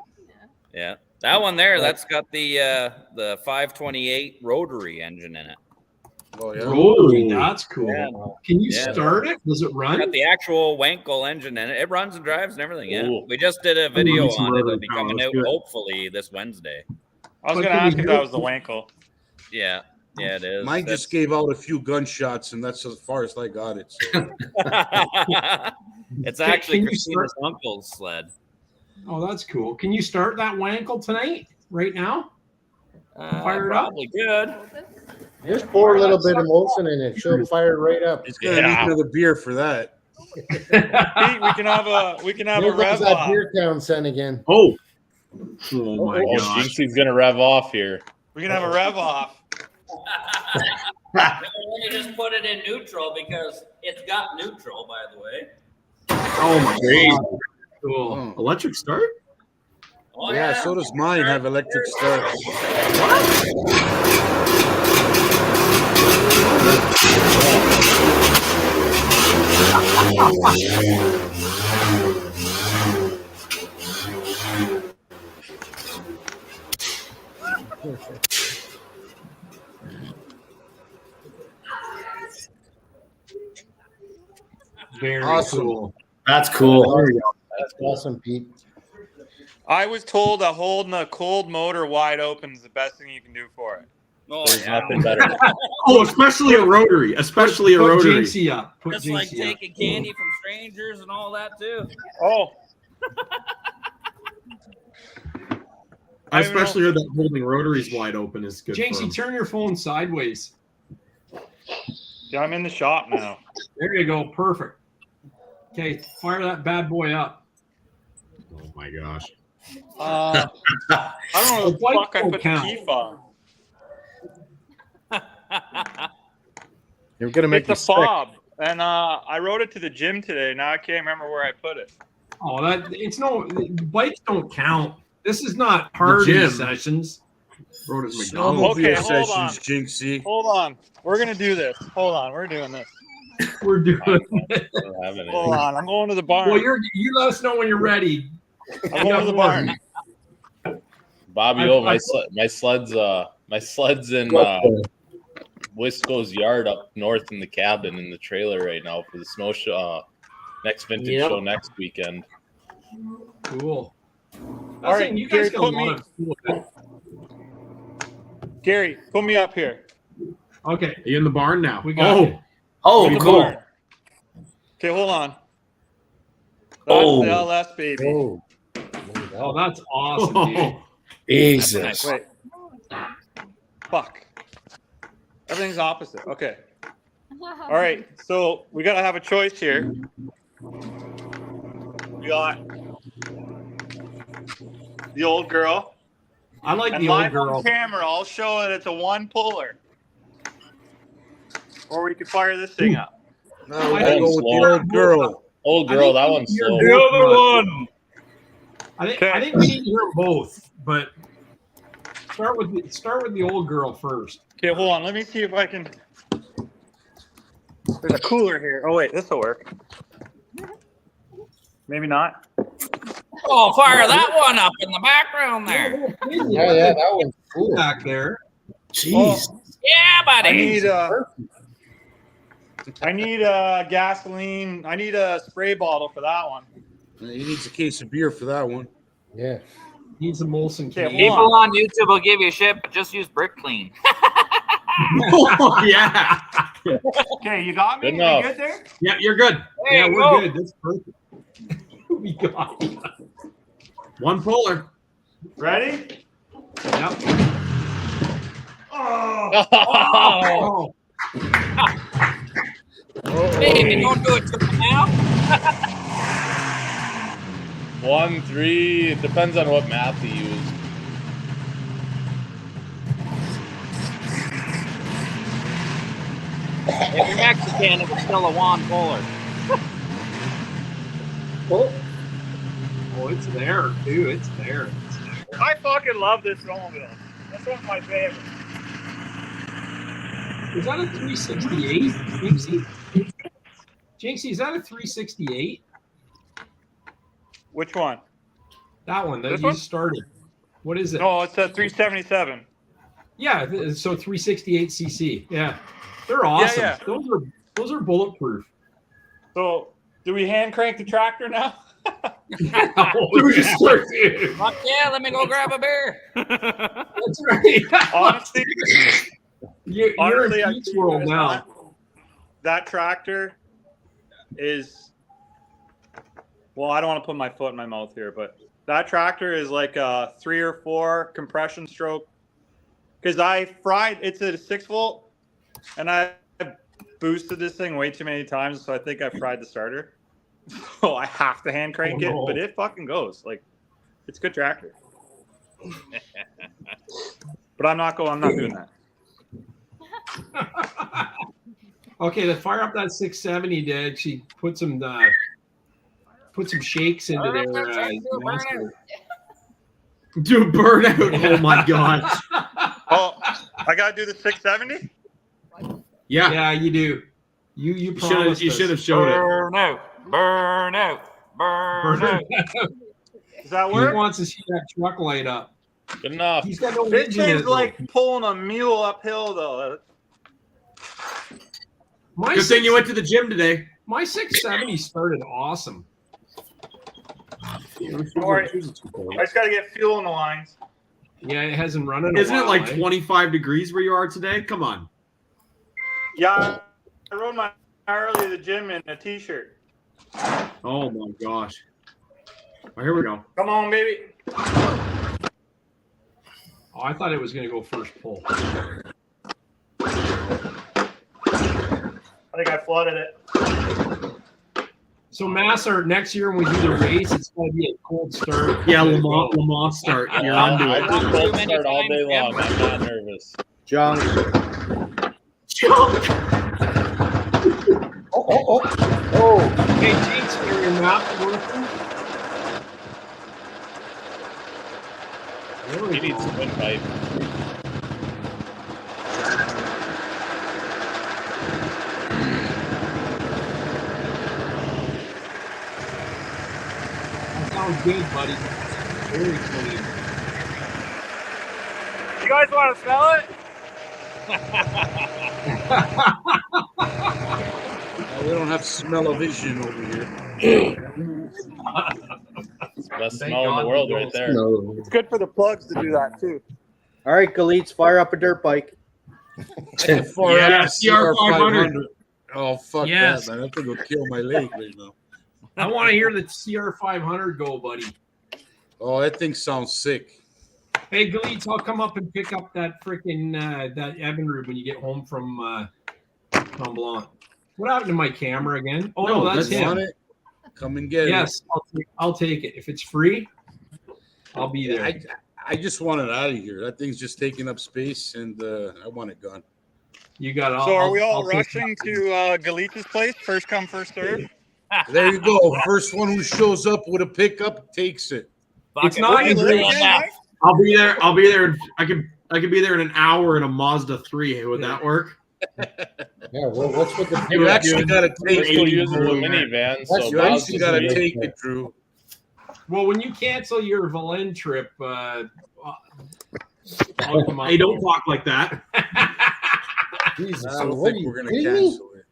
Yeah. That one there, that's got the 528 rotary engine in it. Oh yeah. Rotary, that's cool. Yeah. Can you start it? Does it run? Got the actual Wankel engine in it. It runs and drives and everything. Yeah, Ooh. we just did a video need some on it. It'll rotary be power. coming That's out good. hopefully this Wednesday. I was going to ask if that was the Wankel. Yeah, it is. Mine just gave out a few gunshots, and that's as far as I got it. So. It's actually Can you Christina's uncle's sled. Oh, that's cool. Can you start that Wankel tonight? Right now? Fire it up. Probably good. Just pour a little bit of Molson in it. She'll fire it right up. He's gonna need another beer for that. Pete, we can have a There rev goes that off. beer town son again. Oh my Oh, gosh. Jinksy's gonna rev off here. We can have a rev off. Let me just put it in neutral because it's got neutral, by the way. Oh my god. Cool. Electric start? Oh, Yeah, so does mine have electric start. Very Awesome. cool. That's cool. That's awesome, Pete. I was told that holding a cold motor wide open is the best thing you can do for it. Oh, There's yeah. nothing better. Oh, especially a rotary. Especially a Put rotary. Jinxie up. Put Just like Jinxie up. taking candy from strangers and all that too. Oh, I especially heard that holding rotaries wide open is good. Jinxie, turn your phone sideways. yeah, I'm in the shop now. There you go. Perfect. Okay, fire that bad boy up. Oh my gosh. I don't know The what the fuck I don't put count. the key fob. You're gonna make It's me a sick. fob, and I rode it to the gym today. Now I can't remember where I put it. Oh, bikes don't count. This is not party gym. sessions. Rode at McDonald's. Okay, Snowmobile hold Sessions, on. Jinxie. Hold on, we're gonna do this. Hold on, we're doing this. We're doing. I don't have any. Hold on, I'm going to the barn. Well, you let us know when you're ready. I'm going to the barn. Bobby, my sled's in Wisco's yard up north in the cabin in the trailer right now for the snow show. Next vintage show next weekend. Cool. All right, you guys Gary, got a lot of cool. Gary, put me up here. Okay, Are you in the barn now? we got it. Oh, cool. Okay, hold on. That's Oh. the LS baby. Oh, Oh, that's awesome, dude. Jesus. Wait. Fuck. Everything's opposite. Okay. All right. So we gotta have a choice here. We got the old girl. I like And the old live girl. on camera, I'll show that it's a one puller. Or we could fire this thing up. No, we're gonna go with the old girl. Old girl, that one's slow. The other one. I think we need to hear both, but start with the old girl first. Okay, hold on. Let me see if I can. There's a cooler here. Oh wait, this will work. Maybe not. Oh, fire that one up in the background there. yeah, that one's cool. Back there. Jeez. Yeah, buddy. I need gasoline. I need a spray bottle for that one. He needs a case of beer for that one. Yeah. Needs a Molson. Okay, People on YouTube will give you shit, but just use Brick Clean. Oh, yeah. Okay, you got me? Good You enough. good there? Yeah, you're good. There Yeah, you we're go. good. That's perfect. We got it. One puller. Ready? Yep. Oh. Baby, don't do it to me now. 1, 3. It depends on what math you use. If you're Mexican, it was still a Juan puller. Oh, it's there, too. It's there. I fucking love this snowmobile. That's one of my favorites. Is that a 368? Jinxie? Jinxie, is that a 368? Which one? That one that This you one? started. What is it? No, it's a 377. Yeah, so 368cc. Yeah. They're awesome. Yeah. Those are bulletproof. So, do we hand crank the tractor now? Fuck yeah, let me go grab a beer. That's right. Honestly, you're in Pete's world now. That tractor is, well, I don't want to put my foot in my mouth here, but that tractor is like a 3 or 4 compression stroke. Because I fried, it's a 6-volt, and I boosted this thing way too many times, so I think I fried the starter. So I have to hand crank it, but it fucking goes. Like, it's a good tractor. But I'm not doing that. Okay, to fire up that 670 to actually put some shakes into there. Do a burnout. Oh my god. Oh, I gotta do the 670? Yeah, you do. You should have showed it. Burn out. Does that work? He wants to see that truck light up. Good enough. He's got no This engine in thing's it, like though. pulling a mule uphill, though. Good thing you went to the gym today. My 670 started awesome. All right. I just got to get fuel in the lines. Yeah, it hasn't run in a Isn't while, it like eh? 25 degrees where you are today? Come on. Yeah, I rode my Harley to the gym in a t-shirt. Oh my gosh. Oh, here we go. Come on, baby. Oh, I thought it was going to go first pull. I think I flooded it. So, Massar, next year when we do the race, it's going to be a cold start. Yeah, Lamont start. You're onto I it. just cold start all day long. I'm not nervous. Junk. Oh. Hey, Jinx, are your map working? He needs some windpipe. That sounds good, buddy. Very clean. You guys want to smell it? We don't have smell-o-vision over here. It's the best smell in the world right there. No. It's good for the plugs to do that, too. All right, Galeets, fire up a dirt bike. CR500. Oh, fuck Yes. that, man. I think it'll kill my leg right now. I want to hear the CR500 go, buddy. Oh, that thing sounds sick. Hey, Galeets, I'll come up and pick up that freaking that Evinrude when you get home from Mont Blanc. What happened to my camera again? Oh, no, that's him. On it. Come and get it. Yes, I'll take it. If it's free, I'll be there. I just want it out of here. That thing's just taking up space, and I want it gone. You got it. So are we all rushing to Galeet's place? First come, first serve? There you go. First one who shows up with a pickup takes it. It's not even I'll be there. I could be there in an hour in a Mazda 3. Would that work? Yeah, well, what's with the You actually got to take We're it. using the minivan, so You actually got to take it, Drew. Well, when you cancel your Valen trip, I'll come up. Hey, don't talk like that. Jesus, I don't what think are we're you going to kidding me? cancel it.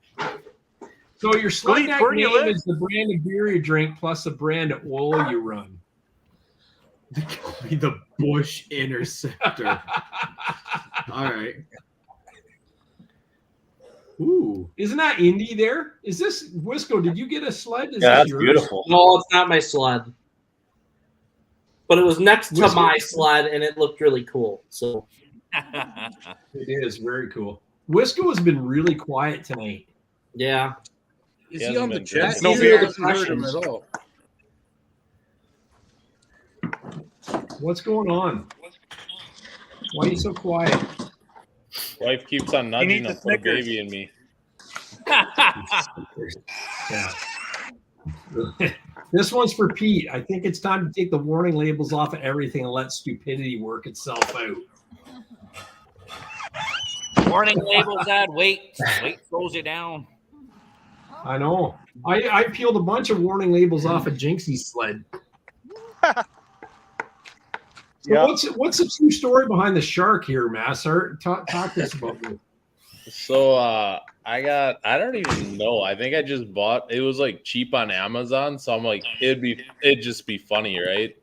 So your sled Galeets, deck where do you name live? is the brand of beer you drink plus the brand of oil you run. Be the Bush Interceptor. All right. Ooh. Isn't that Indy there? Is this Wisco? Did you get a sled? Is Yeah, this that's yours? beautiful. No, it's not my sled. But it was next to Wisco? my sled, and it looked really cool. So It is very cool. Wisco has been really quiet tonight. yeah. Is He he on hasn't the been chat? drinking. No, These are I the haven't heard him questions. at all. What's going on? Why are you so quiet? Wife keeps on nudging needs to a put a Snickers. baby in me. Yeah. This one's for Pete. I think it's time to take the warning labels off of everything and let stupidity work itself out. Warning labels add weight. Weight slows you down. I know. I peeled a bunch of warning labels off of Jinksy's sled. So Yeah. what's the true story behind the shark here, Massar? Talk to us about it. So I don't even know. I think I just bought it was like cheap on Amazon, so I'm like it'd just be funny, right?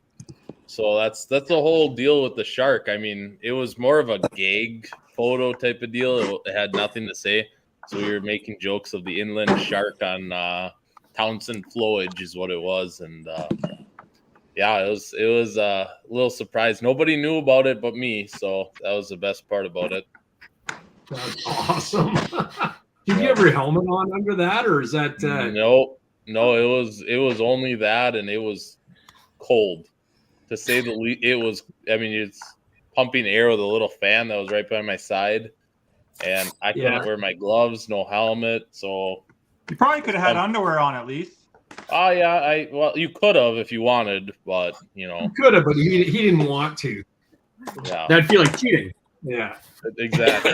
So that's the whole deal with the shark. I mean, it was more of a gag photo type of deal. It had nothing to say. So we were making jokes of the inland shark on Townsend Flowage is what it was, and yeah, it was a little surprise. Nobody knew about it but me, so that was the best part about it. That's awesome. Did you have your helmet on under that, or is that? No, it was only that, and it was cold, to say the least. It was. I mean, it's pumping air with a little fan that was right by my side, and I couldn't wear my gloves, no helmet, so You probably could have had underwear on at least. Oh yeah, well, you could have if you wanted, but you know, You could have, but he didn't want to. Yeah, That'd feel like cheating. Yeah, exactly.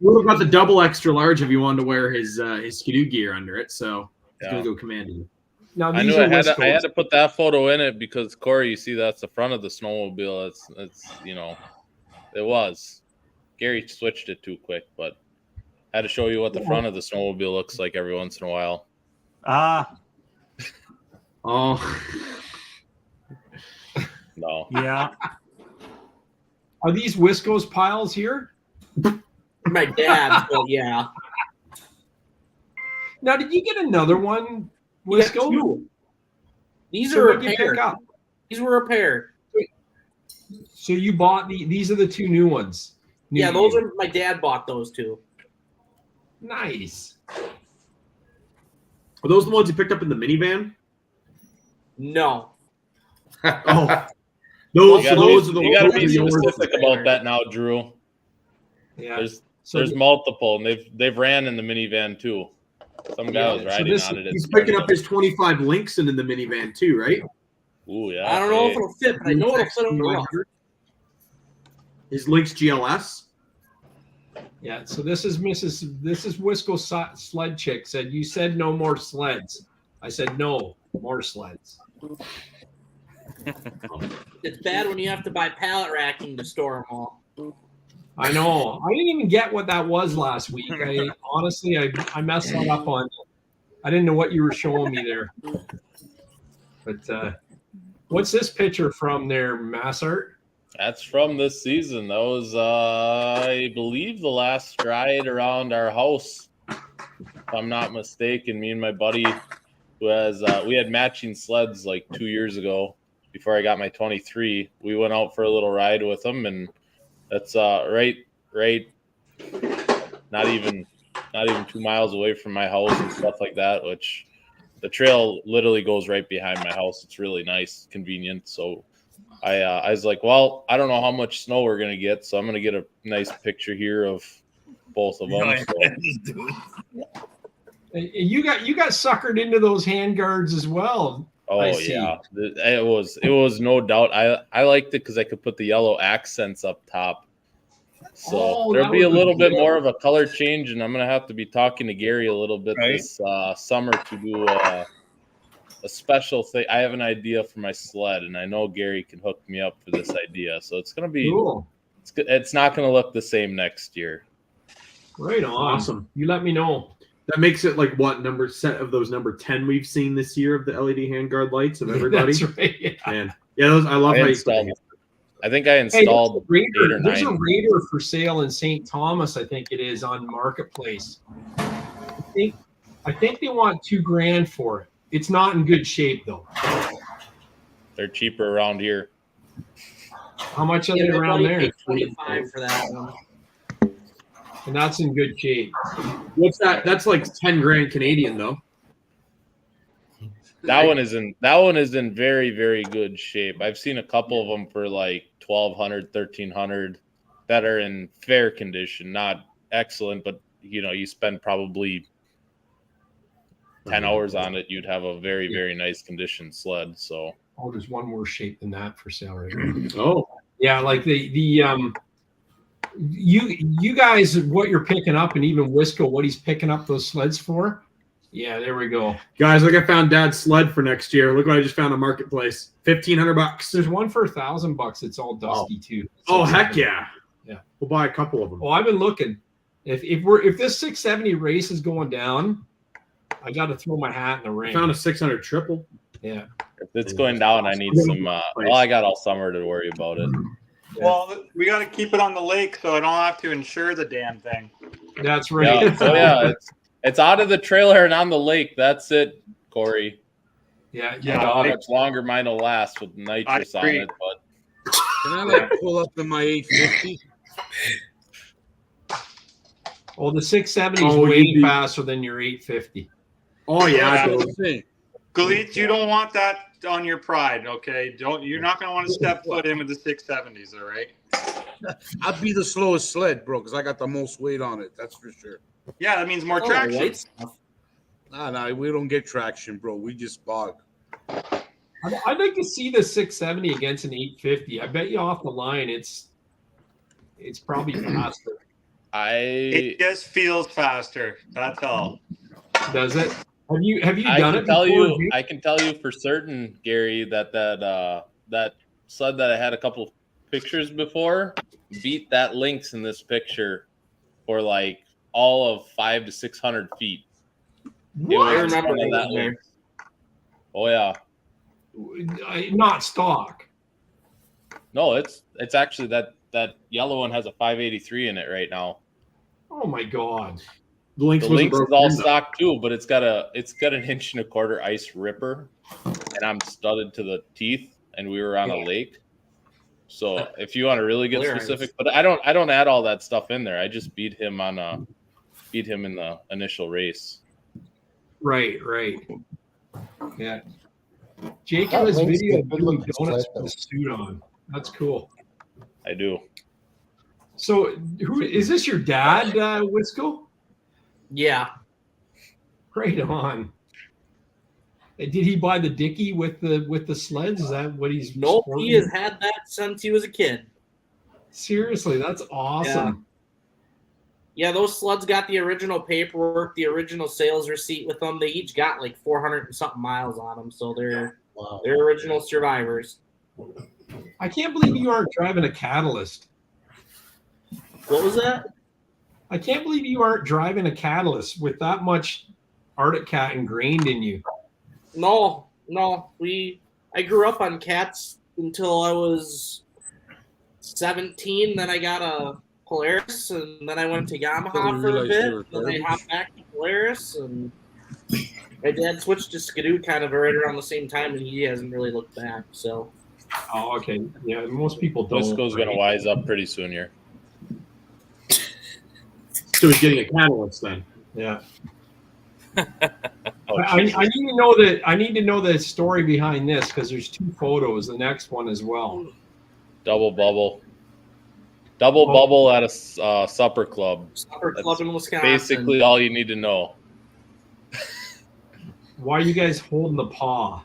You would have got the double extra large if you wanted to wear his skidoo gear under it. So he's gonna go commando. Now I knew I had to put that photo in it because Corey, you see, that's the front of the snowmobile. It's you know, it was. Gary switched it too quick, but I had to show you what the front of the snowmobile looks like every once in a while. Oh. No. Yeah. Are these Wisco's piles here? My dad, but yeah. Now, did you get another one, Wisco? Two. These So are what'd a you pair. pick up? These were a pair. So you bought these are the two new ones. Yeah, those are my dad bought those two. Nice. Are those the ones you picked up in the minivan? No. Oh. Those are the you gotta be specific about that now, Drew. Yeah. There's multiple, and they've ran in the minivan too. Some guy was riding on it. He's picking up his 25 Lynxon in the minivan too, right? Ooh, yeah. I don't know if it'll fit, but I know it'll fit on the rough. His Lynx GLS. Yeah. So this is Wisco Sled Chick said, you said no more sleds. I said no more sleds. It's bad when you have to buy pallet racking to store them all. I know. I didn't even get what that was last week. I honestly messed that up on. I didn't know what you were showing me there. But what's this picture from there, Massart? That's from this season. That was, I believe, the last ride around our house. If I'm not mistaken, me and my buddy, who has, we had matching sleds like 2 years ago before I got my 23. We went out for a little ride with them, and that's right, not even 2 miles away from my house and stuff like that, which the trail literally goes right behind my house. It's really nice, convenient. So I was like, well, I don't know how much snow we're going to get, so I'm going to get a nice picture here of both of them. You got suckered into those handguards as well. Oh yeah, it was no doubt. I liked it because I could put the yellow accents up top, so there'll be a little bit more of a color change, and I'm gonna have to be talking to Gary a little bit this summer to do a special thing. I have an idea for my sled, and I know Gary can hook me up for this idea. So it's gonna be cool. It's not gonna look the same next year. Right on. Awesome. You let me know. That makes it like what number set of those number 10 we've seen this year of the LED handguard lights of everybody. That's right. Yeah. Man. Yeah, those, I love how you put it. I think I installed 8 or 9. There's a Raider for sale in St. Thomas, I think it is, on Marketplace. I think they want $2,000 for it. It's not in good shape though. They're cheaper around here. How much are they around there? $25 for that one. And that's in good shape. What's that? That's like $10,000 Canadian though. That one is in very, very good shape. I've seen a couple of them for like $1,200, $1,300 that are in fair condition, not excellent, but you spend probably 10 hours on it, you'd have a very, very nice condition sled. So there's one worse shape than that for sale right now. Oh. Yeah, like you guys, what you're picking up, and even Wisco, what he's picking up those sleds for. Yeah, there we go. Guys, look, I found Dad's sled for next year. Look what I just found on Marketplace. $1,500. There's one for $1,000. It's all dusty too. Oh, heck yeah. Yeah. We'll buy a couple of them. Oh, I've been looking. If this 670 race is going down, I got to throw my hat in the ring. I found a 600 triple. Yeah. If it's going down, I need some. Well, I got all summer to worry about it. Well, we got to keep it on the lake so I don't have to insure the damn thing. That's right. Yeah, so yeah, it's out of the trailer and on the lake. That's it, Corey. Yeah. I don't know how much longer mine will last with nitrous on it, but can I pull up in my 850? Well, the 670 is way faster than your 850. Oh yeah, Galitz, you don't want that on your pride, okay? You're not going to want to step foot in with the 670s, all right? I'd be the slowest sled, bro, because I got the most weight on it. That's for sure. Yeah, that means more traction. Nah, we don't get traction, bro. We just bog. I'd like to see the 670 against an 850. I bet you off the line, it's probably faster. It just feels faster. That's all. Does it? Have you done it before? I can tell you for certain, Gary, that sled that I had a couple pictures before beat that Lynx in this picture for like all of 500 to 600 feet. What? I remember that Lynx. Oh yeah. Not stock. No, it's actually that yellow one has a 583 in it right now. Oh my god. The Lynx is all stock too, but it's got an 1.25 inch ice ripper, and I'm studded to the teeth, and we were on a lake. So if you want to really get specific, but I don't add all that stuff in there. I just beat him in the initial race. Right. Yeah. Jake in his video doing donuts with a suit on. That's cool. I do. So who is this, your dad, Wisco? Yeah. Right on. And did he buy the Dickie with the sleds? Is that what he's Nope, sporting? he has had that since he was a kid. Seriously, that's awesome. Yeah, those sleds got the original paperwork, the original sales receipt with them. They each got like 400 and something miles on them, so they're original survivors. I can't believe you aren't driving a Catalyst. What was that? I can't believe you aren't driving a Catalyst with that much Arctic Cat ingrained in you. No. I grew up on cats until I was 17. Then I got a Polaris, and then I went to Yamaha for a bit. Then I hopped back to Polaris, and my dad switched to Skidoo kind of right around the same time, and he hasn't really looked back. So. Oh, okay. Yeah, most people don't. Wisco's going to wise up pretty soon here. So he's getting a Catalyst then. Yeah. I need to know the story behind this because there's two photos. The next one as well. Double bubble at a supper club. Supper club in Wisconsin. Basically, all you need to know. Why are you guys holding the paw?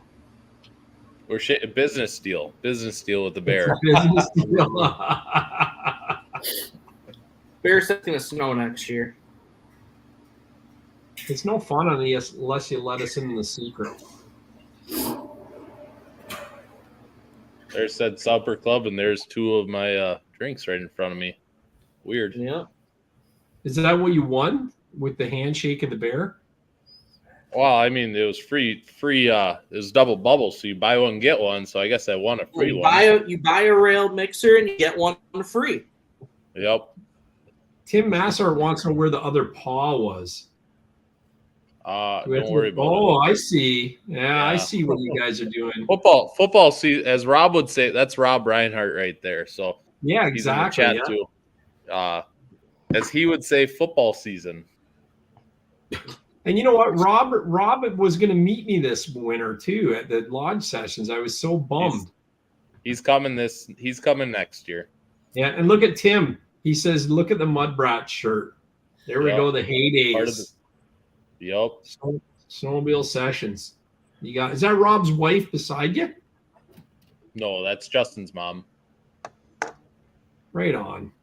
We're business deal with the bear. Business deal. Bear's going to snow next year. It's no fun unless you let us in the secret. There's said supper club, and there's two of my drinks right in front of me. Weird. Yeah. Is that what you won with the handshake of the bear? Well, I mean, it was free. It was double bubble, so you buy one get one. So I guess I won a free one. You buy a rail mixer and you get one free. Yep. Tim Massart wants to know where the other paw was. Don't worry about it. Oh, I see. Yeah, I see what you guys are doing. Football. See, as Rob would say, that's Rob Reinhart right there. So yeah, exactly. He's in the chat too. As he would say, football season. And you know what? Rob was going to meet me this winter too at the lodge sessions. I was so bummed. He's coming next year. Yeah, and look at Tim. He says, "Look at the Mudbrat shirt." There we go. The heydays. Yep. Snowmobile Sessions. Is that Rob's wife beside you? No, that's Justin's mom. Right on.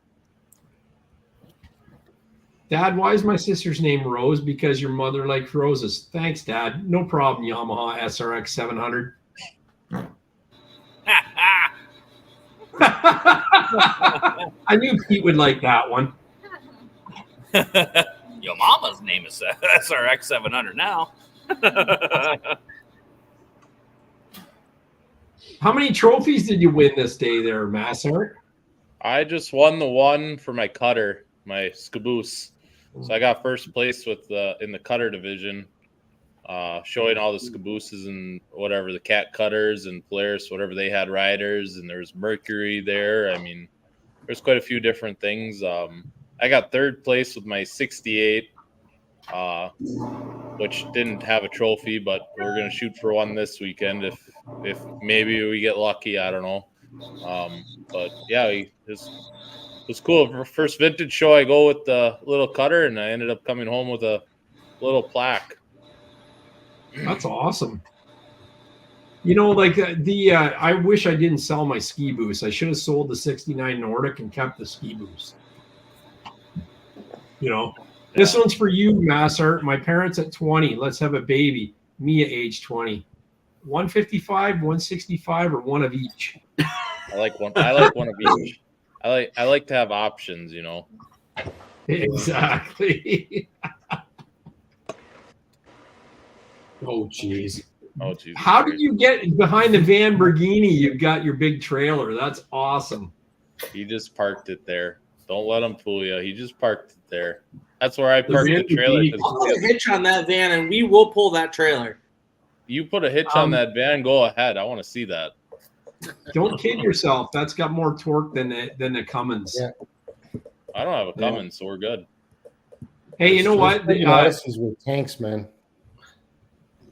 Dad, why is my sister's name Rose? Because your mother likes roses. Thanks, Dad. No problem, Yamaha SRX 700. I knew Pete would like that one. Your mama's name is SRX 700 now. How many trophies did you win this day there, Massart? I just won the one for my cutter, my Caboose. So I got first place with in the cutter division, showing all the Cabooses and whatever, the cat cutters and Polaris, whatever they had riders, and there was Mercury there. I mean, there's quite a few different things. I got third place with my 68, which didn't have a trophy, but we're gonna shoot for one this weekend if maybe we get lucky. I don't know. But yeah, it was cool. For first vintage show, I go with the little cutter, and I ended up coming home with a little plaque. That's awesome. You know, like I wish I didn't sell my ski boost. I should have sold the 69 Nordic and kept the ski boost. You know, this one's for you, Massart. My parents at 20. Let's have a baby. Me at age 20. 155, 165, or one of each. I like one of each. I like to have options, you know. Exactly. Oh, jeez. Oh, jeez. How did you get behind the Lamborghini? You've got your big trailer. That's awesome. He just parked it there. Don't let him fool you. He just parked it there. That's where I parked the trailer. I'll put a hitch on that van, and we will pull that trailer. You put a hitch on that van, go ahead. I want to see that. Don't kid yourself. That's got more torque than the Cummins. Yeah. I don't have a Cummins, so we're good. Hey, you know what? The Odysseys were tanks, man.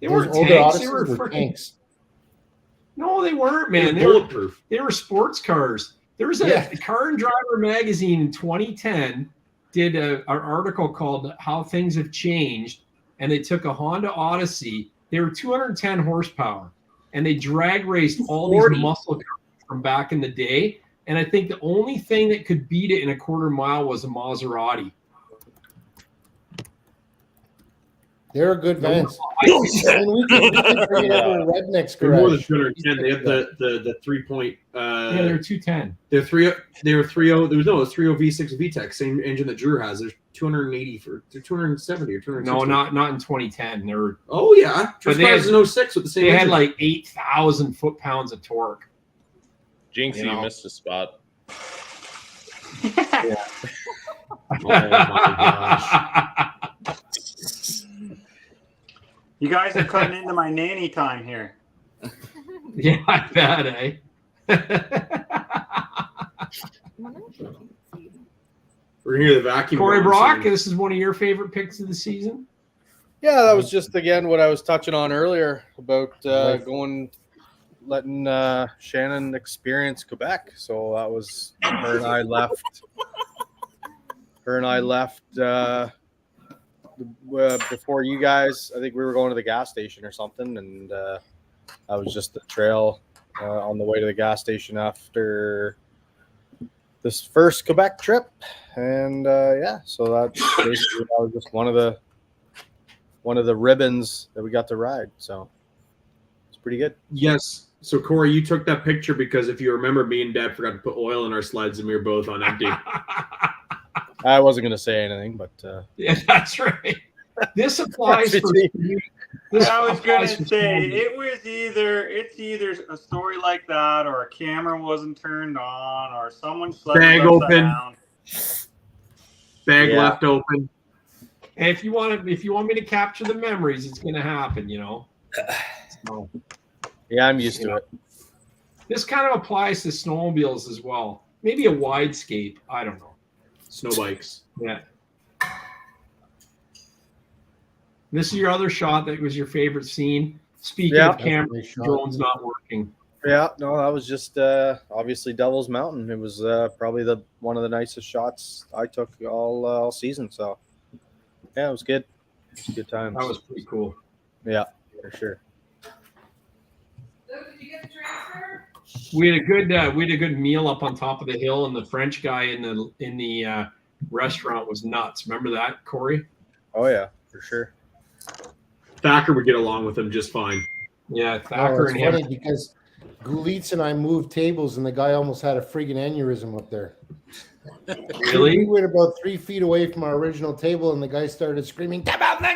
They were tanks. They were freaking tanks. No, they weren't, man. They were bulletproof. They were sports cars. There was a Car and Driver magazine in 2010 did an article called "How Things Have Changed," and they took a Honda Odyssey. They were 210 horsepower, and they drag raced all these muscle cars from back in the day. And I think the only thing that could beat it in a quarter mile was a Maserati. They're good vans. We could bring it over to Redneck's garage. They're more than 210. They have the 3-point. Yeah, they're 210. They were 3.0. It was 3.0 V6 VTEC, same engine that Drew has. There's 280 they're 270 or 260. No, not in 2010. They were. Oh yeah, Drew has an 06 with the same. They engine. had like 8,000 foot-pounds of torque. Jinxie, you missed a spot. Yeah. Oh my gosh. You guys are cutting into my nanny time here. Yeah, I bet, eh? We're here. The vacuum. Corey Brock, this is one of your favorite picks of the season. Yeah, that was just again what I was touching on earlier about letting Shannon experience Quebec. So that was her and I left. Before you guys. I think we were going to the gas station or something, and I was just the trail on the way to the gas station after this first Quebec trip, and so that's basically that was just one of the ribbons that we got to ride. So it's pretty good. Yes. So Corey, you took that picture because if you remember, me and Dad forgot to put oil in our sleds, and we were both on empty. I wasn't going to say anything, but yeah, that's right. This applies for. I was going to say it's either a story like that, or a camera wasn't turned on, or someone slept bag open, down. Bag left open. And if you want me to capture the memories, it's going to happen, you know. So, yeah, I'm used to it. This kind of applies to snowmobiles as well. Maybe a widescape. I don't know. Snow bikes. Yeah. This is your other shot that was your favorite scene. Speaking of camera, drone's not working. Yeah, no, that was just obviously Devil's Mountain. It was probably one of the nicest shots I took all season. So yeah, it was good. It was a good time. That was pretty cool. Yeah, for sure. Did you get the transfer? We had a good meal up on top of the hill, and the French guy in the restaurant was nuts. Remember that, Corey? Oh yeah, for sure. Thacker would get along with him just fine. Yeah, Thacker and him. Because Gulitz and I moved tables, and the guy almost had a friggin' aneurysm up there. Really? We were about 3 feet away from our original table, and the guy started screaming, "Come out!" And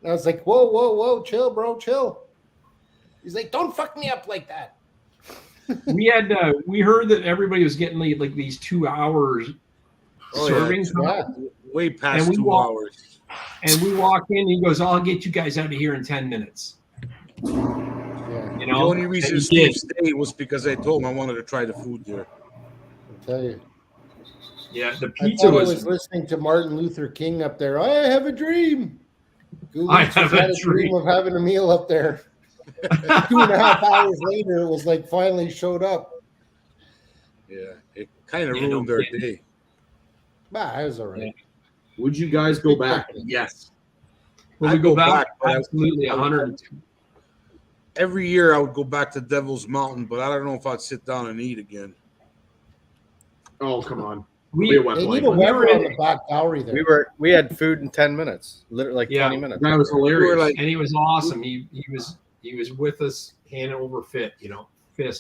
I was like, "Whoa, whoa, whoa, chill, bro, chill." He's like, "Don't fuck me up like that." We heard that everybody was getting like these 2 hours serving. Yeah. Way past 2 hours. And we walk in, and he goes, "I'll get you guys out of here in 10 minutes." Yeah. You know, the only reason Steve stayed was because I told him I wanted to try the food there. I'll tell you. Yeah, the I pizza was listening to Martin Luther King up there. I have a dream. I have a dream of having a meal up there. 2.5 hours later, it was like finally showed up. Yeah, it kind of ruined our day. Bah, it was all right. Would you guys go back? Yes. Will we go back? Absolutely, 100. Every year I would go back to Devil's Mountain, but I don't know if I'd sit down and eat again. Oh, come on. They need a Weber on the back gallery there. We had food in 10 minutes, literally like 20 minutes. That was hilarious. And he was awesome. He was with us hand over fist,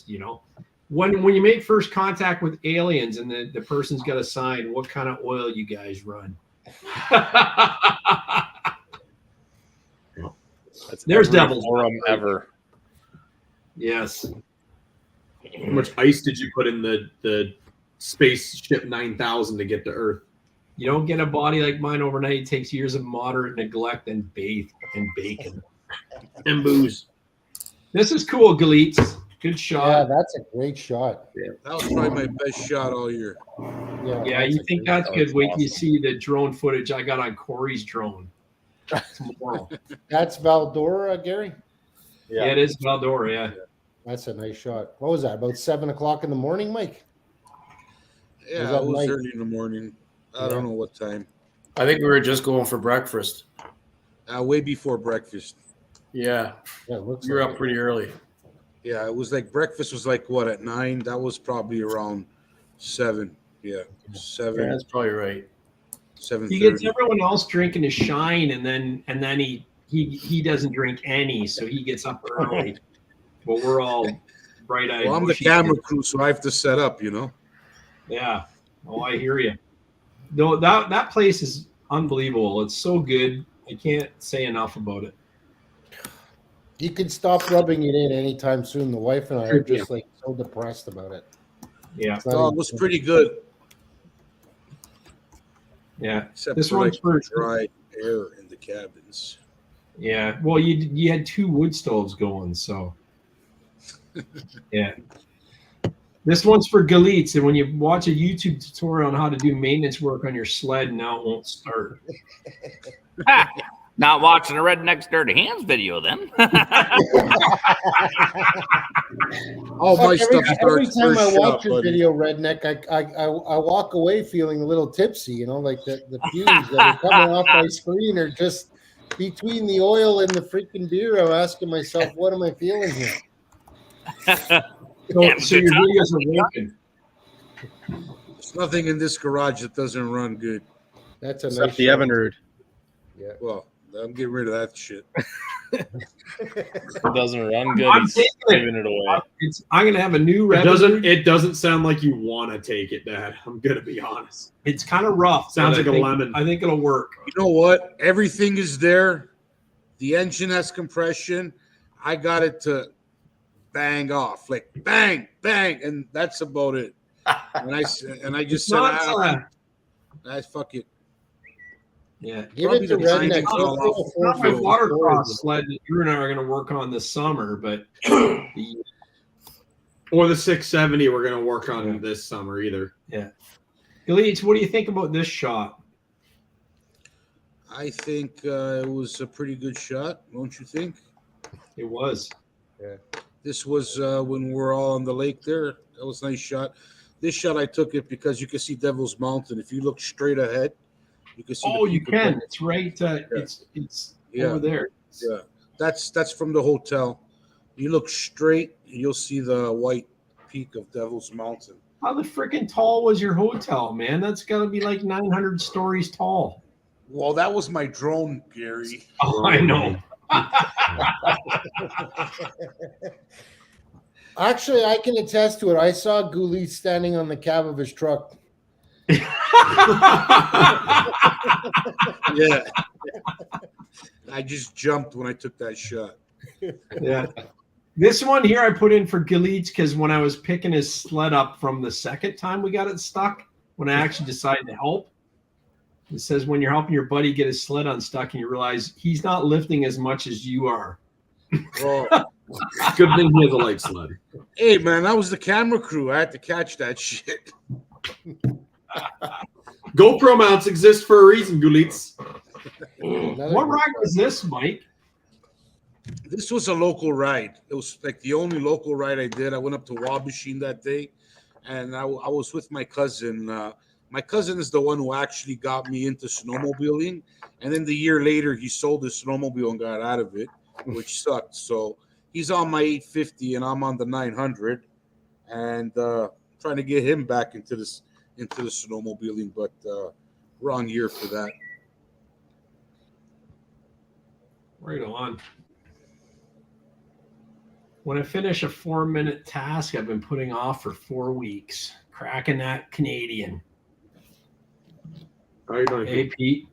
you know. When you make first contact with aliens and the person's got a sign, what kind of oil you guys run? There's Devil's forum ever. Yes. How much ice did you put in the spaceship 9000 to get to Earth? You don't get a body like mine overnight. It takes years of moderate neglect and bacon and booze. This is cool, Galitz. Good shot. Yeah, that's a great shot. Yeah, that was probably my best shot all year. Yeah, you think that's good? Wait till you see the drone footage I got on Corey's drone tomorrow. That's Valdora, Gary? Yeah, it is Valdora, yeah. That's a nice shot. What was that, about 7 o'clock in the morning, Mike? Yeah, it was early in the morning. I don't know what time. I think we were just going for breakfast. Way before breakfast. Yeah. You were up pretty early. Yeah, it was like breakfast was like what at 9? That was probably around 7. Yeah, 7. Yeah, that's probably right. 7:30. He gets everyone else drinking to shine, and then he doesn't drink any, so he gets up early. But we're all bright-eyed. Well, I'm the camera crew, so I have to set up, Yeah. Oh, I hear you. No, that place is unbelievable. It's so good. I can't say enough about it. You can stop rubbing it in anytime soon. The wife and I are just like so depressed about it. Yeah. It was pretty good. Yeah. Except this for one's for dry air in the cabins. Yeah. Well, you had 2 wood stoves going, so yeah. This one's for Galitz, and when you watch a YouTube tutorial on how to do maintenance work on your sled, now it won't start. Not watching a Redneck's Dirty Hands video then. All my stuff every starts time I first watch shot, your buddy. video, Redneck, I walk away feeling a little tipsy, like the fumes that are coming off my screen are just between the oil and the freaking beer. I'm asking myself, what am I feeling here? So your videos are working. There's nothing in this garage that doesn't run good. That's a Except nice the shot. Evinrude. Yeah. Well, I'm getting rid of that shit. It doesn't run good. I'm He's taking giving it away. I'm gonna have a new. It doesn't sound like you want to take it, Dad. I'm gonna be honest. It's kind of rough. Sounds but like I a think- lemon. I think it'll work. You know what? Everything is there. The engine has compression. I got it to bang off, like bang, bang, and that's about it. And I just said, fuck it. Yeah, Give it to Redneck. It's not my watercross sled that Drew and I are going to work on this summer, but Or the 670 we're gonna work on this summer either. Yeah. Galitz, what do you think about this shot? I think it was a pretty good shot, don't you think? It was. Yeah. This was when we were all on the lake there. That was a nice shot. This shot I took it because you can see Devil's Mountain. If you look straight ahead, you can see. Oh, you can. It's right. It's over there. Yeah, that's from the hotel. You look straight, you'll see the white peak of Devil's Mountain. How the freaking tall was your hotel, man? That's got to be like 900 stories tall. Well, that was my drone, Gary. Oh, I know. Actually, I can attest to it. I saw Goulet standing on the cab of his truck. Yeah. I just jumped when I took that shot. Yeah. This one here I put in for Gillies because when I was picking his sled up from the second time we got it stuck, when I actually decided to help, it says when you're helping your buddy get his sled unstuck and you realize he's not lifting as much as you are. Well, good thing he has a light sled. Hey, man, that was the camera crew. I had to catch that shit. GoPro mounts exist for a reason, Gulitz. Another What good ride was this, Mike? This was a local ride. It was like the only local ride I did. I went up to Wabashine that day, and I was with my cousin. My cousin is the one who actually got me into snowmobiling, and then the year later, he sold his snowmobile and got out of it, which sucked. So he's on my 850, and I'm on the 900, and trying to get him back into the snowmobiling, but wrong year for that. Right on. When I finish a 4-minute task I've been putting off for 4 weeks, cracking that Canadian. How are you doing? Hey, Pete.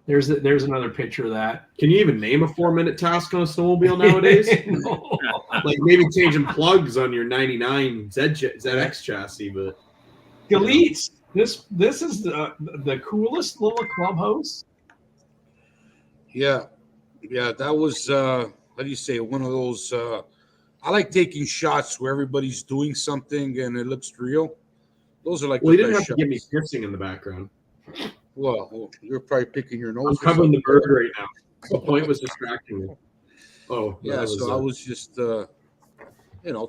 There's another picture of that. Can you even name a 4-minute task on a snowmobile nowadays? No. Like maybe changing plugs on your 99 ZX chassis, but Galeets, this is the coolest little clubhouse. Yeah, that was how do you say, one of those. I like taking shots where everybody's doing something and it looks real. Those are like. Well, you didn't have to give me pissing in the background. Well, you're probably picking your nose. I'm covering the bird right now. The point was distracting me. Oh, yeah. So I was just,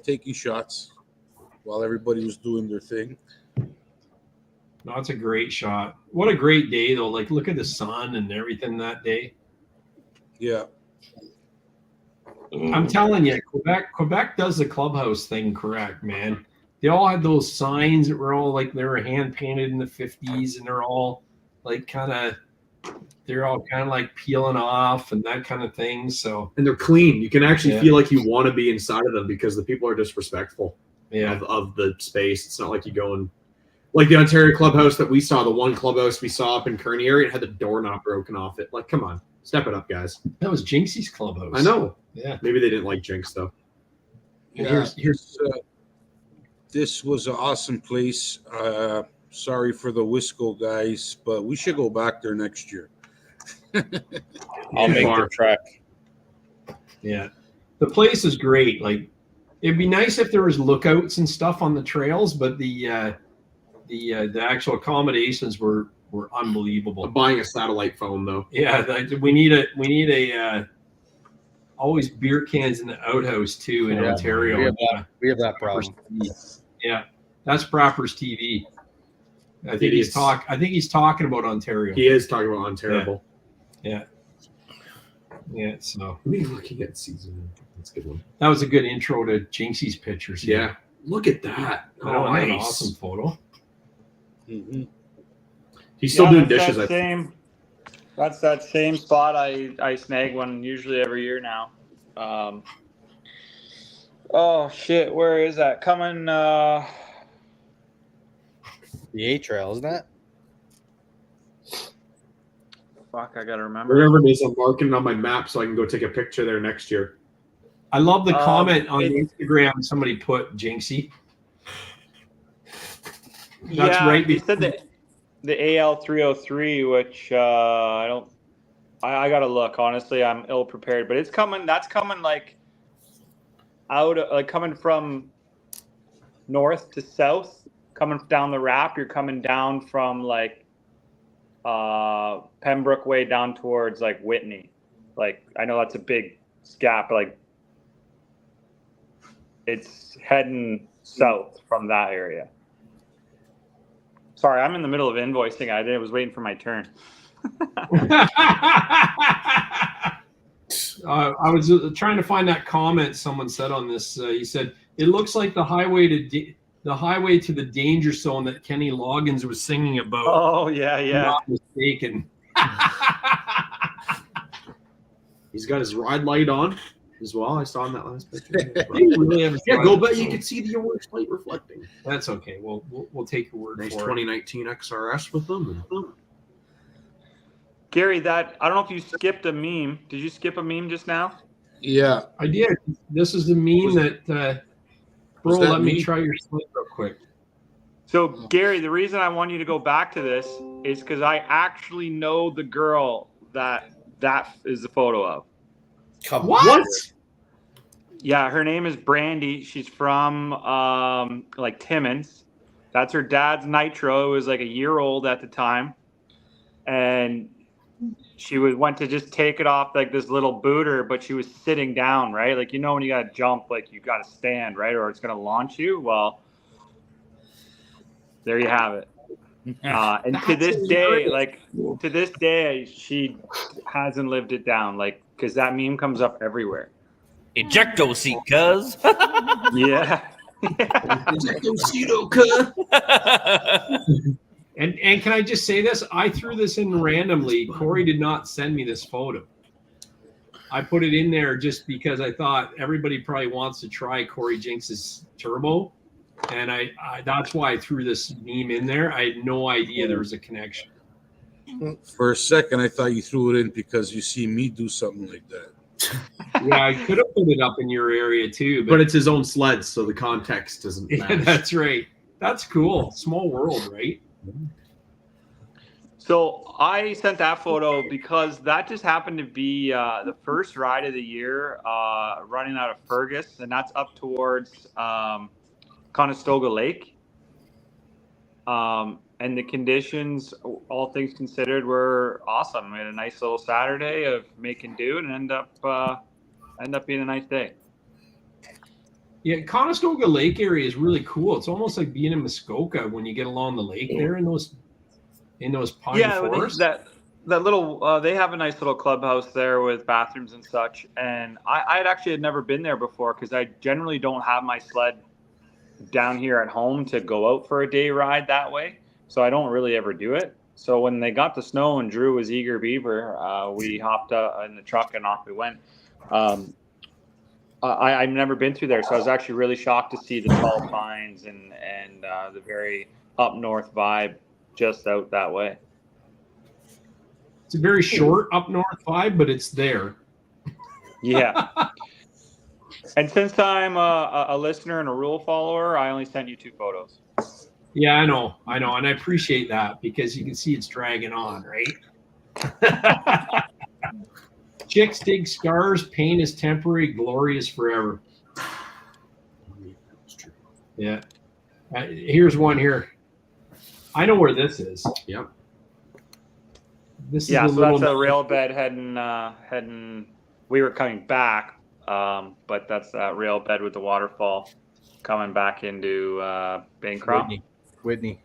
taking shots while everybody was doing their thing. No, it's a great shot. What a great day, though. Like, look at the sun and everything that day. Yeah. I'm telling you, Quebec does the clubhouse thing correct, man. They all had those signs that were all like they were hand painted in the 50s, and they're all like they're all kind of like peeling off and that kind of thing. So, and they're clean. You can actually feel like you want to be inside of them because the people are just respectful of the space. It's not like you go and like the Ontario clubhouse that we saw, the one clubhouse we saw up in Kearney area, it had the doorknob broken off it. Like, come on, step it up, guys. That was Jinksy's clubhouse. I know. Yeah. Maybe they didn't like Jinx though. Yeah, this was an awesome place. Sorry for the Wisco guys, but we should go back there next year. I'll make the trek. Yeah, the place is great. Like, it'd be nice if there was lookouts and stuff on the trails, but the actual accommodations were unbelievable. I'm buying a satellite phone though. Yeah, we need a always beer cans in the outhouse too in Ontario. We have that problem. Yeah, that's Proper's TV. I think he's talking about Ontario. He is talking about Ontario. Yeah. So me looking at season. That's a good one. That was a good intro to Jinksy's pictures. Yeah, look at that. Oh, nice. An awesome photo. Mm-hmm. He's still doing dishes. That's that same spot I snag one usually every year now. Oh shit, where is that? Coming the A trail, isn't that? Fuck, I gotta remember. Wherever it is, I'm marking it on my map so I can go take a picture there next year. I love the comment on Instagram somebody put Jinksy. That's right. They said that the AL 303, which I gotta look. Honestly, I'm ill prepared, but it's coming. That's coming like out, like coming from north to south, coming down the Wrap. You're coming down from like Pembroke way down towards like Whitney. Like, I know that's a big gap, but like it's heading south from that area. Sorry, I'm in the middle of invoicing. I was waiting for my turn. I was trying to find that comment someone said on this. He said it looks like the highway to the danger zone that Kenny Loggins was singing about. Oh yeah. Not mistaken. He's got his ride light on. as well. I saw in that last picture. You really haven't Yeah, tried go it, back. You so- can see the orange light reflecting. That's okay. We'll take your word Nice for 2019 XRS with them. Gary, that I don't know if you skipped a meme. Did you skip a meme just now? Yeah, I did. This is the meme that bro, that let me me? try your sled real quick. So, Gary, the reason I want you to go back to this is because I actually know the girl that is the photo of. Come What? Yeah, her name is Brandy. She's from like Timmins. That's her dad's Nitro. It was like a year old at the time, and she went to just take it off like this little booter, but she was sitting down, right? Like, you know, when you got to jump, like you got to stand, right? Or it's going to launch you. Well, there you have it. And to this day, she hasn't lived it down. Like, because that meme comes up everywhere. Ejecto seat, cuz. Yeah. And can I just say this? I threw this in randomly. Corey did not send me this photo. I put it in there just because I thought everybody probably wants to try Corey Jinx's turbo. And I that's why I threw this meme in there. I had no idea there was a connection. For a second, I thought you threw it in because you see me do something like that. Yeah, I could have put it up in your area too. But it's his own sled, so the context doesn't matter. Yeah, that's right. That's cool. Small world, right? So I sent that photo because that just happened to be the first ride of the year running out of Fergus, and that's up towards Conestoga Lake. And the conditions, all things considered, were awesome. We had a nice little Saturday of making do and end up being a nice day. Yeah, Conestoga Lake area is really cool. It's almost like being in Muskoka when you get along the lake there in those pine forests. that little they have a nice little clubhouse there with bathrooms and such. And I had never been there before because I generally don't have my sled down here at home to go out for a day ride that way. So I don't really ever do it. So when they got the snow and Drew was eager beaver, we hopped in the truck and off we went. I've never been through there, so I was actually really shocked to see the tall pines and the very up north vibe just out that way. It's a very short up north vibe, but it's there. Yeah. And since I'm a listener and a rule follower, I only sent you 2 photos. Yeah, I know, and I appreciate that because you can see it's dragging on, right? Chicks dig scars, pain is temporary, glory is forever. Yeah. Here's one here. I know where this is. Yep. This is so that's a rail bed heading. We were coming back, but that's that rail bed with the waterfall coming back into Bancroft. Whitney.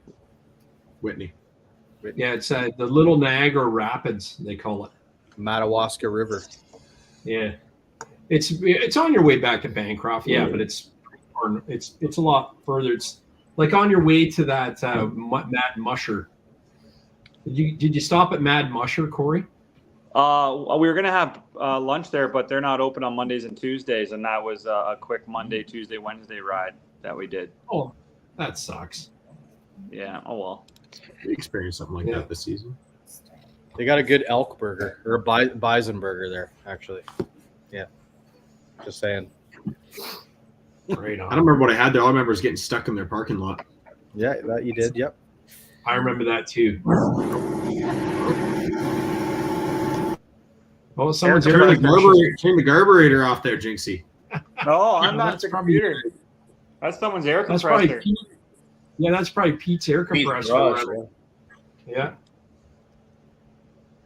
Yeah, it's the Little Niagara Rapids, they call it. Madawaska River. Yeah, it's on your way back to Bancroft. Yeah, but it's a lot further. It's like on your way to that Mad Musher. Did you stop at Mad Musher, Corey? We were gonna have lunch there, but they're not open on Mondays and Tuesdays, and that was a quick Monday, Tuesday, Wednesday ride that we did. Oh, that sucks. Yeah. Oh well. We experienced something like that this season. They got a good elk burger or a bison burger there, actually. Yeah. Just saying. Right on. I don't remember what I had there. All I remember is getting stuck in their parking lot. Yeah, that you did. Yep. I remember that too. Oh, someone's turn the carburetor off there, Jinxie. No, I'm not that's the probably- computer. That's someone's air That's compressor. probably Pete. Yeah, that's probably Pete's air compressor. garage, Yeah.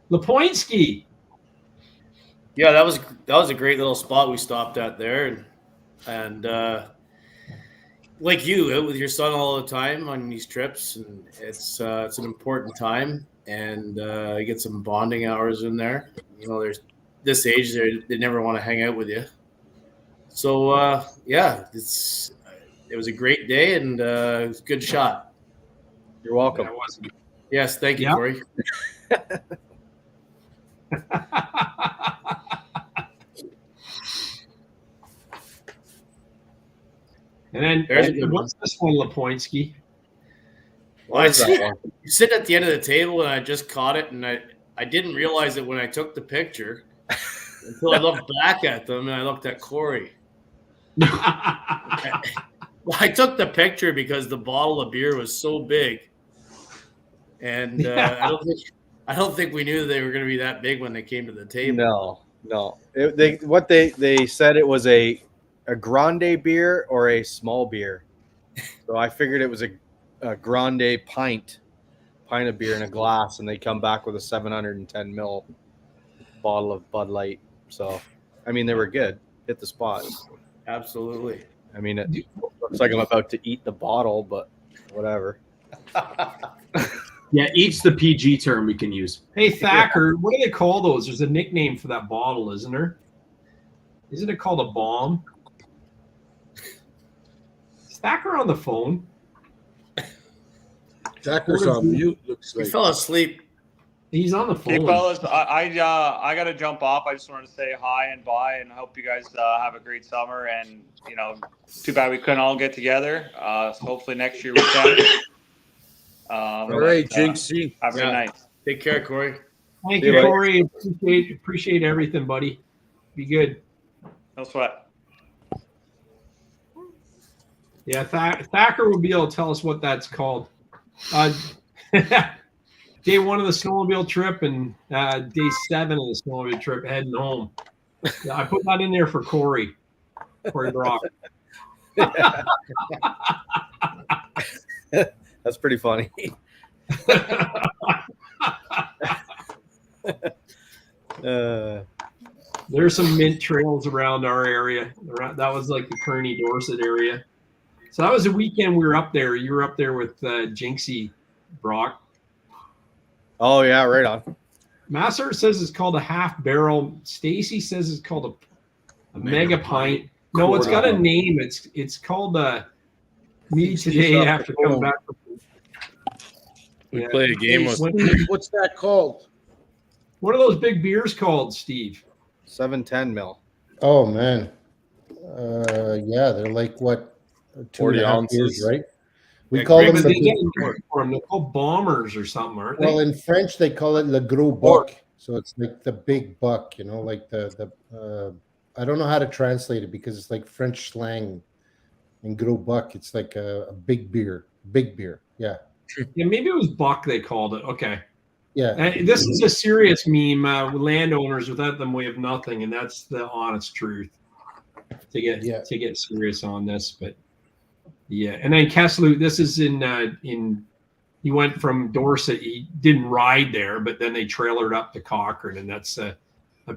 Lepoinski. Yeah, that was a great little spot we stopped at there, and like you with your son all the time on these trips, and it's an important time, and you get some bonding hours in there. You know, there's this age they never want to hang out with you. So yeah, it was a great day and it was a good shot. You're welcome. Yes, thank you, Yeah. Corey. And then what's this one, Lapoinski? Well, you sit at the end of the table, and I just caught it, and I didn't realize it when I took the picture until I looked back at them, and I looked at Corey. Well, I took the picture because the bottle of beer was so big, and I don't think we knew they were going to be that big when they came to the table. No. They said it was a grande beer or a small beer, so I figured it was a grande pint of beer in a glass, and they come back with a 710 ml bottle of Bud Light. So, I mean, they were good. Hit the spot. Absolutely. I mean, it looks like I'm about to eat the bottle, but whatever. Yeah, eat's the PG term we can use. Hey, Thacker, what do they call those? There's a nickname for that bottle, isn't there? Isn't it called a bomb? Is Thacker on the phone? Thacker's on mute. Looks like He fell asleep. He's on the phone. Hey, fellas, I got to jump off. I just wanted to say hi and bye, and hope you guys have a great summer. And too bad we couldn't all get together. So hopefully next year we can. All right, Jinxie. Have a good night. Take care, Corey. Thank you, Corey. Appreciate everything, buddy. Be good. No sweat. Yeah, Thacker will be able to tell us what that's called. Day 1 of the snowmobile trip and day 7 of the snowmobile trip heading home. Yeah, I put that in there for Corey Brock. That's pretty funny. There's some mint trails around our area. That was like the Kearney Dorset area. So that was a weekend we were up there. You were up there with Jinxie, Brock. Oh, yeah, right on. Masser says it's called a half barrel. Stacy says it's called a mega pint. No, it's got a name. It's called me today after coming back. We play a game with. What's that called? What are those big beers called, Steve? 710 mil. Oh man, yeah, they're like what, 40 ounces, years, right? We call them they're called bombers or something, aren't they? Well, in French they call it le gros buck, so it's like the big buck, like the I don't know how to translate it because it's like French slang. And gros buck, it's like a big beer, yeah. Yeah, maybe it was buck they called it. Okay. Yeah. And this is a serious meme. Landowners, without them, we have nothing, and that's the honest truth. To get serious on this, but yeah. And then Keslu, this is in he went from Dorset. He didn't ride there, but then they trailered up to Cochrane, and that's a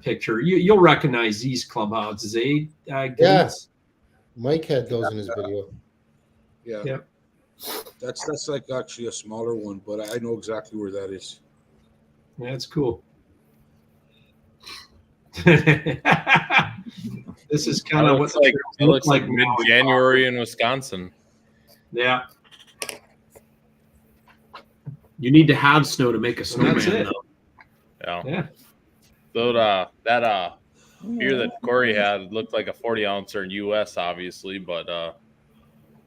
picture. You'll recognize these clubhouses, eh? Yes. Mike had those in his video. Yeah. Yep. That's like actually a smaller one, but I know exactly where that is. Yeah, that's cool. This is kind of what it looks like mid-January in Wisconsin. Yeah. You need to have snow to make a snowman. That's it. Yeah. So that beer that Corey had looked like a 40 ouncer in US, obviously, but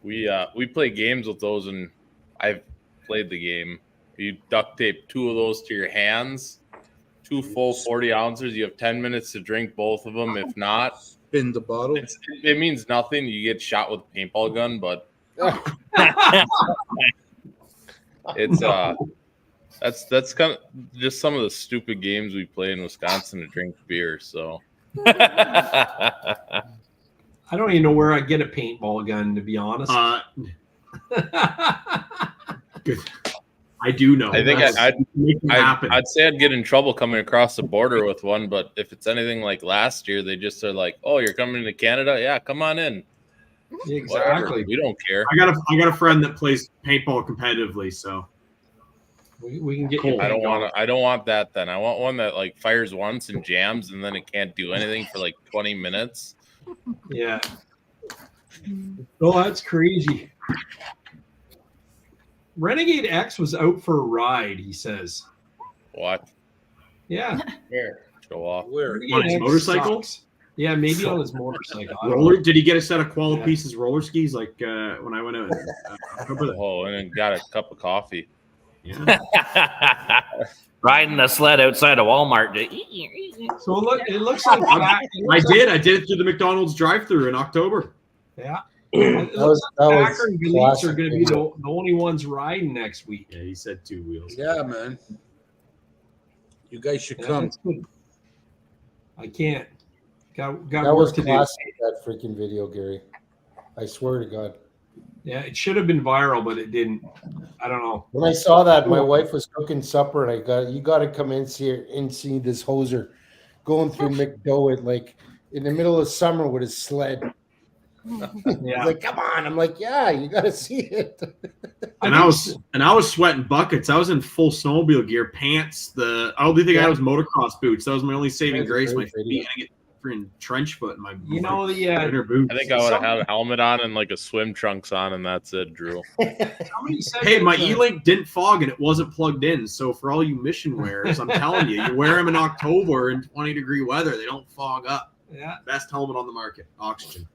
we play games with those, and I've played the game. You duct tape 2 of those to your hands, 2 full 40 ounces. You have 10 minutes to drink both of them. If not, spin the bottle. It means nothing. You get shot with a paintball gun, but it's that's kind of just some of the stupid games we play in Wisconsin to drink beer. So I don't even know where I get a paintball gun, to be honest. I do know. I think I'd say I'd get in trouble coming across the border with one, but if it's anything like last year, they just are like, "Oh, you're coming to Canada? Yeah, come on in." Exactly. Whatever. We don't care. I got a friend that plays paintball competitively, so we can get. Cool. I don't want that. Then I want one that like fires once and jams, and then it can't do anything for like 20 minutes. Yeah. Oh, that's crazy. Renegade X was out for a ride, he says. What? Yeah. Where? Show off. Where? On his motorcycle? Sucks. Yeah, maybe on his motorcycle. Roller? Did he get a set of Koala Pieces roller skis like when I went out? Oh, and then got a cup of coffee. Yeah. Riding the sled outside of Walmart. So it looks like I did it through the McDonald's drive-through in October. Yeah. That was Packer and Galeets are classic going to be the only ones riding next week. Yeah, he said 2 wheels. Yeah, man. You guys should come. That's good. I can't. Got That work was to do. classic, that freaking video, Gary. I swear to God. Yeah, it should have been viral, but it didn't. I don't know. When I saw that, my wife was cooking supper, and you got to come in and see this hoser going through McDowell like in the middle of summer with his sled. Yeah. Like, come on! I'm like, yeah, you got to see it. And I was sweating buckets. I was in full snowmobile gear, pants. The only thing I had was motocross boots. That was my only saving grace. My feet, I get freaking trench foot in my winter boots. I think I would have had a helmet on and like a swim trunks on, and that's it, Drew. Hey, my E-Link didn't fog and it wasn't plugged in. So for all you mission wearers, I'm telling you, you wear them in October in 20-degree weather, they don't fog up. Yeah. Best helmet on the market, Oxygen.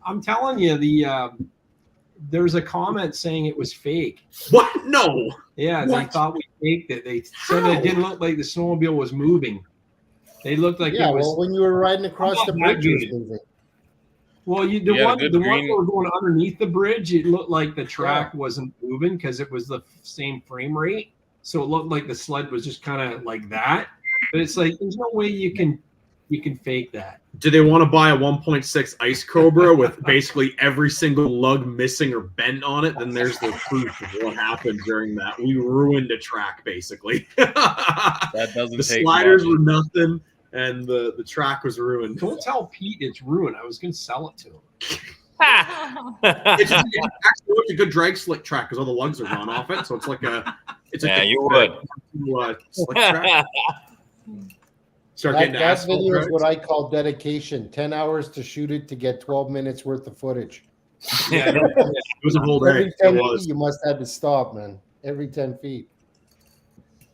I'm telling you, there's a comment saying it was fake. What? No. Yeah, they thought we faked it. They said it didn't look like the snowmobile was moving. They looked like it was. Well, when you were riding across the bridge, it was moving. Well, the one that were going underneath the bridge, it looked like the track wasn't moving because it was the same frame rate. So it looked like the sled was just kind of like that. But it's like there's no way you can fake that. Do they want to buy a 1.6 Ice Cobra with basically every single lug missing or bent on it? Then there's the proof of what happened during that. We ruined a track, basically. That doesn't the take sliders much. were nothing, and the track was ruined. Don't tell Pete it's ruined. I was going to sell it to him. It's actually a good drag slick track because all the lugs are gone off it. So it's like you would. Slick track. That video is what I call dedication. 10 hours to shoot it to get 12 minutes worth of footage. Yeah, it was a whole day. Every 10 feet, you must have to stop, man. Every 10 feet.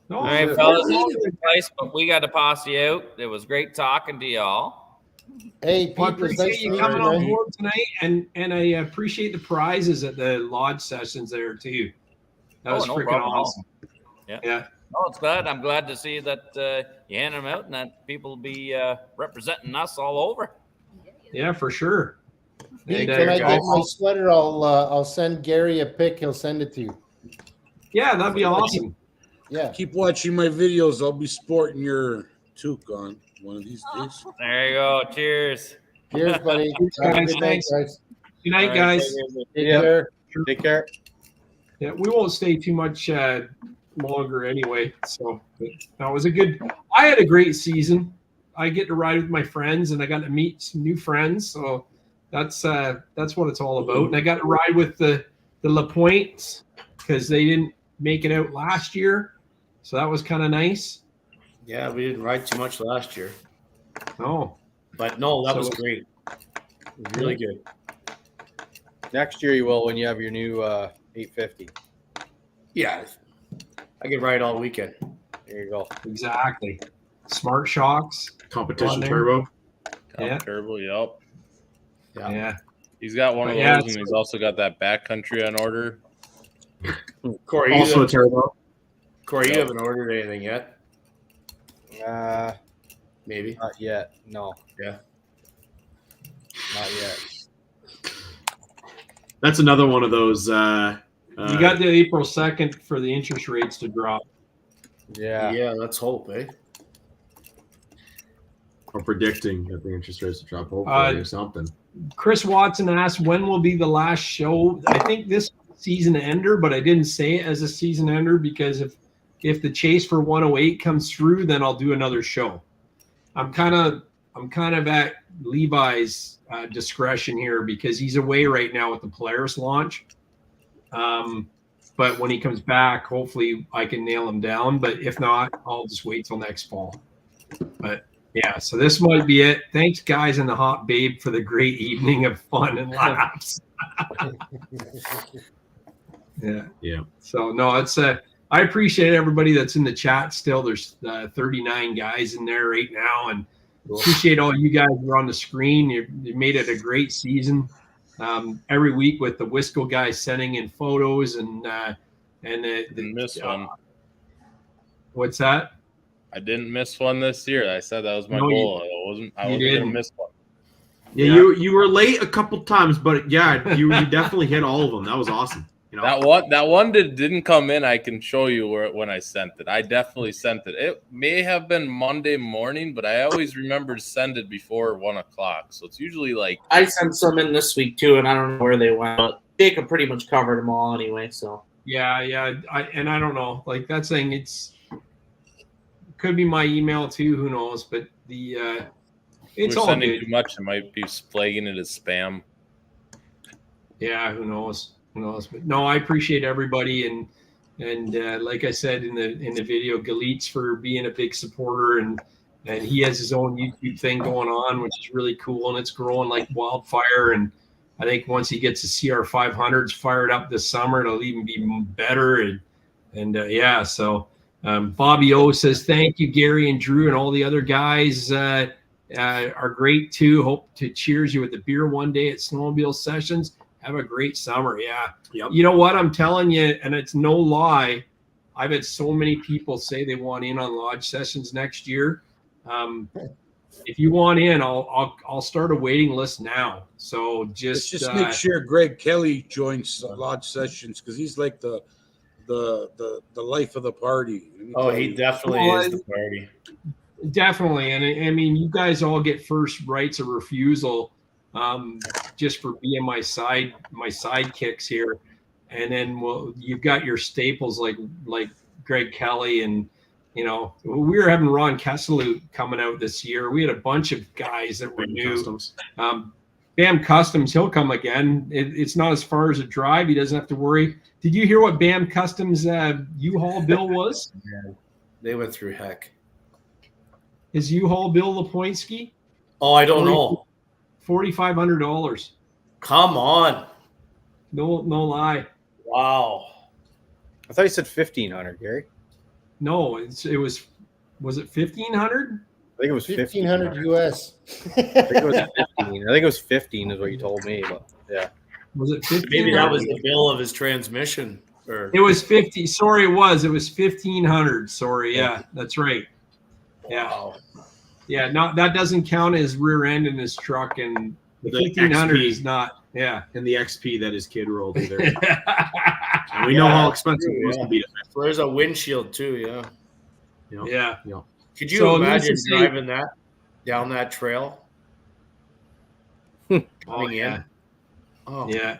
No, All right, fellas, this is the place, but we got to pass you out. It was great talking to y'all. Hey, Pete, I appreciate you coming on board tonight, and I appreciate the prizes at the lodge sessions there too. That was freaking awesome. Yeah. Oh, it's glad. I'm glad to see that you hand them out and that people will be representing us all over. Yeah, for sure. Pete, when I get my sweater, I'll send Gary a pic. He'll send it to you. Yeah, that'd be awesome. Yeah. Keep watching my videos. I'll be sporting your toque on one of these days. There you go. Cheers. Cheers, buddy. Have a good night, guys. Good night, guys. Take care. Take care. Yeah, we won't stay too much longer anyway. So that was I had a great season. I get to ride with my friends and I got to meet some new friends. So that's what it's all about. And I got to ride with the LaPointes because they didn't make it out last year. So that was kind of nice. Yeah, we didn't ride too much last year. No. But no, that was great. It was really good. Next year you will when you have your new 850. Yeah. I could ride all weekend. There you go. Exactly. Smart shocks. Competition turbo. Yeah. Turbo, yep. Yeah. He's got one of those, and he's also got that backcountry on order. Corey, Also a turbo. Corey, you haven't ordered anything yet? Maybe. Not yet. No. Yeah. Not yet. That's another one of those. You got the April 2nd for the interest rates to drop. Yeah. Yeah, let's hope, eh? Or predicting that the interest rates will drop, hopefully, or something. Chris Watson asked, when will be the last show? I think this season ender, but I didn't say it as a season ender because if the chase for 108 comes through, then I'll do another show. I'm kind of at Levi's discretion here because he's away right now with the Polaris launch. But when he comes back, hopefully I can nail him down. But if not, I'll just wait till next fall. But yeah, so this might be it. Thanks, guys, and the Hot Babe for the great evening of fun and laughs. Yeah. So no, it's I appreciate everybody that's in the chat still. There's 39 guys in there right now, and Appreciate all you guys who are on the screen. You made it a great season. Every week with the Wisco guys sending in photos and Didn't miss one. What's that? I didn't miss one this year. I said that was my goal. I wasn't gonna miss one. Yeah, you were late a couple times, but yeah, you definitely hit all of them. That was awesome. You know? That one didn't come in. I can show you when I sent it. I definitely sent it. It may have been Monday morning, but I always remember to send it before 1 o'clock. So it's usually like I sent some in this week too, and I don't know where they went. But Jacob pretty much covered them all anyway. So yeah. I don't know. Like that thing, could be my email too. Who knows? But it's all sending good. too much. It might be flagging it as spam. Yeah, who knows? But no, I appreciate everybody, and like I said in the video, Galitz for being a big supporter, and he has his own YouTube thing going on, which is really cool, and it's growing like wildfire. And I think once he gets the CR500s fired up this summer, it'll even be better. And so Bobby O says thank you, Gary and Drew, and all the other guys are great too. Hope to cheers you with the beer one day at Snowmobile Sessions. Have a great summer. Yeah. Yep. You know what? I'm telling you, and it's no lie. I've had so many people say they want in on Lodge Sessions next year. If you want in, I'll start a waiting list now. So just make sure Greg Kelly joins Lodge Sessions, because he's like the life of the party. Oh, he definitely is the party. Definitely. And I mean, you guys all get first rights of refusal. Just for being my sidekicks here, and then you've got your staples like Greg Kelly, and we were having Ron Kesselou coming out this year. We had a bunch of guys that were new. Customs. Bam Customs, he'll come again. It's not as far as a drive. He doesn't have to worry. Did you hear what Bam Customs U-Haul bill was? Yeah, they went through heck. Is U-Haul bill Lepoinski? Oh, I don't know. $4,500. Come on. No lie. Wow. I thought you said 1,500, Gary. No, was it 1,500? I think it was 1,500 US. I think it was 15. I think it was 15 is what you told me, but yeah. Was it 15? Maybe that was the bill of his transmission. It was 50. Sorry, it was 1,500. Sorry, yeah, that's right. Yeah. Wow. Yeah, no, that doesn't count as rear end in his truck, and the 1,500 is not. Yeah, and the XP that his kid rolled either. And we know how expensive it was to be. There's a windshield too. Yeah. Yeah. Could you imagine driving that down that trail? Coming in. Oh yeah.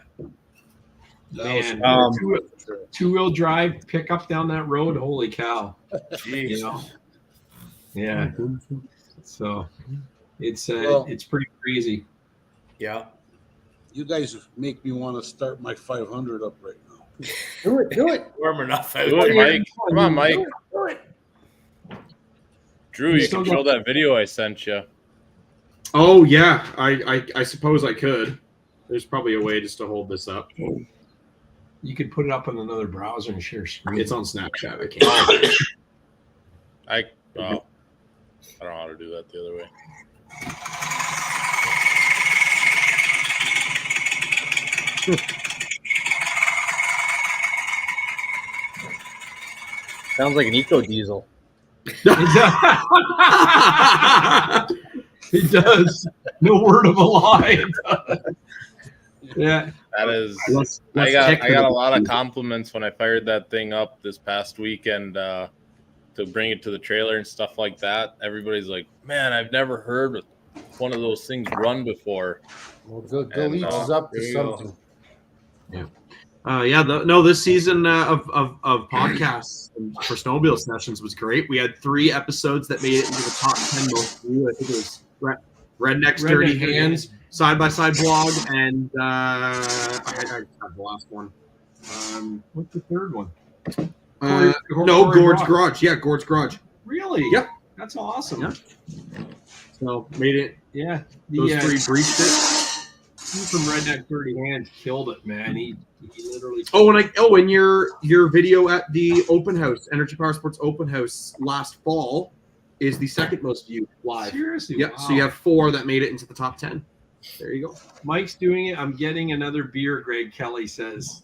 Man, two-wheel drive pickup down that road. Holy cow! Jeez. Yeah. So it's pretty crazy. Yeah. You guys make me want to start my 500 up right now. Do it. Warm enough out Do it, there. Mike. Come on, Mike. Do it. Drew, you can show that video I sent you. Oh yeah, I suppose I could. There's probably a way just to hold this up. You could put it up on another browser and share screen. It's on Snapchat. I can't. I don't know how to do that the other way. Sounds like an eco diesel. It does. No word of a lie. Yeah. That is. I got a lot of compliments when I fired that thing up this past weekend to bring it to the trailer and stuff like that. Everybody's like, "Man, I've never heard one of those things run before." Well, Galitz is up to something. Yeah. This season of podcasts for Snowmobile Sessions was great. We had 3 episodes that made it into the top 10 most viewed. I think it was Redneck's Dirty Hands, Side by Side Blog, and I have the last one. What's the third one? Gord's Garage. Yeah, Gord's Garage. Really? Yep. That's awesome. Yeah. So made it. Yeah. Those 3 breached it. He from Redneck Dirty Hands killed it, man. He literally. And your video at the open house, Energy Powersports open house last fall, is the second most viewed live. Seriously? Yep. Wow. So you have 4 that made it into the top 10. There you go. Mike's doing it. I'm getting another beer, Greg Kelly says.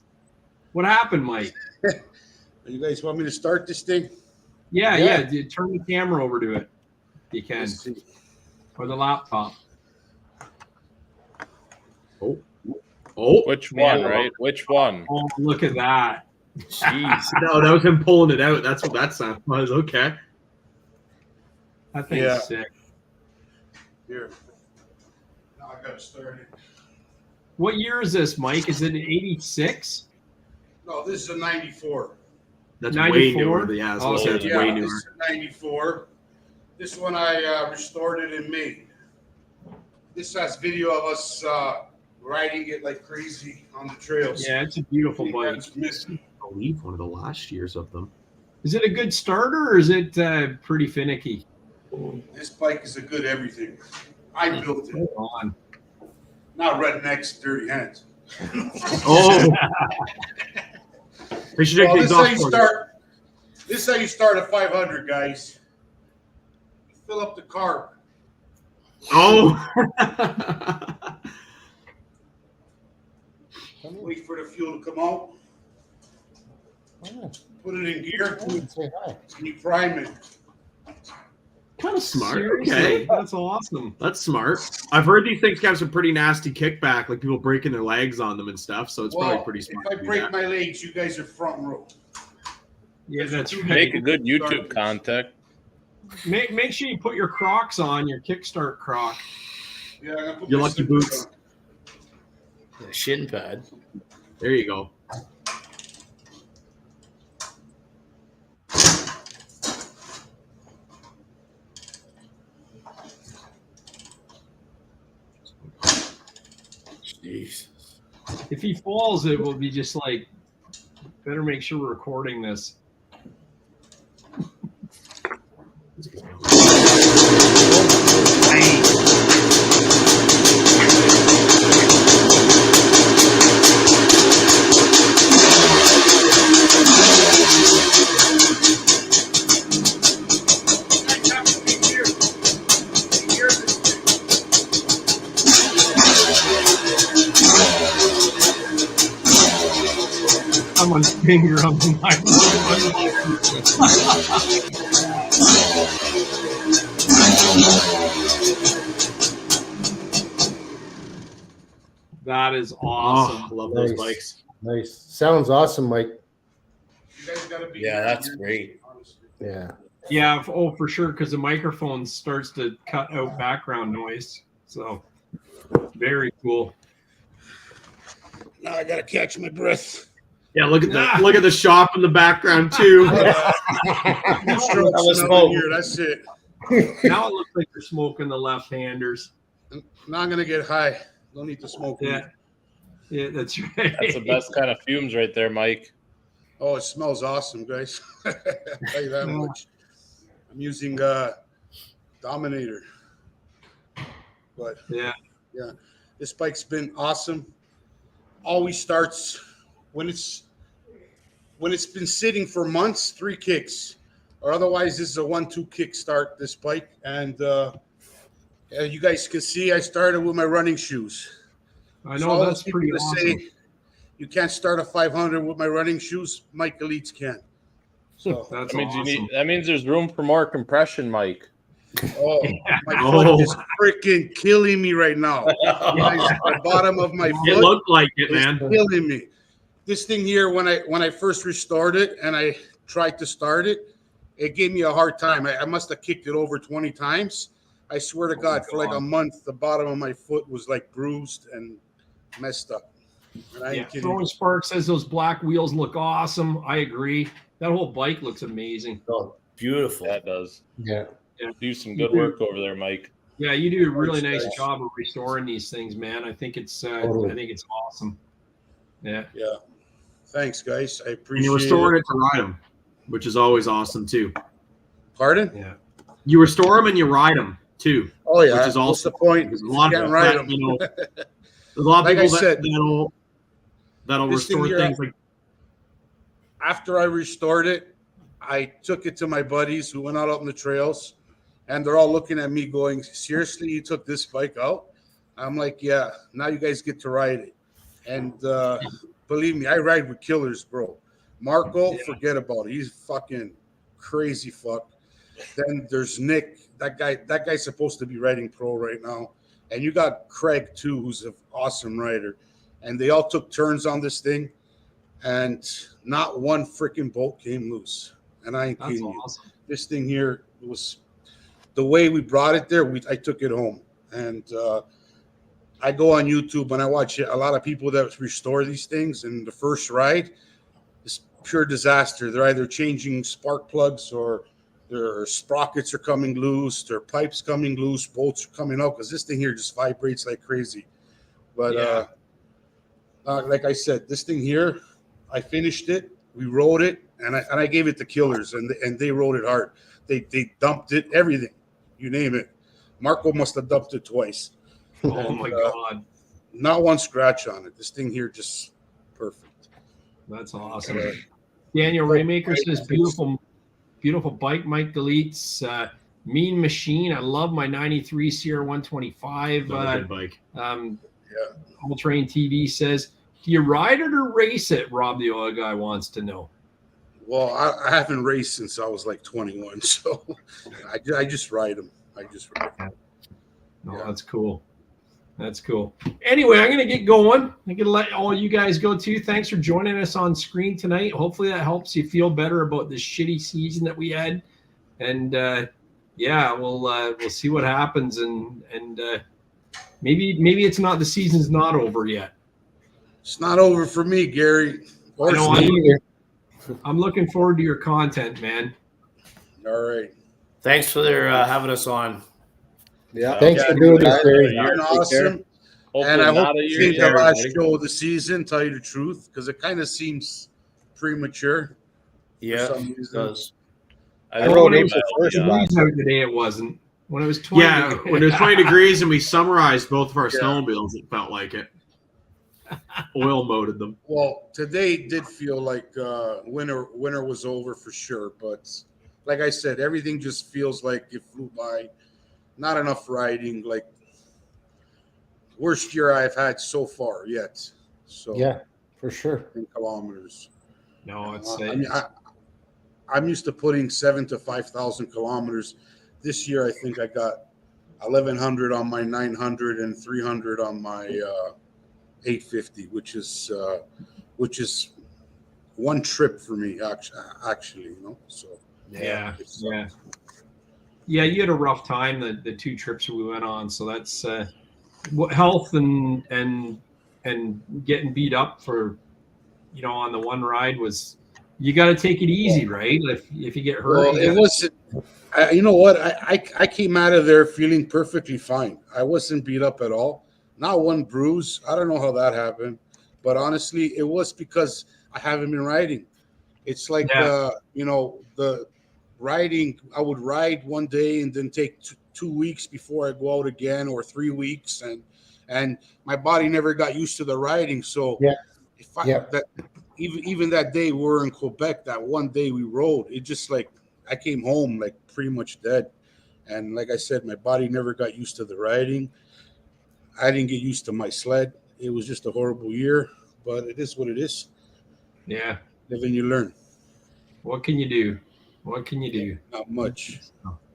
What happened, Mike? You guys want me to start this thing? Yeah. Turn the camera over to it. You can. Or the laptop. Oh. Which one, right? Which one? Oh, look at that. Jeez. No, that was him pulling it out. That's what that sound was. Okay. That thing's sick. Here. Now I got to start it. What year is this, Mike? Is it an 86? No, this is a 94. That's 94? way newer. Yeah, Oh, that's way newer. This is a 94. This one I restored it in May. This has video of us riding it like crazy on the trails. Yeah, it's a beautiful bike. I believe one of the last years of them. Is it a good starter or is it pretty finicky? This bike is a good everything. I built it. Hold on. Not rednecks, dirty hands. Oh. We should take these off. This is how you start a 500, guys. You fill up the carb. Oh. Wait for the fuel to come out. Put it in gear. And you prime it. Kind of smart. Seriously? Okay. That's awesome. That's smart. I've heard these things have some pretty nasty kickback, like people breaking their legs on them and stuff. So it's probably pretty smart. If I break my legs, you guys are front row. Yeah, that's right. Make a good YouTube content. Make sure you put your Crocs on, your kickstart Croc. Yeah, I'm gonna put Your my lucky slippers boots. on. A shin pad. There you go. Jesus. If he falls, it will be just like, better make sure we're recording this. Someone's finger on the That is awesome. Oh, love Nice. those bikes. Nice. Sounds awesome, Mike. Yeah, that's great. Yeah. Yeah, for sure, because the microphone starts to cut out background noise. So, very cool. Now I gotta catch my breath. Yeah, look at the shop in the background too. Here, that's it. Now it looks like you're smoking the left-handers. Now I'm gonna get high. Don't need to smoke. Yeah. Yeah, that's right. That's the best kind of fumes right there, Mike. Oh, it smells awesome, guys. I'll tell you that much. I'm using Dominator. But yeah, this bike's been awesome. Always starts when it's been sitting for months, 3 kicks, or otherwise this is a 1-2 kick start. This bike, and you guys can see I started with my running shoes. I know that's pretty awesome. Say you can't start a 500 with my running shoes. Mike Elites can. So that's that means there's room for more compression, Mike. Oh, my foot is freaking killing me right now. The bottom of my foot. It looked like it, man. Killing me. This thing here, when I first restored it and I tried to start it, it gave me a hard time. I must have kicked it over 20 times. I swear to God, for like a month, the bottom of my foot was like bruised and messed up. And I ain't kidding. Throwing Spark says those black wheels look awesome. I agree. That whole bike looks amazing. Oh, beautiful. That does. Yeah. Do some good work over there, Mike. Yeah, you do a really nice job of restoring these things, man. I think it's Totally. I think it's awesome. Yeah. Yeah. Thanks, guys. I And appreciate you restored it to ride them, which is always awesome too. Pardon? Yeah. You restore them and you ride them too. Oh yeah. Which is What's also the point? because a lot You of can't ride that, them. you know, there's a lot of Like I people said, that'll this thing restore here, things like after I restored it, I took it to my buddies who went out on the trails, And they're all looking at me going, seriously, you took this bike out? I'm like, yeah, now you guys get to ride it. And believe me, I ride with killers, bro. Marco, forget about it. He's fucking crazy fuck. Then there's Nick. That guy's supposed to be riding pro right now. And you got Craig, too, who's an awesome rider. And they all took turns on this thing. And not one freaking bolt came loose. And I ain't kidding you. This thing here was the way we brought it there. I took it home. And I go on YouTube and I watch a lot of people that restore these things. And the first ride is pure disaster. They're either changing spark plugs or their sprockets are coming loose, their pipes coming loose, bolts are coming out because this thing here just vibrates like crazy. But like I said, this thing here, I finished it, we rode it, and I gave it to killers, and they rode it hard. They dumped it, everything, you name it. Marco must have dumped it twice. Oh my God! Not one scratch on it. This thing here just perfect. That's awesome. Daniel Raymaker says beautiful bike. Mike deletes mean machine. I love my '93 CR 125. Good bike. All Train TV says, do you ride it or race it? Rob the oil guy wants to know. Well, I haven't raced since I was like 21, so I just ride them. No, that's cool. That's cool. Anyway, I'm going to get going. I'm going to let all you guys go too. Thanks for joining us on screen tonight. Hopefully that helps you feel better about this shitty season that we had. And we'll see what happens. And maybe it's not, the season's not over yet. It's not over for me, Gary. I'm looking forward to your content, man. All right. Thanks for having us on. Yeah. Thanks for doing this, Gary. You're awesome. And I hope you think the last show of the season, tell you the truth, because it kind of seems premature. Yeah, for some reason. it does. I wrote it first today. It wasn't. When it was 20. Yeah, when it was 20 degrees and we summarized both of our snowmobiles, it felt like it. Oil moded them. Well, today did feel like winter was over for sure, but like I said, everything just feels like it flew by. Not enough riding, like worst year I've had so far yet. So yeah, for sure. In kilometers. No, it's I'm used to putting 7,000 to 5,000 kilometers. This year, I think I got 1,100 on my 900 and 300 on my 850, which is one trip for me, actually, you know. So yeah. You had a rough time the two trips we went on, so that's health and getting beat up for, on the one ride was. You got to take it easy, right? If you get hurt. Well, it wasn't. You know what? I came out of there feeling perfectly fine. I wasn't beat up at all. Not one bruise. I don't know how that happened, but honestly, it was because I haven't been riding. It's like the riding. I would ride one day and then take 2 weeks before I go out again, or 3 weeks, and my body never got used to the riding. So even that day we were in Quebec, that one day we rode, it just like I came home like pretty much dead. And like I said, my body never got used to the riding. I didn't get used to my sled. It was just a horrible year, but it is what it is. Yeah. Live and you learn. What can you do? Not much.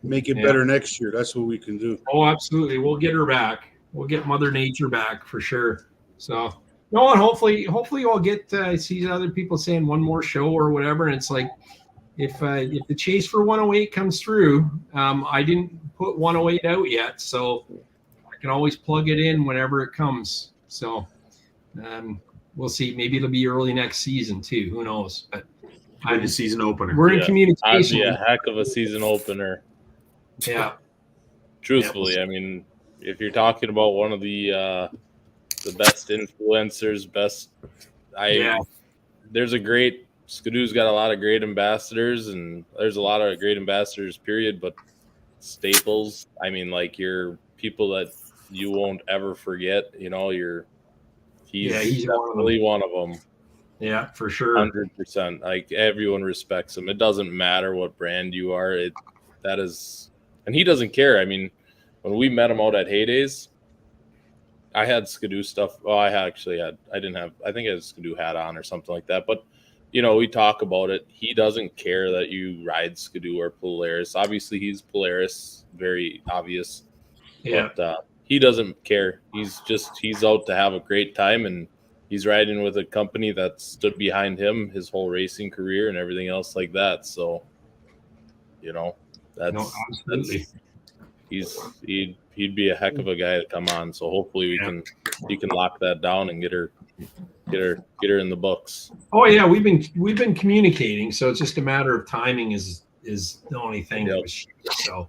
Make it better next year. That's what we can do. Oh, absolutely. We'll get her back. We'll get Mother Nature back for sure. So no, and hopefully I'll get see other people saying one more show or whatever. And it's like if the chase for 108 comes through, I didn't put 108 out yet, so I can always plug it in whenever it comes. So we'll see. Maybe it'll be early next season too. Who knows? But I'm a season opener. We're in communication. That'd be a heck of a season opener. Yeah. Truthfully, I mean, if you're talking about one of the best influencers, there's a great Skidoo's got a lot of great ambassadors, and there's a lot of great ambassadors, period. But staples, I mean, like your people that you won't ever forget. He's definitely one of them. Yeah, for sure. 100%. Like everyone respects him. It doesn't matter what brand you are. That is and he doesn't care. I mean, when we met him out at Heydays, I had Skidoo stuff. Oh, I think I had a Skidoo hat on or something like that. But, you know, we talk about it. He doesn't care that you ride Skidoo or Polaris. Obviously, he's Polaris, very obvious. Yeah. But he doesn't care. He's out to have a great time, and he's riding with a company that stood behind him his whole racing career and everything else like that. So, you know, he'd be a heck of a guy to come on. So hopefully he can lock that down and get her in the books. Oh yeah, we've been communicating, so it's just a matter of timing is the only thing. Yep. So,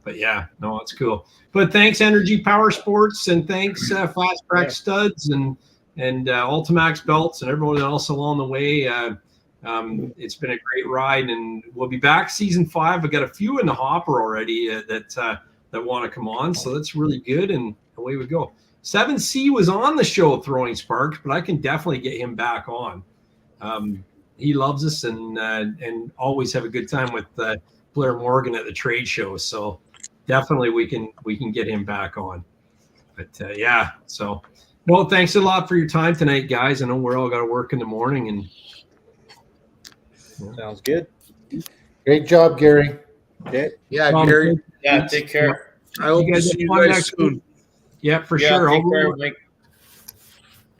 but yeah, no, it's cool. But thanks, Energy Powersports, and thanks Fast Track Studs and Ultimax belts and everyone else along the way. It's been a great ride, and we'll be back season 5. I got a few in the hopper already that want to come on, so that's really good, and away we go. 7C was on the show throwing sparks, but I can definitely get him back on. He loves us and always have a good time with Blair Morgan at the trade show, so definitely we can get him back on. But yeah, so well, thanks a lot for your time tonight, guys. I know we're all got to work in the morning, and sounds good. Great job, Gary. Okay. Yeah, Gary. Yeah, take care. I hope to see you guys soon. Yeah, for sure. Take care, Mike.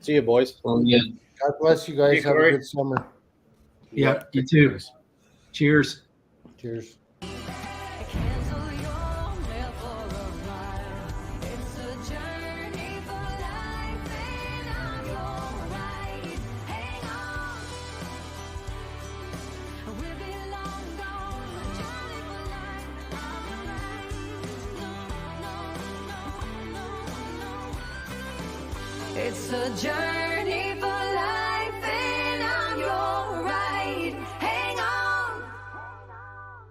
See you, boys. God bless you guys. Have a good summer. Yeah, you too. Cheers. Cheers. It's a journey for